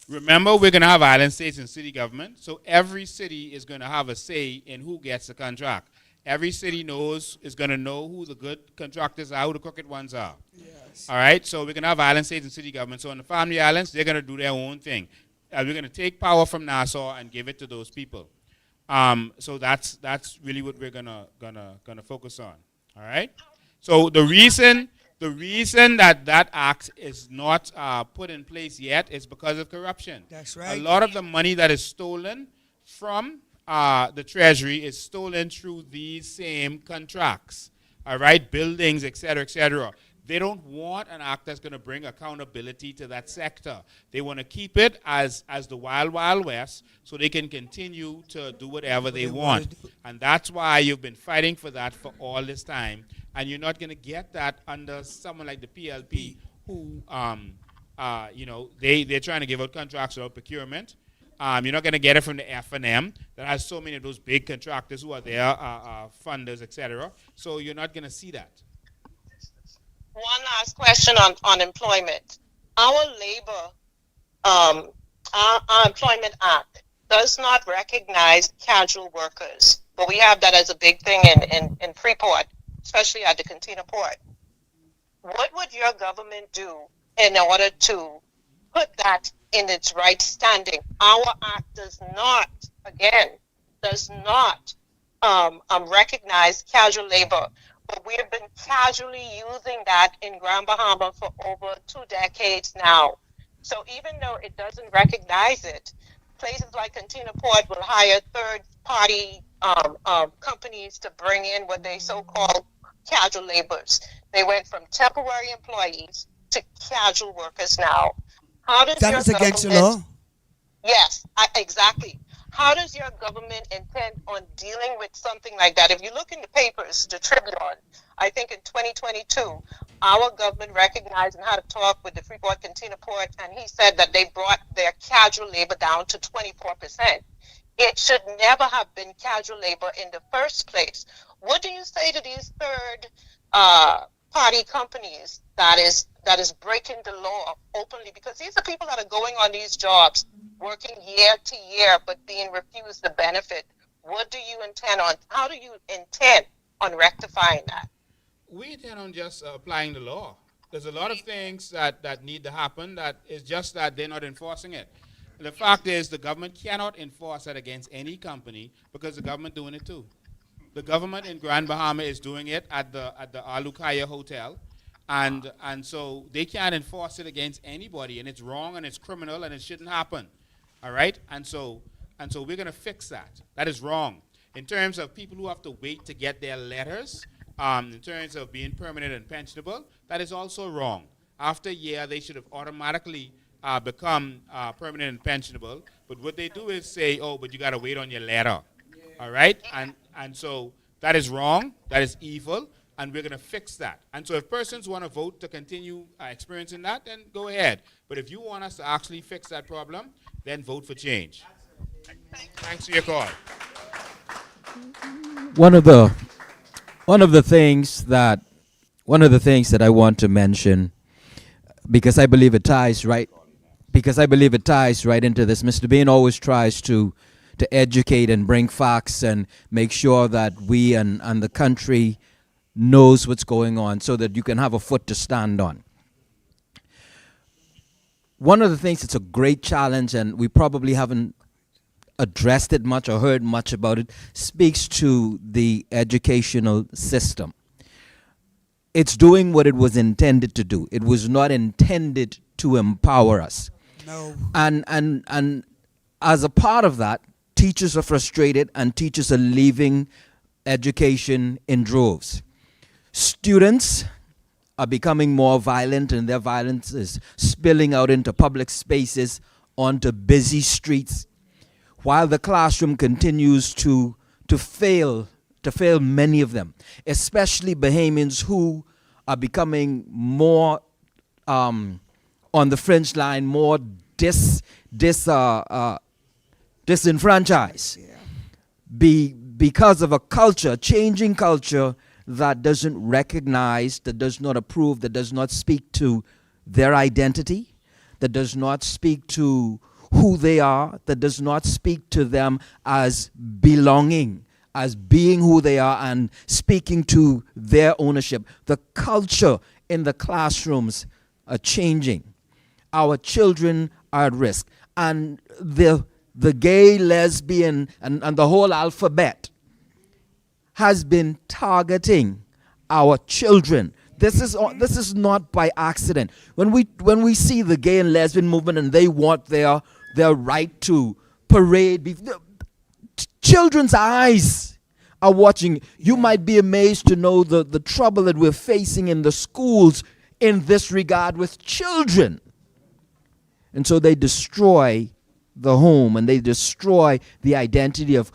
Remember, we're going to have island states and city government, so every city is going to have a say in who gets the contract. Every city is going to know who the good contractors are, who the crooked ones are. Yes. All right, so we're going to have island states and city government. So on the family islands, they're going to do their own thing. We're going to take power from Nassau and give it to those people. So that's really what we're gonna focus on. All right. So the reason that act is not put in place yet is because of corruption. That's right. A lot of the money that is stolen from the Treasury is stolen through these same contracts. All right, buildings, et cetera, et cetera. They don't want an act that's going to bring accountability to that sector. They want to keep it as the wild, wild west so they can continue to do whatever they want. And that's why you've been fighting for that for all this time. And you're not going to get that under someone like the PLP who, they're trying to give out contracts without procurement. You're not going to get it from the F&M that has so many of those big contractors who are there, funders, et cetera. So you're not going to see that. One last question on employment. Our our Employment Act does not recognize casual workers, but we have that as a big thing in Freeport, especially at the container port. What would your government do in order to put that in its right standing? Our act does not recognize casual labor. But we have been casually using that in Grand Bahama for over 2 decades now. So even though it doesn't recognize it, places like Container Port will hire third-party companies to bring in what they so-called casual laborers. They went from temporary employees to casual workers now. How does that is against the law? Yes, exactly. How does your government intend on dealing with something like that? If you look in the papers, the Tribune, I think in 2022, our government recognized and had a talk with the Freeport Container Port, and he said that they brought their casual labor down to 24%. It should never have been casual labor in the first place. What do you say to these third-party companies that is breaking the law openly? Because these are people that are going on these jobs, working year to year, but being refused the benefit. How do you intend on rectifying that? We intend on just applying the law. There's a lot of things that need to happen that is just that they're not enforcing it. The fact is the government cannot enforce that against any company because the government doing it too. The government in Grand Bahama is doing it at the Alukaya Hotel. And so they can't enforce it against anybody, and it's wrong and it's criminal and it shouldn't happen. All right? And so we're going to fix that. That is wrong. In terms of people who have to wait to get their letters, in terms of being permanent and pensionable, that is also wrong. After a year, they should have automatically become permanent and pensionable. But what they do is say, oh, but you got to wait on your letter. All right? And so that is wrong. That is evil. And we're going to fix that. And so if persons want to vote to continue experiencing that, then go ahead. But if you want us to actually fix that problem, then vote for change. Thanks for your call. One of the things that I want to mention, because I believe it ties right into this. Mr. Bain always tries to educate and bring facts and make sure that we and the country knows what's going on so that you can have a foot to stand on. One of the things that's a great challenge, and we probably haven't addressed it much or heard much about it, speaks to the educational system. It's doing what it was intended to do. It was not intended to empower us. No. And as a part of that, teachers are frustrated and teachers are leaving education in droves. Students are becoming more violent, and their violence is spilling out into public spaces, onto busy streets, while the classroom continues to fail many of them, especially Bahamians who are becoming more on the fringe line, more disenfranchised because of a culture, changing culture that doesn't recognize, that does not approve, that does not speak to their identity, that does not speak to who they are, that does not speak to them as belonging, as being who they are and speaking to their ownership. The culture in the classrooms are changing. Our children are at risk. And the gay, lesbian, and the whole alphabet has been targeting our children. This is not by accident. When we see the gay and lesbian movement and they want their right to parade, children's eyes are watching. You might be amazed to know the trouble that we're facing in the schools in this regard with children. And so they destroy the home and they destroy the identity of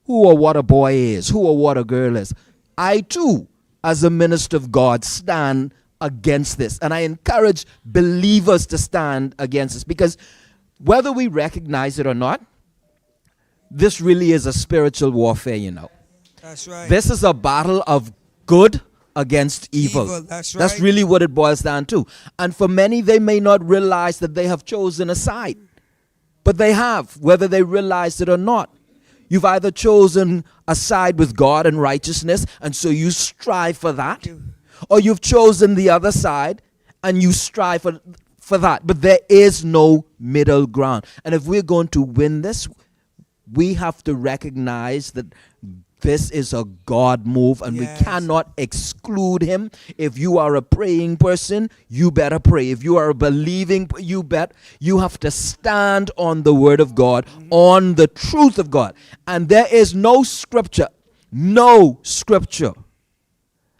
who or what a boy is, who or what a girl is. I too, as a minister of God, stand against this. And I encourage believers to stand against this, because whether we recognize it or not, this really is a spiritual warfare, you know. That's right. This is a battle of good against evil. That's right. That's really what it boils down to. And for many, they may not realize that they have chosen a side. But they have, whether they realize it or not. You've either chosen a side with God and righteousness, and so you strive for that, or you've chosen the other side, and you strive for that. But there is no middle ground. And if we're going to win this, we have to recognize that this is a God move, and Yes. we cannot exclude him. If you are a praying person, you better pray. If you are a believing, you have to stand on the word of God, on the truth of God. And there is no scripture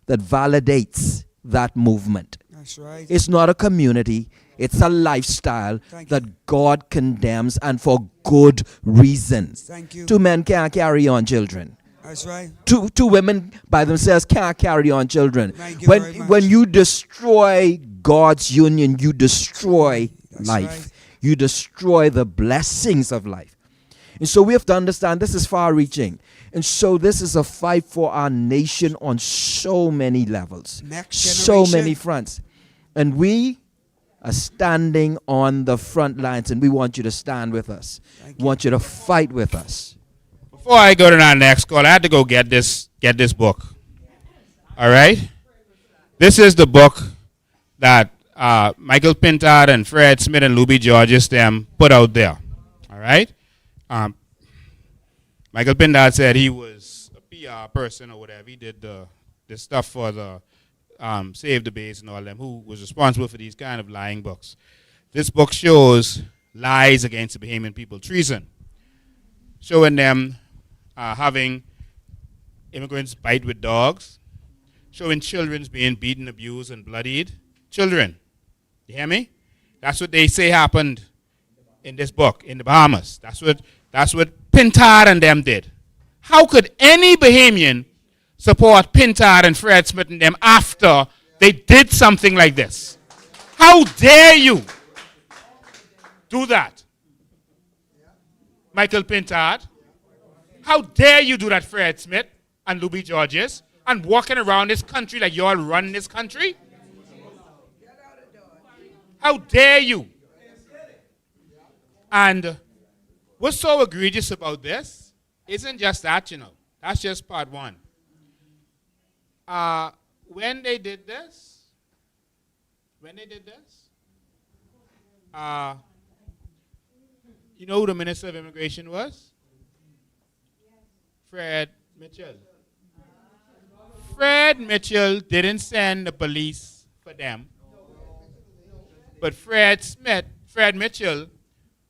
that validates that movement. That's right. It's not a community. It's a lifestyle that God condemns, and for good reasons. Thank you. 2 men can't carry on children. That's right. Two women by themselves can't carry on children. Thank you very much. When you destroy God's union, you destroy That's life. right. You destroy the blessings of life. And so we have to understand this is far-reaching. And so this is a fight for our nation on so many levels. Next So generation. many fronts. And we are standing on the front lines, and we want you to stand with us. We want you to fight with us. Before I go to our next call, I had to go get this book. All right? This is the book that Michael Pintard and Fred Smith and Louis Georges them put out there. All right? Michael Pintard said he was a PR person or whatever. He did the stuff for the Save the Base and all them, who was responsible for these kind of lying books. This book shows lies against the Bahamian people, treason, showing them having immigrants bite with dogs, showing children being beaten, abused, and bloodied. Children. You hear me? That's what they say happened in this book in the Bahamas. That's what Pintard and them did. How could any Bahamian support Pintard and Fred Smith and them after they did something like this? How dare you do that? Michael Pintard, how dare you do that, Fred Smith and Louis Georges, and walking around this country like you all run this country? How dare you? And what's so egregious about this isn't just that, That's just part one. When they did this, you know who the Minister of Immigration was? Fred Mitchell. Fred Mitchell didn't send the police for them. But Fred Mitchell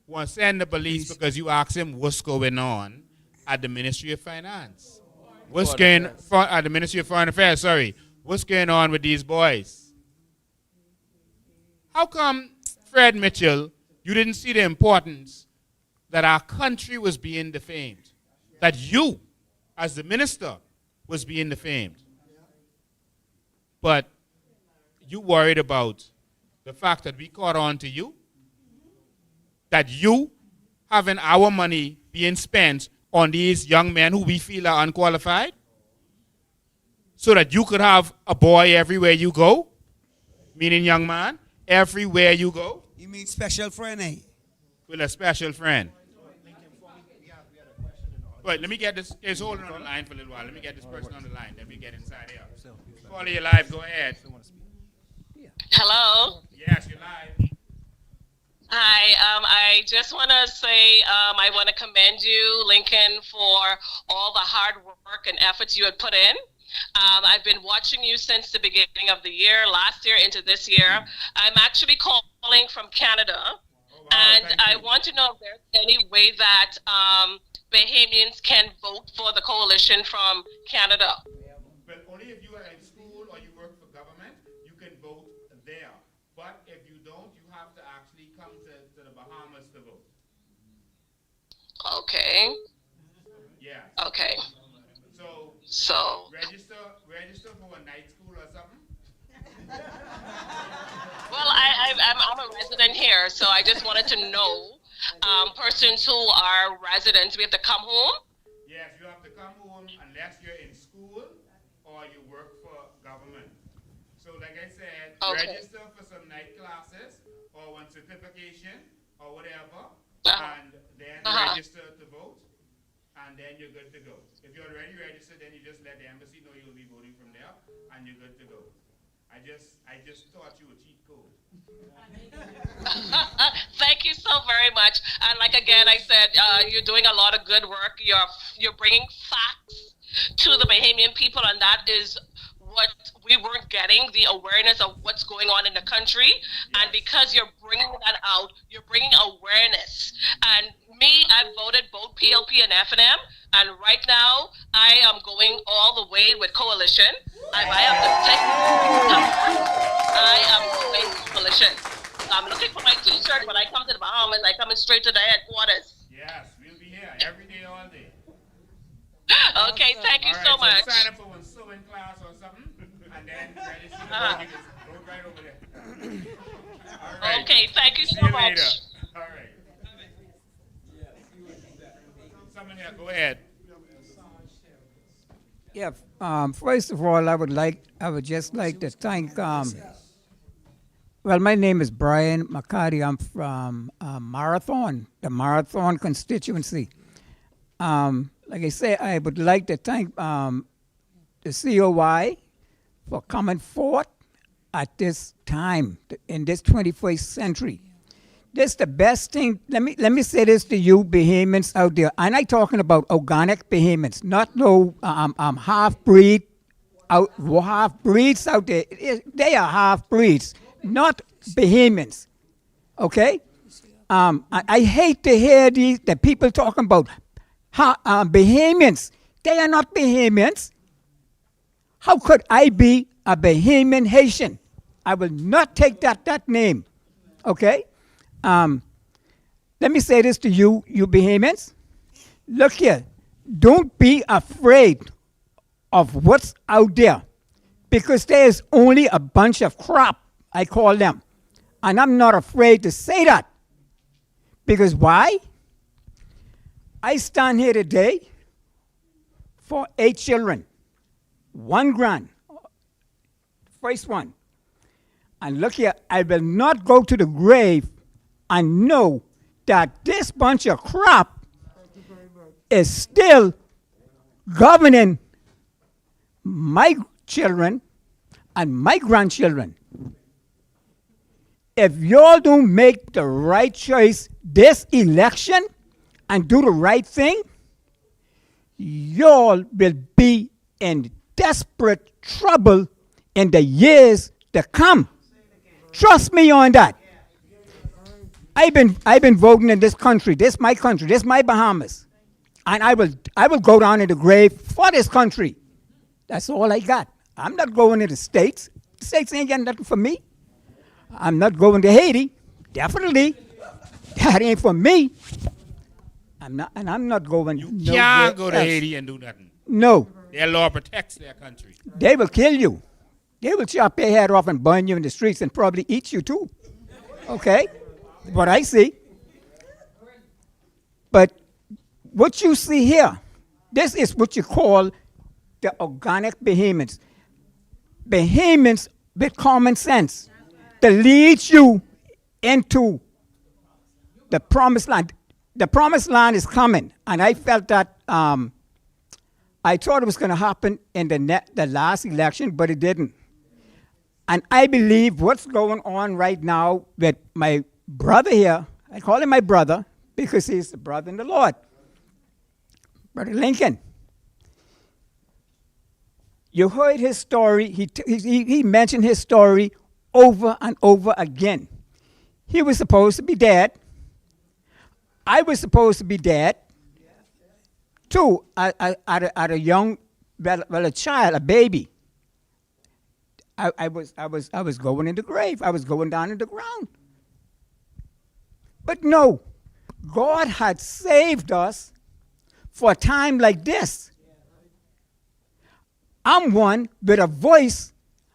won't send the police because you asked him what's going on at the Ministry of Finance. What's going on at the Ministry of Foreign Affairs, sorry. What's going on with these boys? How come, Fred Mitchell, you didn't see the importance that our country was being defamed? That you, as the minister, was being defamed? But you worried about the fact that we caught on to you? That you having our money being spent on these young men who we feel are unqualified? So that you could have a boy everywhere you go? Meaning young man, everywhere you go? You mean special friend, eh? With a special friend. Wait, let me get this. It's holding on the line for a little while. Let me get this person on the line. Then we get inside here. Caller, you're live. Go ahead. Hello. Yes, you're live. Hi. I just want to say I want to commend you, Lincoln, for all the hard work and efforts you had put in. I've been watching you since the beginning of the year, last year into this year. I'm actually calling from Canada, and I want to know if there's any way that Bahamians can vote for the coalition from Canada. But only if you are in school or you work for government, you can vote there. But if you don't, you have to actually come to the Bahamas to vote. Okay. Yeah. Okay. So register for a night school or something? Well, I'm a resident here, so I just wanted to know, persons who are residents, we have to come home? Yes, you have to come home unless you're in school or you work for government. So like I said, register for some night classes or one certification or whatever, and then register to vote, and then you're good to go. If you're already registered, then you just let the embassy know you'll be voting from there, and you're good to go. I just taught you a cheat code. Thank you so very much. And like again, I said, you're doing a lot of good work. You're bringing facts to the Bahamian people, and that is what we weren't getting, the awareness of what's going on in the country. Yes. And because you're bringing that out, you're bringing awareness. And me, I voted both PLP and FNM, and right now I am going all the way with coalition. I have to take I am going coalition. I'm looking for my t-shirt. When I come to the Bahamas, I come in straight to the headquarters. Yes, we'll be here every day, all day. Okay, thank you so much. Sign up for one sewing class or something, and then register to vote. You just go right over there. All right. Okay, thank you so See you much. later. All right. Someone here, go ahead. Yeah. First of all, I would just like to thank. Well, my name is Brian McCarty. I'm from Marathon, the Marathon constituency. Like I say, I would like to thank the COI for coming forth at this time in this 21st century. This is the best thing. Let me say this to you Bahamians out there. I'm not talking about organic Bahamians, not no half-breeds out there. They are half-breeds, not Bahamians. Okay? I hate to hear the people talking about Bahamians. They are not Bahamians. How could I be a Bahamian Haitian? I will not take that name. Okay? Let me say this to you, you Bahamians. Look here. Don't be afraid of what's out there, because there is only a bunch of crap, I call them. And I'm not afraid to say that. Because why? I stand here today for 8 children, 1 grand, first one. And look here, I will not go to the grave and know that this bunch of crap is still governing my children and my grandchildren. If y'all don't make the right choice this election and do the right thing, y'all will be in desperate trouble in the years to come. Trust me on that. I've been voting in this country. This is my country. This is my Bahamas. And I will go down in the grave for this country. That's all I got. I'm not going to the States. The States ain't getting nothing for me. I'm not going to Haiti. Definitely. That ain't for me. I'm not going. You can't go to Haiti and do nothing. No. Their law protects their country. They will kill you. They will chop your head off and burn you in the streets and probably eat you too. Okay? What I see. But what you see here, this is what you call the organic Bahamians. Bahamians with common sense to lead you into the promised land. The promised land is coming, and I felt that I thought it was going to happen in the last election, but it didn't. And I believe what's going on right now with my brother here, I call him my brother because he's the brother in the Lord, Brother Lincoln. You heard his story. He mentioned his story over and over again. He was supposed to be dead. I was supposed to be dead too, at a young, a child, a baby. I was going in the grave. I was going down in the ground. But no, God had saved us for a time like this. I'm one with a voice,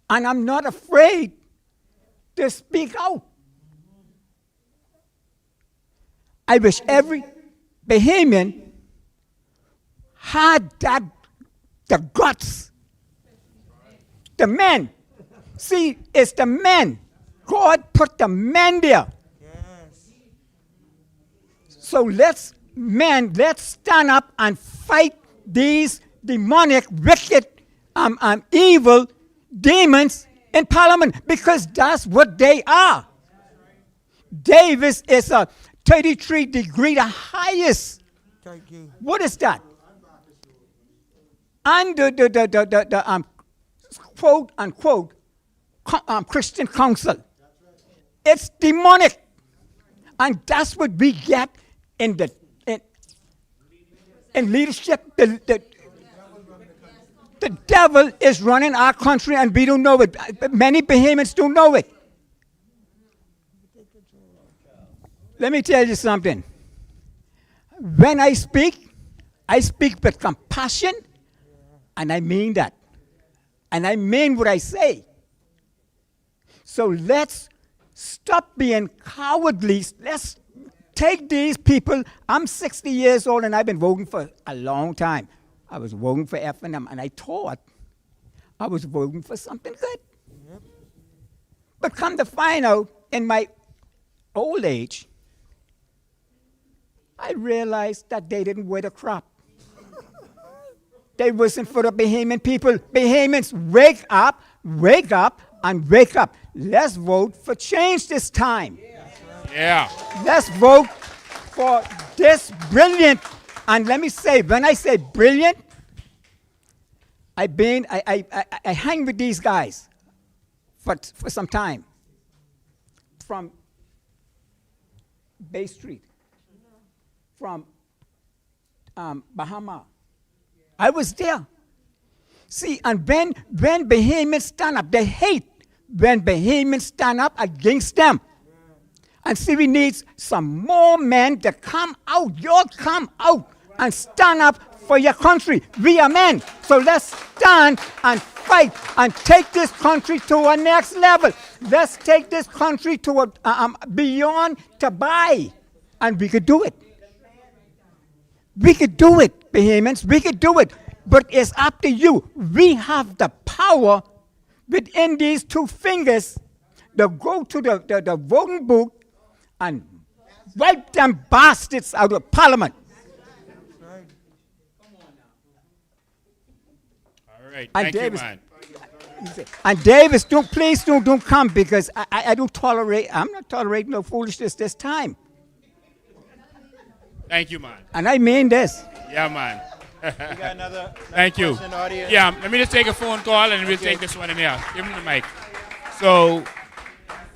and I'm not afraid to speak out. I wish every Bahamian had the guts. The men. See, it's the men. God put the men there. Yes. So let's stand up and fight these demonic, wicked, evil demons in Parliament, because that's what they are. Davis is a 33 degree, the highest. What is that? Under the quote unquote Christian council. It's demonic. And that's what we get in leadership. The devil is running our country and we don't know it. Many Bahamians don't know it. Let me tell you something. When I speak with compassion, and I mean that. And I mean what I say. So let's stop being cowardly. Let's take these people. I'm 60 years old and I've been voting for a long time. I was voting for F&M and I thought I was voting for something good. Yep. But come to find out, in my old age, I realized that they didn't wear the crop. They wasn't for the Bahamian people. Bahamians, wake up, and wake up. Let's vote for change this time. Yeah. Let's vote for this brilliant, and let me say, when I say brilliant, I hang with these guys for some time. From Bay Street, from Bahama. I was there. See, and when Bahamians stand up, they hate when Bahamians stand up against them. And see, we need some more men to come out. Y'all come out and stand up for your country. We are men. So let's stand and fight and take this country to a next level. Let's take this country to a beyond to buy. And we could do it. We could do it, Bahamians. We could do it. But it's up to you. We have the power within these two fingers to go to the voting booth and wipe them bastards out of Parliament. All right. And Thank Davis, you, man. And Davis, please don't come, because I don't tolerate. I'm not tolerating no foolishness this time. Thank you, man. And I mean this. Yeah, man. We got another Thank you. question, audience. Yeah, let me just take a phone call and we'll take this one in here. Give him the mic. So,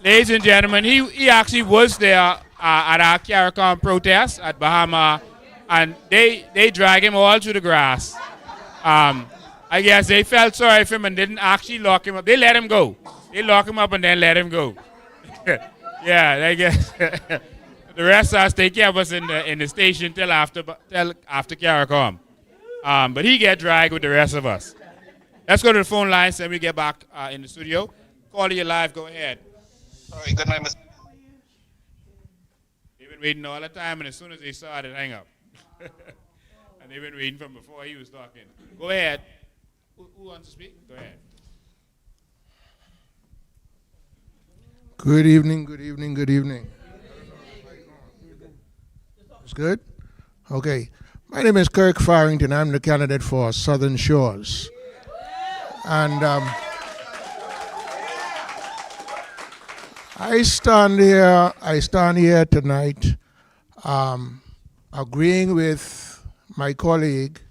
ladies and gentlemen, he actually was there at our CARICOM protest at Bahama, and they drag him all through the grass. I guess they felt sorry for him and didn't actually lock him up. They let him go. They lock him up and then let him go. Yeah, I guess. The rest of us, they kept us in the station till after CARICOM. But he get dragged with the rest of us. Let's go to the phone lines and we get back in the studio. Call you live. Go ahead. Sorry, good night, Mr. They've been waiting all the time, and as soon as they saw it, hang up. And they've been waiting from before he was talking. Go ahead. Who wants to speak? Go ahead. Good evening, good evening, good evening. It's good? Okay. My name is Kirk Farrington. I'm the candidate for Southern Shores. And I stand here tonight agreeing with my colleague,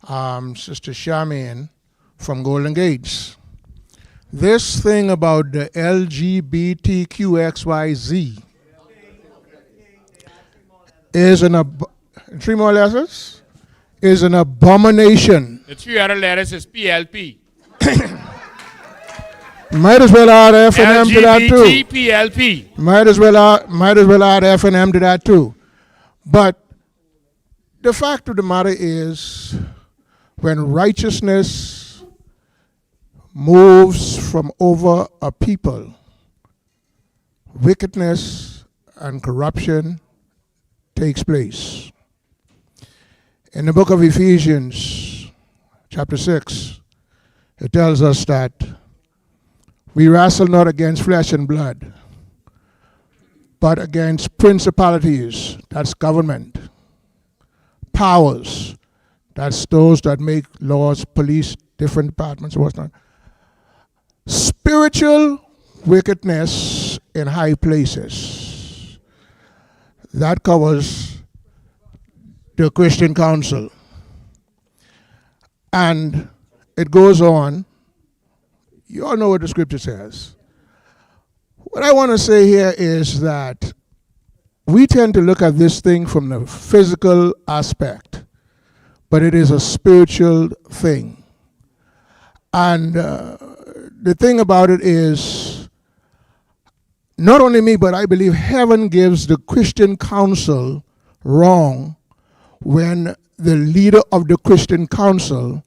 Sister Charmaine from Golden Gates. This thing about the LGBTQXYZ is three more letters, is an abomination. The three other letters is PLP. Might as well add F and M to that too. PLP. Might as well add F and M to that too. But the fact of the matter is, when righteousness moves from over a people, wickedness and corruption takes place. In the book of Ephesians, chapter 6, it tells us that we wrestle not against flesh and blood, but against principalities, that's government, powers, that's those that make laws, police, different departments, whatnot. Spiritual wickedness in high places. That covers the Christian Council. And it goes on. You all know what the scripture says. What I want to say here is that we tend to look at this thing from the physical aspect, but it is a spiritual thing. And the thing about it is, not only me, but I believe heaven gives the Christian Council wrong when the leader of the Christian Council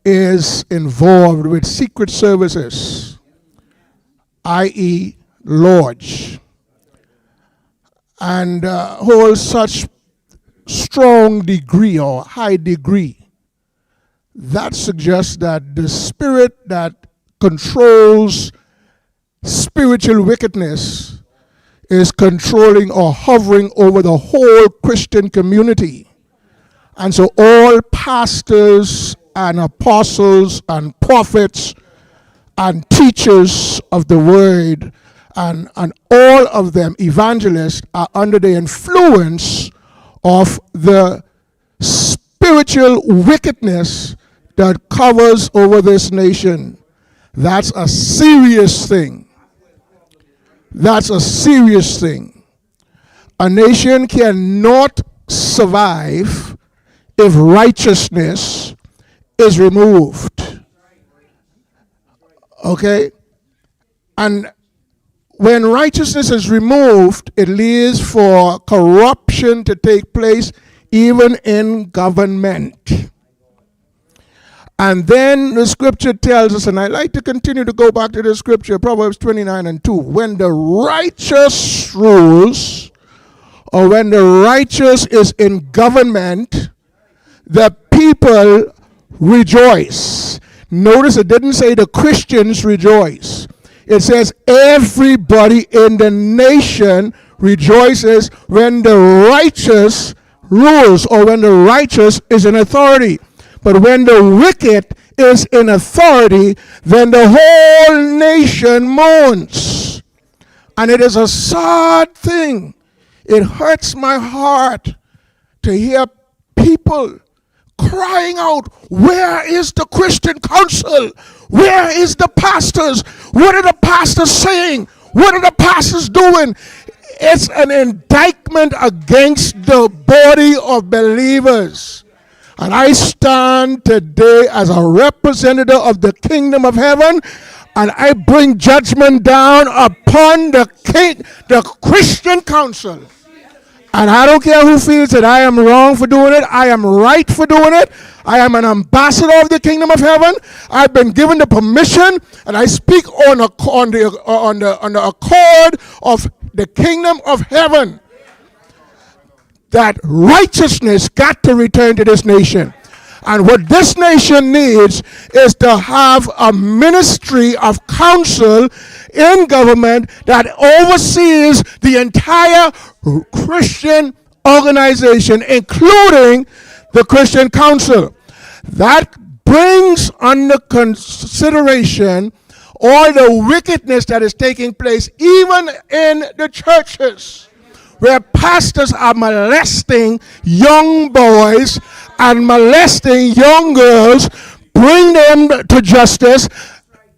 is involved with secret services, i.e. lodge, and holds such strong degree or high degree. That suggests that the spirit that controls spiritual wickedness is controlling or hovering over the whole Christian community. And so all pastors and apostles and prophets and teachers of the word and all of them, evangelists, are under the influence of the spiritual wickedness that covers over this nation. That's a serious thing. That's a serious thing. A nation cannot survive if righteousness is removed. Okay? And when righteousness is removed, it leads for corruption to take place even in government. And then the scripture tells us, and I like to continue to go back to the scripture, Proverbs 29:2. When the righteous rules, or when the righteous is in government, the people rejoice. Notice it didn't say the Christians rejoice. It says everybody in the nation rejoices when the righteous rules, or when the righteous is in authority. But when the wicked is in authority, then the whole nation mourns. And it is a sad thing. It hurts my heart to hear people crying out, where is the Christian council? Where is the pastors? What are the pastors saying? What are the pastors doing? It's an indictment against the body of believers. And I stand today as a representative of the kingdom of heaven, and I bring judgment down upon the Christian council. And I don't care who feels that I am wrong for doing it. I am right for doing it. I am an ambassador of the kingdom of heaven. I've been given the permission, and I speak on the accord of the kingdom of heaven, that righteousness got to return to this nation. And what this nation needs is to have a ministry of counsel in government that oversees the entire Christian organization, including the Christian Council. That brings under consideration all the wickedness that is taking place, even in the churches, where pastors are molesting young boys and molesting young girls. Bring them to justice.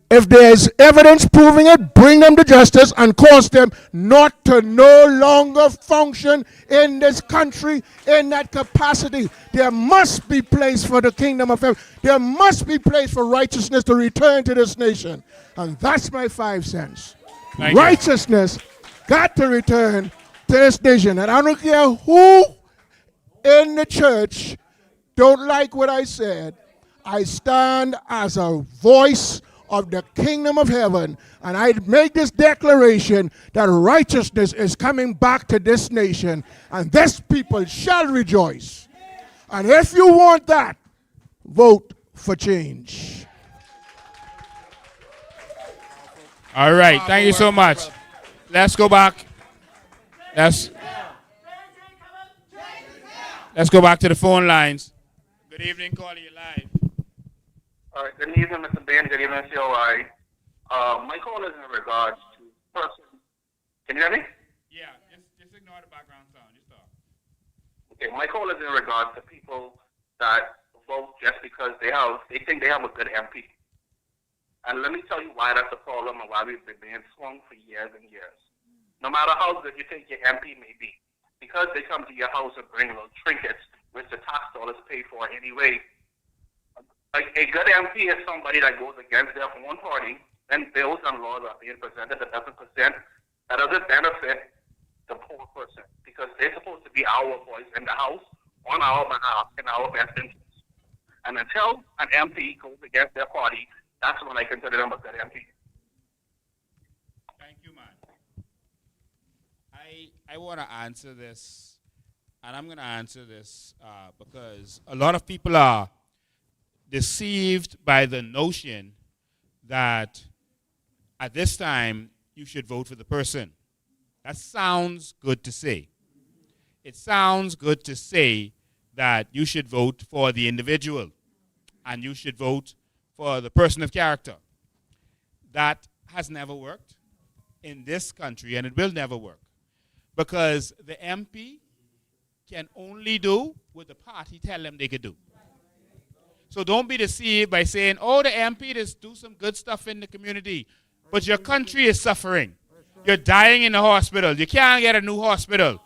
If there's evidence proving it, bring them to justice and cause them not to no longer function in this country in that capacity. There must be place for the kingdom of heaven. There must be place for righteousness to return to this nation. And that's my 5 cents. Righteousness got to return to this nation. And I don't care who in the church don't like what I said. I stand as a voice of the kingdom of heaven, and I make this declaration that righteousness is coming back to this nation, and this people shall rejoice. And if you want that, vote for change. All right, thank you so much. Let's go back. Let's go back to the phone lines. Good evening, calling you live. All right, good evening, Mr. Bain. Good evening, COI. My call is in regards to person. Can you hear me? Yeah, just ignore the background sound. Just talk. Okay, my call is in regards to people that vote just because they think they have a good MP. And let me tell you why that's a problem and why we've been being swung for years and years. No matter how good you think your MP may be, because they come to your house and bring little trinkets, which the tax dollars pay for anyway. Like a good MP is somebody that goes against their own party, and bills and laws are being presented that doesn't benefit the poor person, because they're supposed to be our voice in the house on our behalf in our best interest. And until an MP goes against their party, that's when I consider them a good MP. Thank you, man. I want to answer this, and I'm going to answer this because a lot of people are deceived by the notion that at this time you should vote for the person. That sounds good to say. It sounds good to say that you should vote for the individual and you should vote for the person of character. That has never worked in this country, and it will never work, because the MP can only do what the party tell them they could do. So don't be deceived by saying, oh, the MP just do some good stuff in the community, but your country is suffering. You're dying in the hospital. You can't get a new hospital.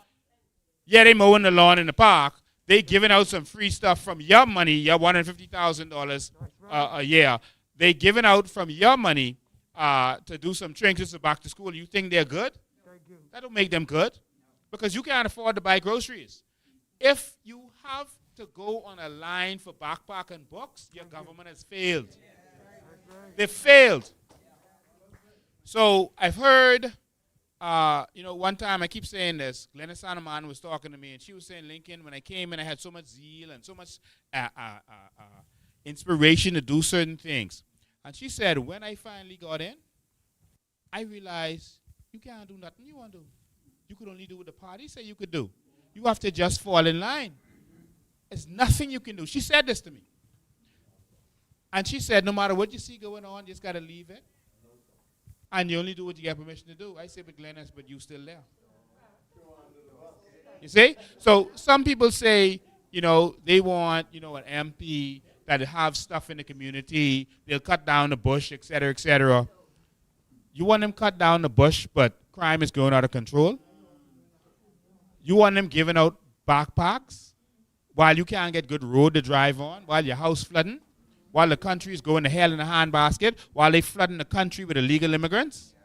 Yeah, they mowing the lawn in the park. They giving out some free stuff from your money, your $150,000 a year. They giving out from your money to do some trinkets back to school, you think they're good? That don't make them good, because you can't afford to buy groceries. If you have to go on a line for backpack and books, your government has failed. They failed. So I've heard, one time, I keep saying this, Glenna Sanaman was talking to me, and she was saying, Lincoln, when I came in, I had so much zeal and so much inspiration to do certain things. And she said, when I finally got in, I realized you can't do nothing you want to do. You could only do what the party say you could do. You have to just fall in line. There's nothing you can do. She said this to me. And she said, no matter what you see going on, you just got to leave it. And you only do what you get permission to do. I say, but Glenn, but you still there. You see? So some people say, they want, an MP that have stuff in the community. They'll cut down the bush, et cetera, et cetera. You want them cut down the bush, but crime is going out of control? You want them giving out backpacks while you can't get good road to drive on, while your house flooding, while the country is going to hell in a handbasket, while they flooding the country with illegal immigrants?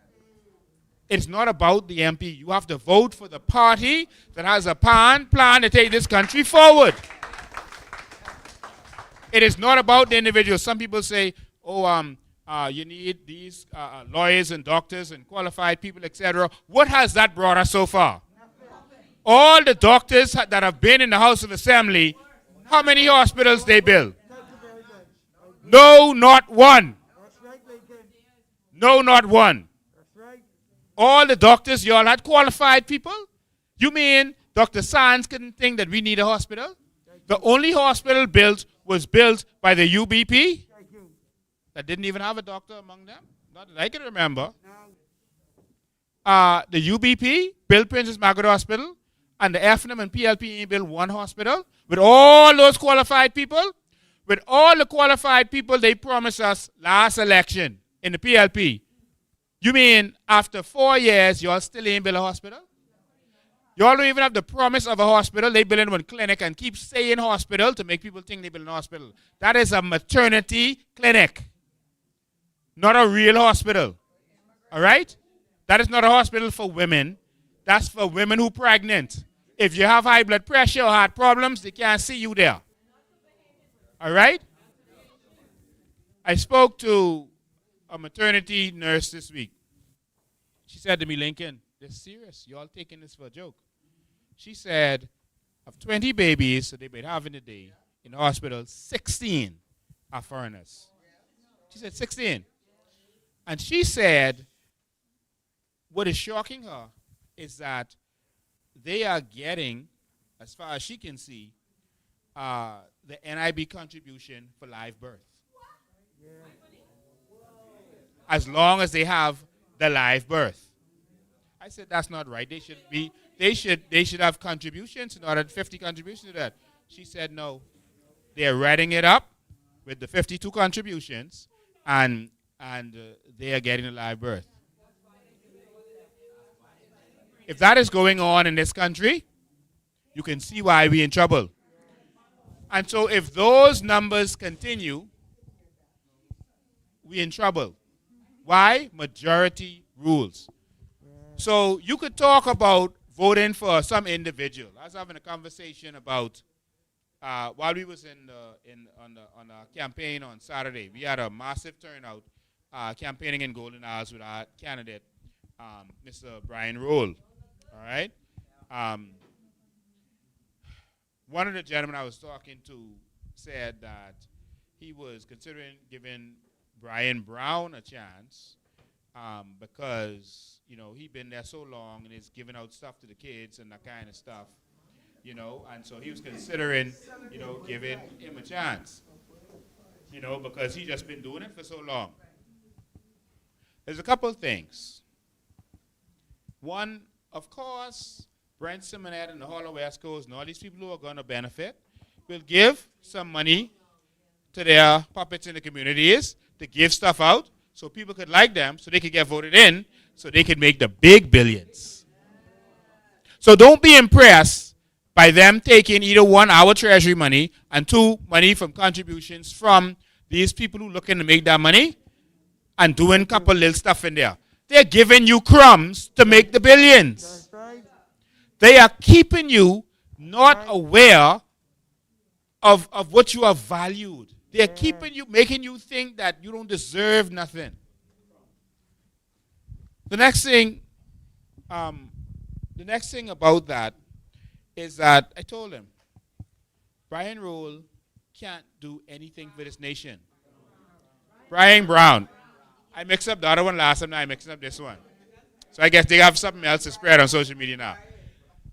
It's not about the MP. You have to vote for the party that has a plan to take this country forward. It is not about the individual. Some people say, you need these lawyers and doctors and qualified people, etc. What has that brought us so far? All the doctors that have been in the House of Assembly, how many hospitals they build? No, not one. No, not one. All the doctors, you all had qualified people? You mean Dr. Sands couldn't think that we need a hospital? The only hospital built was built by the UBP that didn't even have a doctor among them? Not that I can remember. The UBP built Princess Margaret Hospital, and the FNM and PLP built one hospital with all those qualified people. With all the qualified people they promised us last election in the PLP. You mean after 4 years, y'all still ain't built a hospital? Y'all don't even have the promise of a hospital. They build in one clinic and keep saying hospital to make people think they build a hospital. That is a maternity clinic, not a real hospital. All right? That is not a hospital for women. That's for women who are pregnant. If you have high blood pressure or heart problems, they can't see you there. All right? I spoke to a maternity nurse this week. She said to me, Lincoln, this is serious. You all taking this for a joke. She said, of 20 babies that they've been having a day in the hospital, 16 are foreigners. She said 16. And she said, what is shocking her is that they are getting, as far as she can see, the NIB contribution for live birth. As long as they have the live birth. I said that's not right. They should have contributions in order 50 contributions to that. She said no. They are writing it up with the 52 contributions and they are getting a live birth. If that is going on in this country, you can see why we're in trouble. And so if those numbers continue, we're in trouble. Why? Majority rules. So you could talk about voting for some individual. I was having a conversation about, while we was on our campaign on Saturday, we had a massive turnout campaigning in Golden Isles with our candidate, Mr. Brian Roll. All right? One of the gentlemen I was talking to said that he was considering giving Brian Brown a chance because, he'd been there so long and he's giving out stuff to the kids and that kind of stuff, and so he was considering, giving him a chance, because he's just been doing it for so long. There's a couple of things. One, of course, Brent Simonet and the Hollow West Coast and all these people who are going to benefit will give some money to their puppets in the communities to give stuff out so people could like them, so they could get voted in, so they could make the big billions. So don't be impressed by them taking either one, our treasury money, and two, money from contributions from these people who are looking to make that money and doing a couple little stuff in there. They're giving you crumbs to make the billions. They are keeping you not aware of what you are valued. They're keeping you, making you think that you don't deserve nothing. The next thing about that is that I told him, Brian Roll can't do anything for this nation. Brian Brown. I mixed up the other one last time, now I'm mixing up this one. So I guess they have something else to spread on social media now.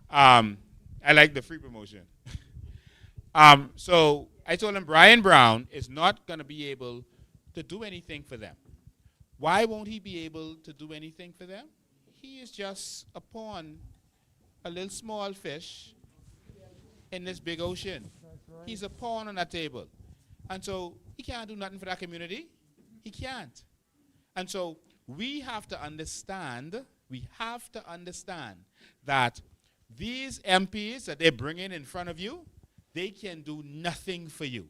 I like the free promotion. So I told him Brian Brown is not going to be able to do anything for them. Why won't he be able to do anything for them? He is just a pawn, a little small fish in this big ocean. He's a pawn on that table. And so he can't do nothing for that community. He can't. And so we have to understand that these MPs that they're bringing in front of you, they can do nothing for you.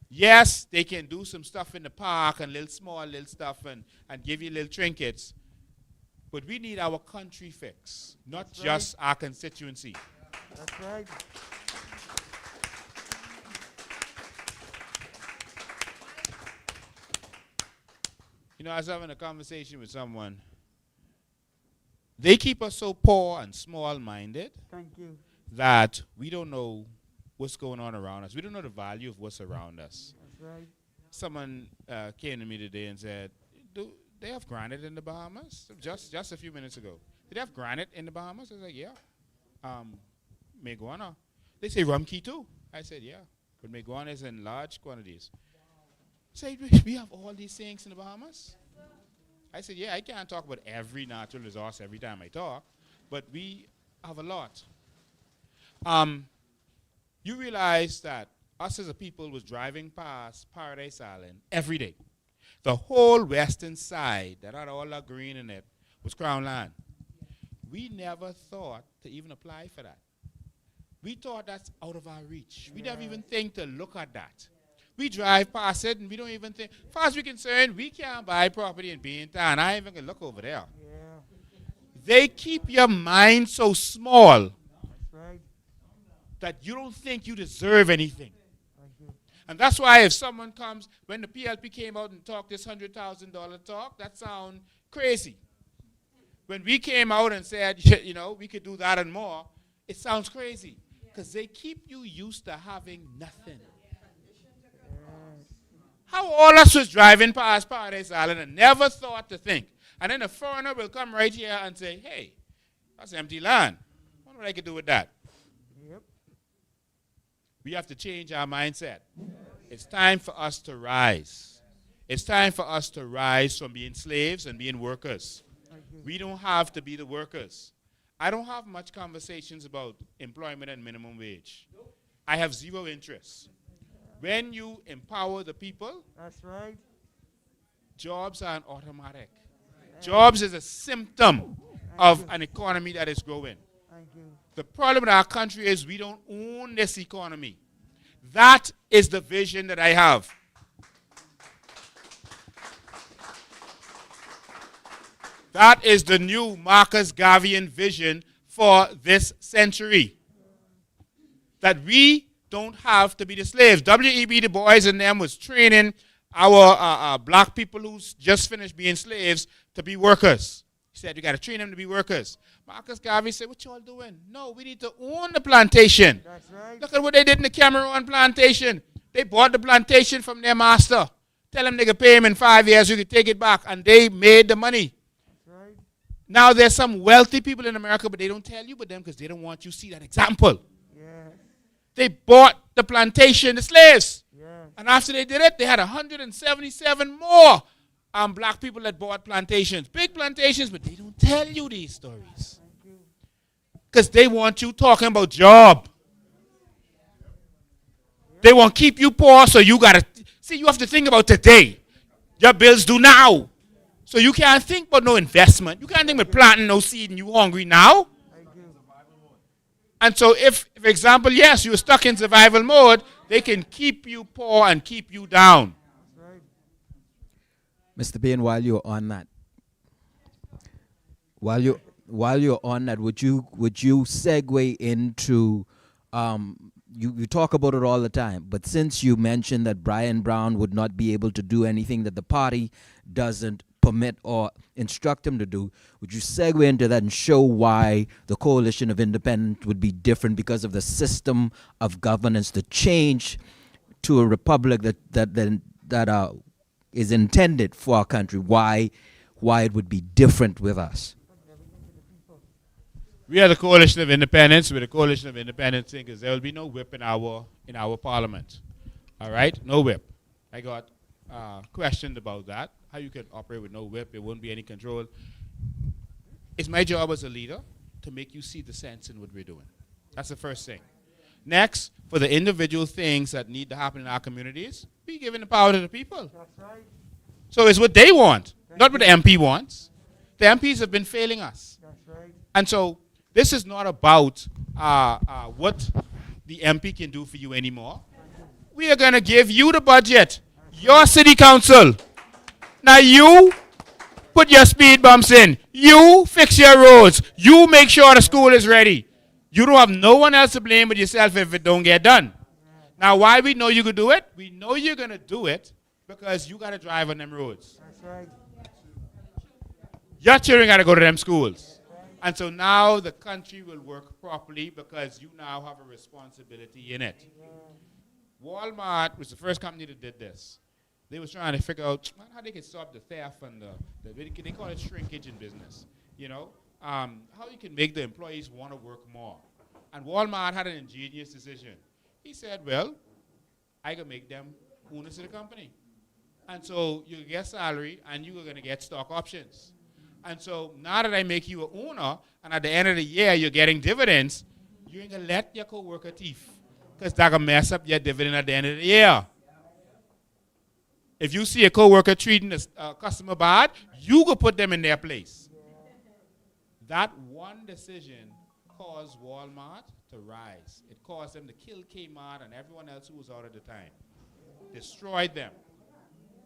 Yes, they can do some stuff in the park and little stuff and give you little trinkets. But we need our country fixed, not just our constituency. That's right. You know, I was having a conversation with someone. They keep us so poor and small-minded that we don't know what's going on around us. We don't know the value of what's around us. That's right. Someone came to me today and said, do they have granite in the Bahamas? Just a few minutes ago. Did they have granite in the Bahamas? I was like, yeah. Marijuana. They say rum key too. I said, yeah. But marijuana is in large quantities. Say, we have all these things in the Bahamas? I said, yeah, I can't talk about every natural resource every time I talk, but we have a lot. You realize that us as a people was driving past Paradise Island every day. The whole western side that had all that green in it was Crown land. We never thought to even apply for that. We thought that's out of our reach. We never even think to look at that. We drive past it and we don't even think. As far as we're concerned, we can't buy property in Pintard. I ain't even gonna look over there. Yeah. They keep your mind so small That's right. that you don't think you deserve anything. And that's why if someone comes, when the PLP came out and talked this $100,000 talk, that sound crazy. When we came out and said, you know, we could do that and more, it sounds crazy. Because they keep you used to having nothing. How all us was driving past Paradise Island and never thought to think. And then a foreigner will come right here and say, hey, that's empty land. I wonder what I could do with that. Yep. We have to change our mindset. It's time for us to rise. It's time for us to rise from being slaves and being workers. We don't have to be the workers. I don't have much conversations about employment and minimum wage. I have zero interest. When you empower the people, that's right. Jobs are an automatic. Jobs is a symptom of an economy that is growing. Thank you. The problem in our country is we don't own this economy. That is the vision that I have. That is the new Marcus Garveyan vision for this century. That we don't have to be the slaves. W.E.B. Du Bois and them was training our black people who's just finished being slaves to be workers. He said, you got to train them to be workers. Marcus Garvey said, what y'all doing? No, we need to own the plantation. That's right. Look at what they did in the Cameroon plantation. They bought the plantation from their master. Tell them they could pay him in 5 years, you could take it back. And they made the money. That's right. Now there's some wealthy people in America, but they don't tell you about them because they don't want you to see that example. Yeah. They bought the plantation, the slaves. Yeah. And after they did it, they had 177 more black people that bought plantations. Big plantations, but they don't tell you these stories. Because they want you talking about job. They want to keep you poor, so you got to... See, you have to think about today. Your bills due now. So you can't think about no investment. You can't think about planting no seed and you hungry now. And so if, for example, yes, you're stuck in survival mode, they can keep you poor and keep you down. Mr. Bain, while you're on that, while you're on that, would you segue into you talk about it all the time, but since you mentioned that Brian Brown would not be able to do anything that the party doesn't permit or instruct him to do, would you segue into that and show why the Coalition of Independents would be different because of the system of governance, the change to a republic that is intended for our country, why it would be different with us? We are the Coalition of Independents. We're the Coalition of Independent Thinkers. There will be no whip in our parliament. All right? No whip. I got questioned about that. How you can operate with no whip. There won't be any control. It's my job as a leader to make you see the sense in what we're doing. That's the first thing. Next, for the individual things that need to happen in our communities, we're giving the power to the people. That's right. So it's what they want, not what the MP wants. The MPs have been failing us. That's right. And so this is not about what the MP can do for you anymore. We are going to give you the budget, your city council. Now you put your speed bumps in. You fix your roads. You make sure the school is ready. You don't have no one else to blame but yourself if it don't get done. Now why we know you could do it? We know you're going to do it because you got to drive on them roads. That's right. Your children got to go to them schools. And so now the country will work properly because you now have a responsibility in it. Walmart was the first company that did this. They was trying to figure out how they could stop the theft and they call it shrinkage in business. You know, how you can make the employees want to work more. And Walmart had an ingenious decision. He said, well, I can make them owners of the company. And so you get salary and you're going to get stock options. And so now that I make you an owner, and at the end of the year you're getting dividends, you ain't gonna let your coworker thief, because that gonna mess up your dividend at the end of the year. If you see a coworker treating a customer bad, you go put them in their place. That one decision caused Walmart to rise. It caused them to kill Kmart and everyone else who was out at the time. Destroyed them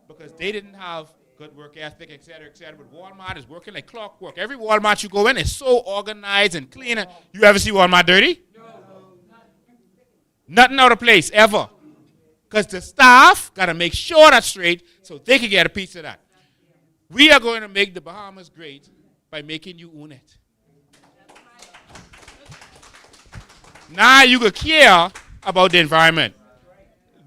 because they didn't have good work ethic, et cetera, et cetera. But Walmart is working like clockwork. Every Walmart you go in is so organized and clean. You ever see Walmart dirty? No. Nothing out of place, ever. Because the staff got to make sure that's straight so they can get a piece of that. We are going to make the Bahamas great by making you own it. Now you can care about the environment.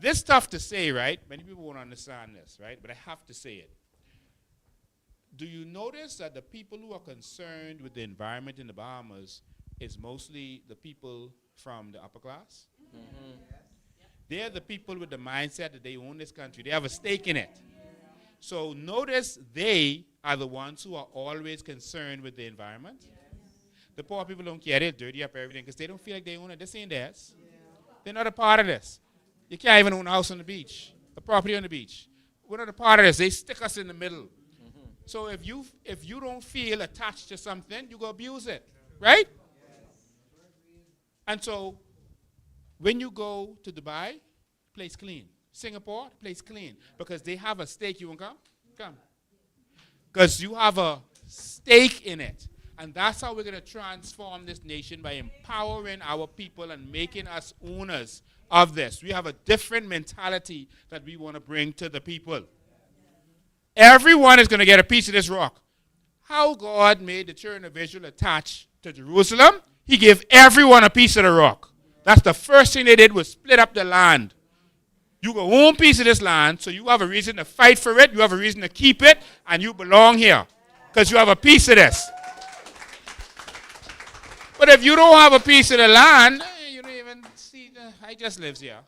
This is tough to say, right? Many people won't understand this, right? But I have to say it. Do you notice that the people who are concerned with the environment in the Bahamas is mostly the people from the upper class? Mm-hmm. They're the people with the mindset that they own this country. They have a stake in it. So notice they are the ones who are always concerned with the environment. The poor people don't care. They dirty up everything because they don't feel like they own it. This ain't theirs. They're not a part of this. You can't even own a house on the beach, a property on the beach. We're not a part of this. They stick us in the middle. So if you don't feel attached to something, you go abuse it, right? And so when you go to Dubai, place clean. Singapore, place clean. Because they have a stake. You want to come? Come. Because you have a stake in it. And that's how we're going to transform this nation, by empowering our people and making us owners of this. We have a different mentality that we want to bring to the people. Everyone is going to get a piece of this rock. How God made the children of Israel attached to Jerusalem, he gave everyone a piece of the rock. That's the first thing they did, was split up the land. You got one piece of this land, so you have a reason to fight for it, you have a reason to keep it, and you belong here because you have a piece of this. But if you don't have a piece of the land, you don't even see I just live here.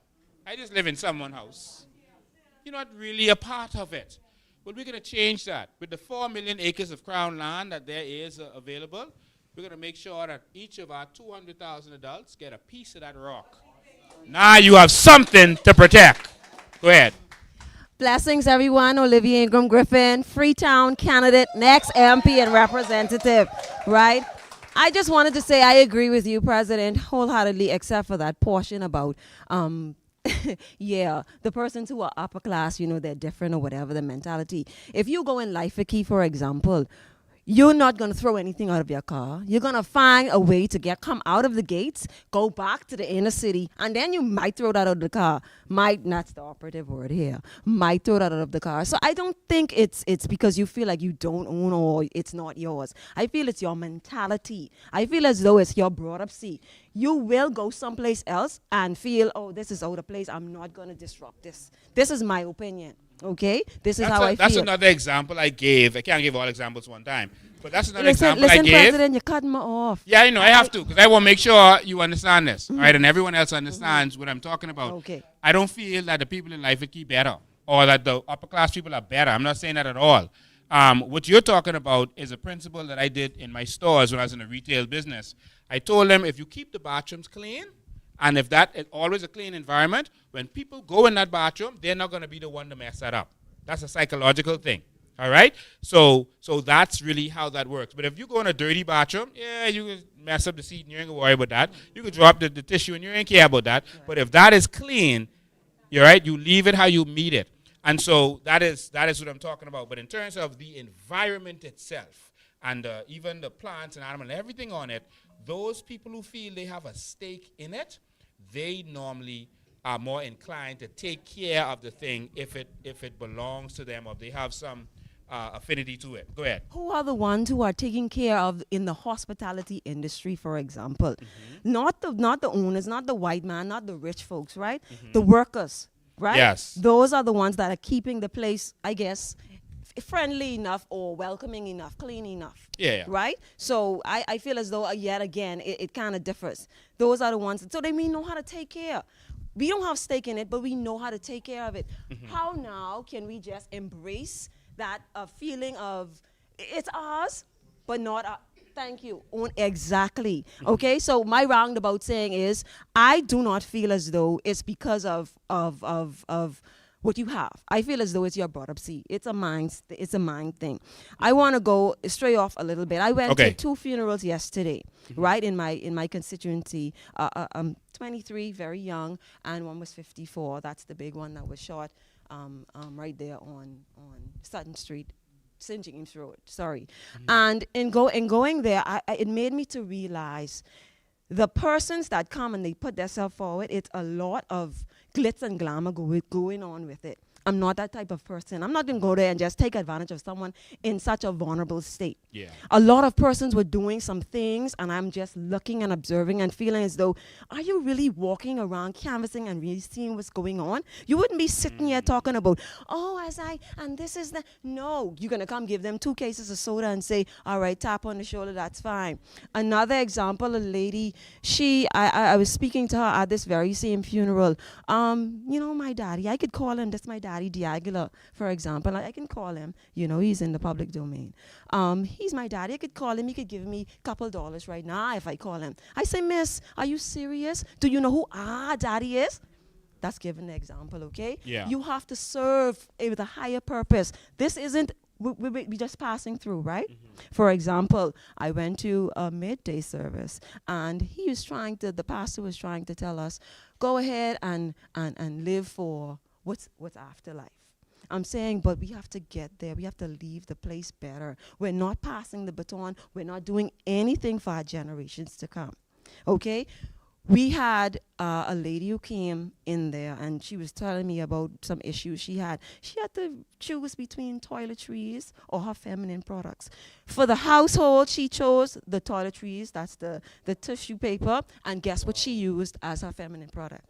I just live in someone's house. You're not really a part of it. But we're going to change that. With the 4 million acres of crown land that there is available, we're going to make sure that each of our 200,000 adults get a piece of that rock. Now you have something to protect. Go ahead. Blessings, everyone. Olivia Ingram Griffin, Freetown candidate, next MP and representative, right? I just wanted to say I agree with you, President, wholeheartedly, except for that portion about Yeah, the persons who are upper class, they're different or whatever the mentality. If you go in Life Key, for example, you're not going to throw anything out of your car. You're going to find a way to come out of the gates, go back to the inner city, and then you might throw that out of the car. Might, that's the operative word here. Might throw that out of the car. So I don't think it's because you feel like you don't own or it's not yours. I feel it's your mentality. I feel as though it's your brought up seat. You will go someplace else and feel, oh, this is out of place. I'm not going to disrupt this. This is my opinion. Okay, this is how I feel. That's another example I gave. I can't give all examples one time, but that's another example I listen, gave. President, you're cutting me off. Yeah, I have to, because I want to make sure you understand this, right? And everyone else understands what I'm talking about. Okay. I don't feel that the people in Life Key better, or that the upper class people are better. I'm not saying that at all. What you're talking about is a principle that I did in my stores when I was in a retail business. I told them, if you keep the bathrooms clean, and if that is always a clean environment, when people go in that bathroom, they're not going to be the one to mess that up. That's a psychological thing. All right? So that's really how that works. But if you go in a dirty bathroom, yeah, you can mess up the seat and you ain't going to worry about that. You can drop the tissue and you ain't care about that. But if that is clean, you're right, you leave it how you meet it. And so that is what I'm talking about. But in terms of the environment itself, and even the plants and animals and everything on it, those people who feel they have a stake in it, they normally are more inclined to take care of the thing if it belongs to them or if they have some affinity to it. Go ahead. Who are the ones who are taking care of in the hospitality industry, for example? Not the owners, not the white man, not the rich folks, right? The workers, right? Yes. Those are the ones that are keeping the place, I guess, friendly enough or welcoming enough, clean enough. Yeah. Right? So I feel as though, yet again, it kind of differs. Those are the ones. So they may know how to take care. We don't have stake in it, but we know how to take care of it. How now can we just embrace that feeling of it's ours, but not ours? Thank you. Exactly. Okay, so my roundabout saying is I do not feel as though it's because of what you have. I feel as though it's your brought up seat. It's a mind thing. I want to go stray off a little bit. I went to 2 funerals yesterday, right, in my constituency. 23, very young, and one was 54. That's the big one that was shot right there on Sutton Street, St. James Road. Sorry. And in going there, it made me to realize the persons that come and they put themselves forward, it's a lot of glitz and glamour going on with it. I'm not that type of person. I'm not going to go there and just take advantage of someone in such a vulnerable state. Yeah. A lot of persons were doing some things, and I'm just looking and observing and feeling as though, are you really walking around canvassing and really seeing what's going on? You wouldn't be sitting here talking about, and this is the... No, you're going to come give them 2 cases of soda and say, all right, tap on the shoulder, that's fine. Another example, a lady, I was speaking to her at this very same funeral. My daddy, I could call him, that's my daddy, Diagula, for example. I can call him, he's in the public domain. He's my daddy. I could call him. He could give me a couple dollars right now if I call him. I say, miss, are you serious? Do you know who daddy is? That's giving the example, okay? Yeah. You have to serve with a higher purpose. This isn't, we just passing through, right? For example, I went to a midday service, and the pastor was trying to tell us, go ahead and live for what's afterlife. I'm saying, but we have to get there. We have to leave the place better. We're not passing the baton. We're not doing anything for our generations to come. Okay? We had a lady who came in there, and she was telling me about some issues she had. She had to choose between toiletries or her feminine products. For the household, she chose the toiletries, that's the tissue paper, and guess what she used as her feminine product?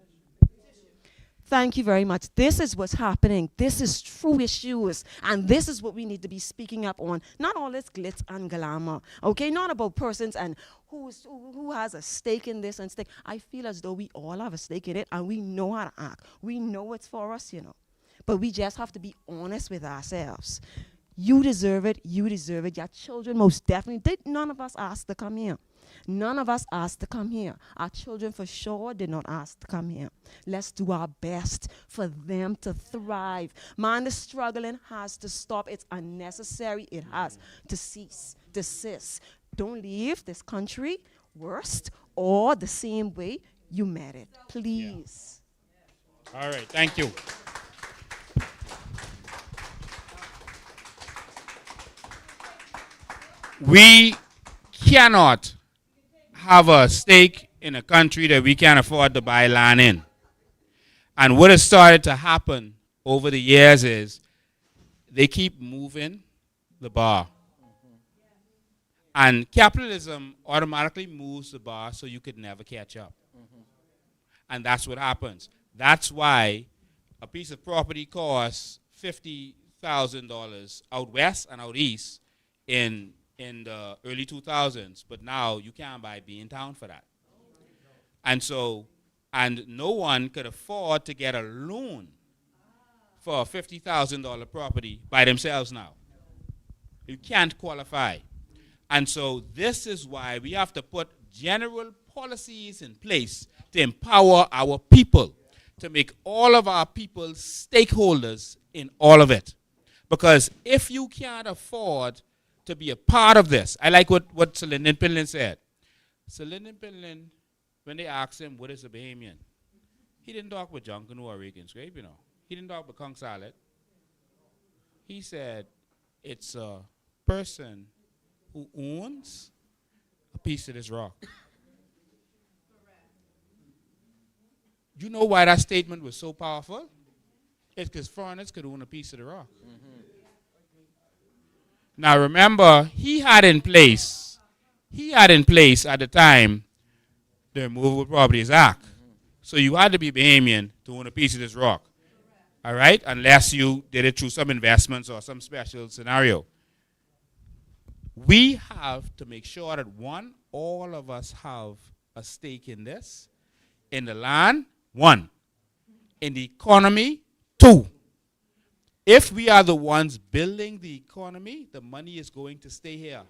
Thank you very much. This is what's happening. This is true issues. And this is what we need to be speaking up on. Not all this glitz and glamour. Okay? Not about persons and who has a stake in this and stake. I feel as though we all have a stake in it and we know how to act. We know what's for us, But we just have to be honest with ourselves. You deserve it. You deserve it. Your children most definitely. None of us asked to come here. None of us asked to come here. Our children for sure did not ask to come here. Let's do our best for them to thrive. Man, the struggling has to stop. It's unnecessary. It has to cease, desist. Don't leave this country worse or the same way you met it. Please. All right, thank you. We cannot have a stake in a country that we can't afford to buy land in. And what has started to happen over the years is they keep moving the bar. And capitalism automatically moves the bar so you could never catch up. And that's what happens. That's why a piece of property costs $50,000 out west and out east in the early 2000s, but now you can't buy Bain Town for that. And so, and no one could afford to get a loan for a $50,000 property by themselves now. You can't qualify. And so this is why we have to put general policies in place to empower our people, to make all of our people stakeholders in all of it. Because if you can't afford to be a part of this, I like what Sir Lyndon Pinlin said. Sir Lyndon Pinlin, when they asked him, what is a Bahamian? He didn't talk with John Canoe or Reagan Scrape, you know. He didn't talk with Kung Salad. He said, it's a person who owns a piece of this rock. You know why that statement was so powerful? It's because foreigners could own a piece of the rock. Now remember, he had in place at the time the Removable Properties Act. So you had to be Bahamian to own a piece of this rock. All right? Unless you did it through some investments or some special scenario. We have to make sure that, one, all of us have a stake in this. In the land, one. In the economy, two. If we are the ones building the economy, the money is going to stay here.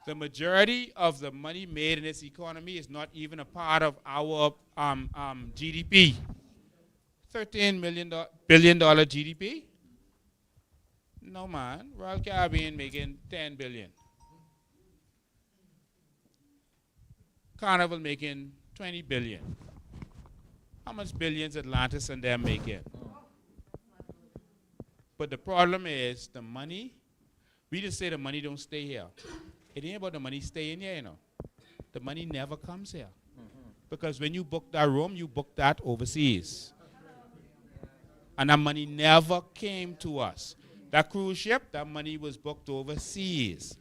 The majority of the money made in this economy is not even a part of our GDP. $13 billion GDP? No, man. Royal Caribbean making $10 billion. Carnival making $20 billion. How much billions Atlantis and them making? But the problem is the money, we just say the money don't stay here. It ain't about the money staying here, you know. The money never comes here. Because when you book that room, you book that overseas. And that money never came to us. That cruise ship, that money was booked overseas.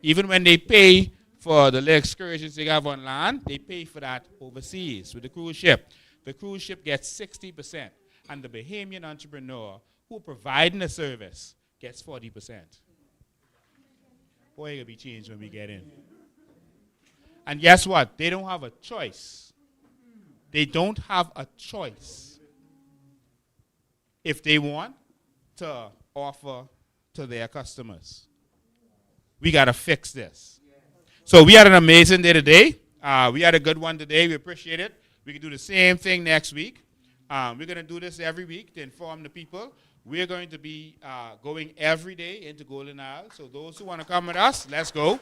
Even when they pay for the little excursions they have on land, they pay for that overseas with the cruise ship. The cruise ship gets 60%. And the Bahamian entrepreneur who providing the service gets 40%. Boy, it'll be changed when we get in. And guess what? They don't have a choice. They don't have a choice if they want to offer to their customers. We got to fix this. So we had an amazing day today. We had a good one today. We appreciate it. We can do the same thing next week. We're going to do this every week to inform the people. We're going to be going every day into Golden Isle. So those who want to come with us, let's go.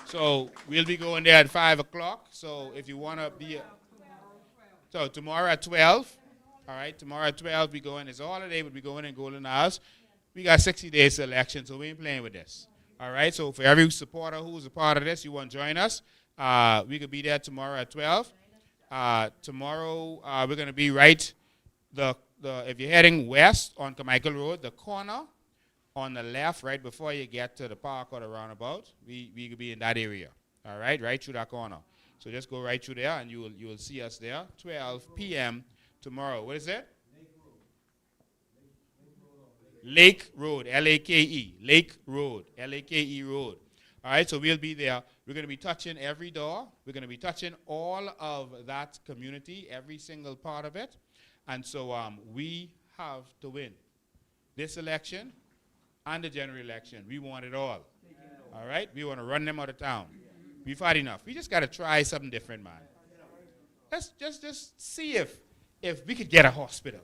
So we'll be going there at 5 o'clock. So if you want to be... So tomorrow at 12. All right, tomorrow at 12 we going. It's a holiday, but we going in Golden Isles. We got 60 days to election, so we ain't playing with this. All right, so for every supporter who's a part of this, you want to join us, we could be there tomorrow at 12. Tomorrow we're going to be right... if you're heading west on Carmichael Road, the corner on the left, right before you get to the park or the roundabout, we could be in that area. All right through that corner. So just go right through there, and you will see us there, 12 p.m. tomorrow. What is it? Lake Road, L-A-K-E. Lake Road, L-A-K-E Road. All right, so we'll be there. We're going to be touching every door. We're going to be touching all of that community, every single part of it. And so we have to win this election and the general election. We want it all. All right? We want to run them out of town. We've had enough. We just got to try something different, man. Let's just see if we could get a hospital.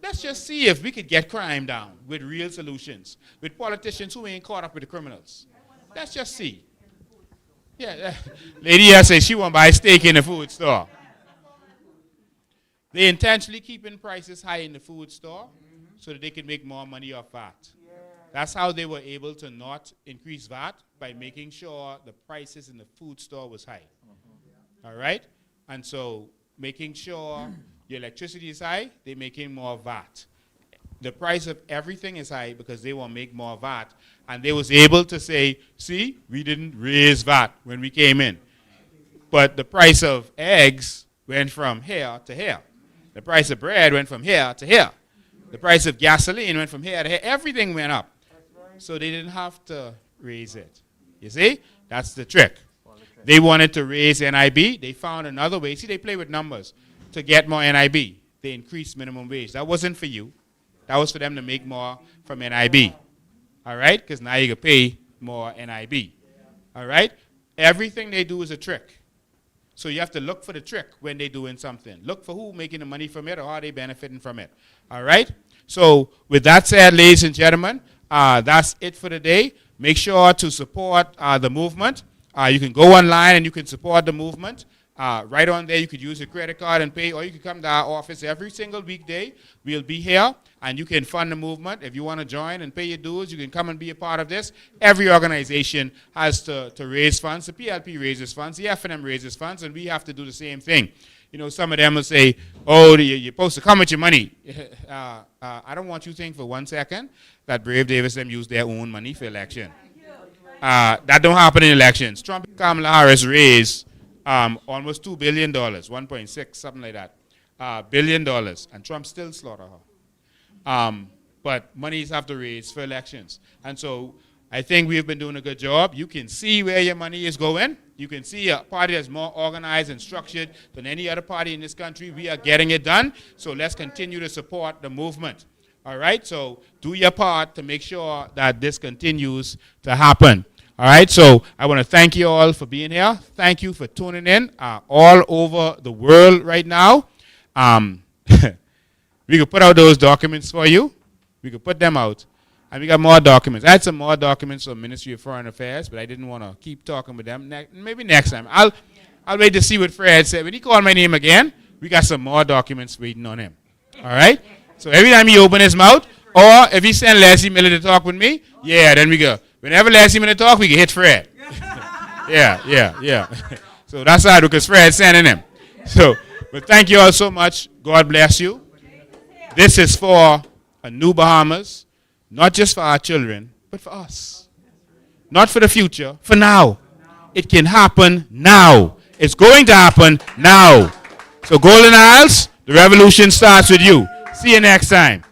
Let's just see if we could get crime down with real solutions, with politicians who ain't caught up with the criminals. Let's just see. Yeah, lady here says she want to buy steak in the food store. They intentionally keeping prices high in the food store so that they can make more money off VAT. That's how they were able to not increase VAT, by making sure the prices in the food store was high. All right? And so making sure your electricity is high, they're making more VAT. The price of everything is high because they want to make more VAT. And they was able to say, see, we didn't raise VAT when we came in. But the price of eggs went from here to here. The price of bread went from here to here. The price of gasoline went from here to here. Everything went up. So they didn't have to raise it. You see? That's the trick. They wanted to raise NIB. They found another way. See, they play with numbers to get more NIB. They increased minimum wage. That wasn't for you. That was for them to make more from NIB. All right? Because now you can pay more NIB. All right? Everything they do is a trick. So you have to look for the trick when they're doing something. Look for who making the money from it or how they benefiting from it. All right? So with that said, ladies and gentlemen, that's it for today. Make sure to support the movement. You can go online and you can support the movement. Right on there, you could use your credit card and pay, or you could come to our office every single weekday. We'll be here, and you can fund the movement. If you want to join and pay your dues, you can come and be a part of this. Every organization has to raise funds. The PLP raises funds, the F&M raises funds, and we have to do the same thing. You know, some of them will say, oh, you're supposed to come with your money. I don't want you to think for 1 second that Brave Davis them use their own money for election. That don't happen in elections. Trump and Kamala Harris raised almost $2 billion, 1.6, something like that, billion dollars, and Trump still slaughter her. But monies have to raise for elections. And so I think we've been doing a good job. You can see where your money is going. You can see a party that's more organized and structured than any other party in this country. We are getting it done. So let's continue to support the movement. All right? So do your part to make sure that this continues to happen. All right, so I want to thank you all for being here. Thank you for tuning in all over the world right now. We could put out those documents for you. We could put them out. And we got more documents. I had some more documents from Ministry of Foreign Affairs, but I didn't want to keep talking with them. Maybe next time. I'll wait to see what Fred said. When he called my name again, we got some more documents waiting on him. All right? So every time he open his mouth, or if he send Leslie Miller to talk with me, yeah, then we go. Whenever Leslie Miller talk, we can hit Fred. Yeah. So that's how, because Fred's sending him. So, but thank you all so much. God bless you. This is for a new Bahamas, not just for our children, but for us. Not for the future, for now. It can happen now. It's going to happen now. So Golden Isles, the revolution starts with you. See you next time.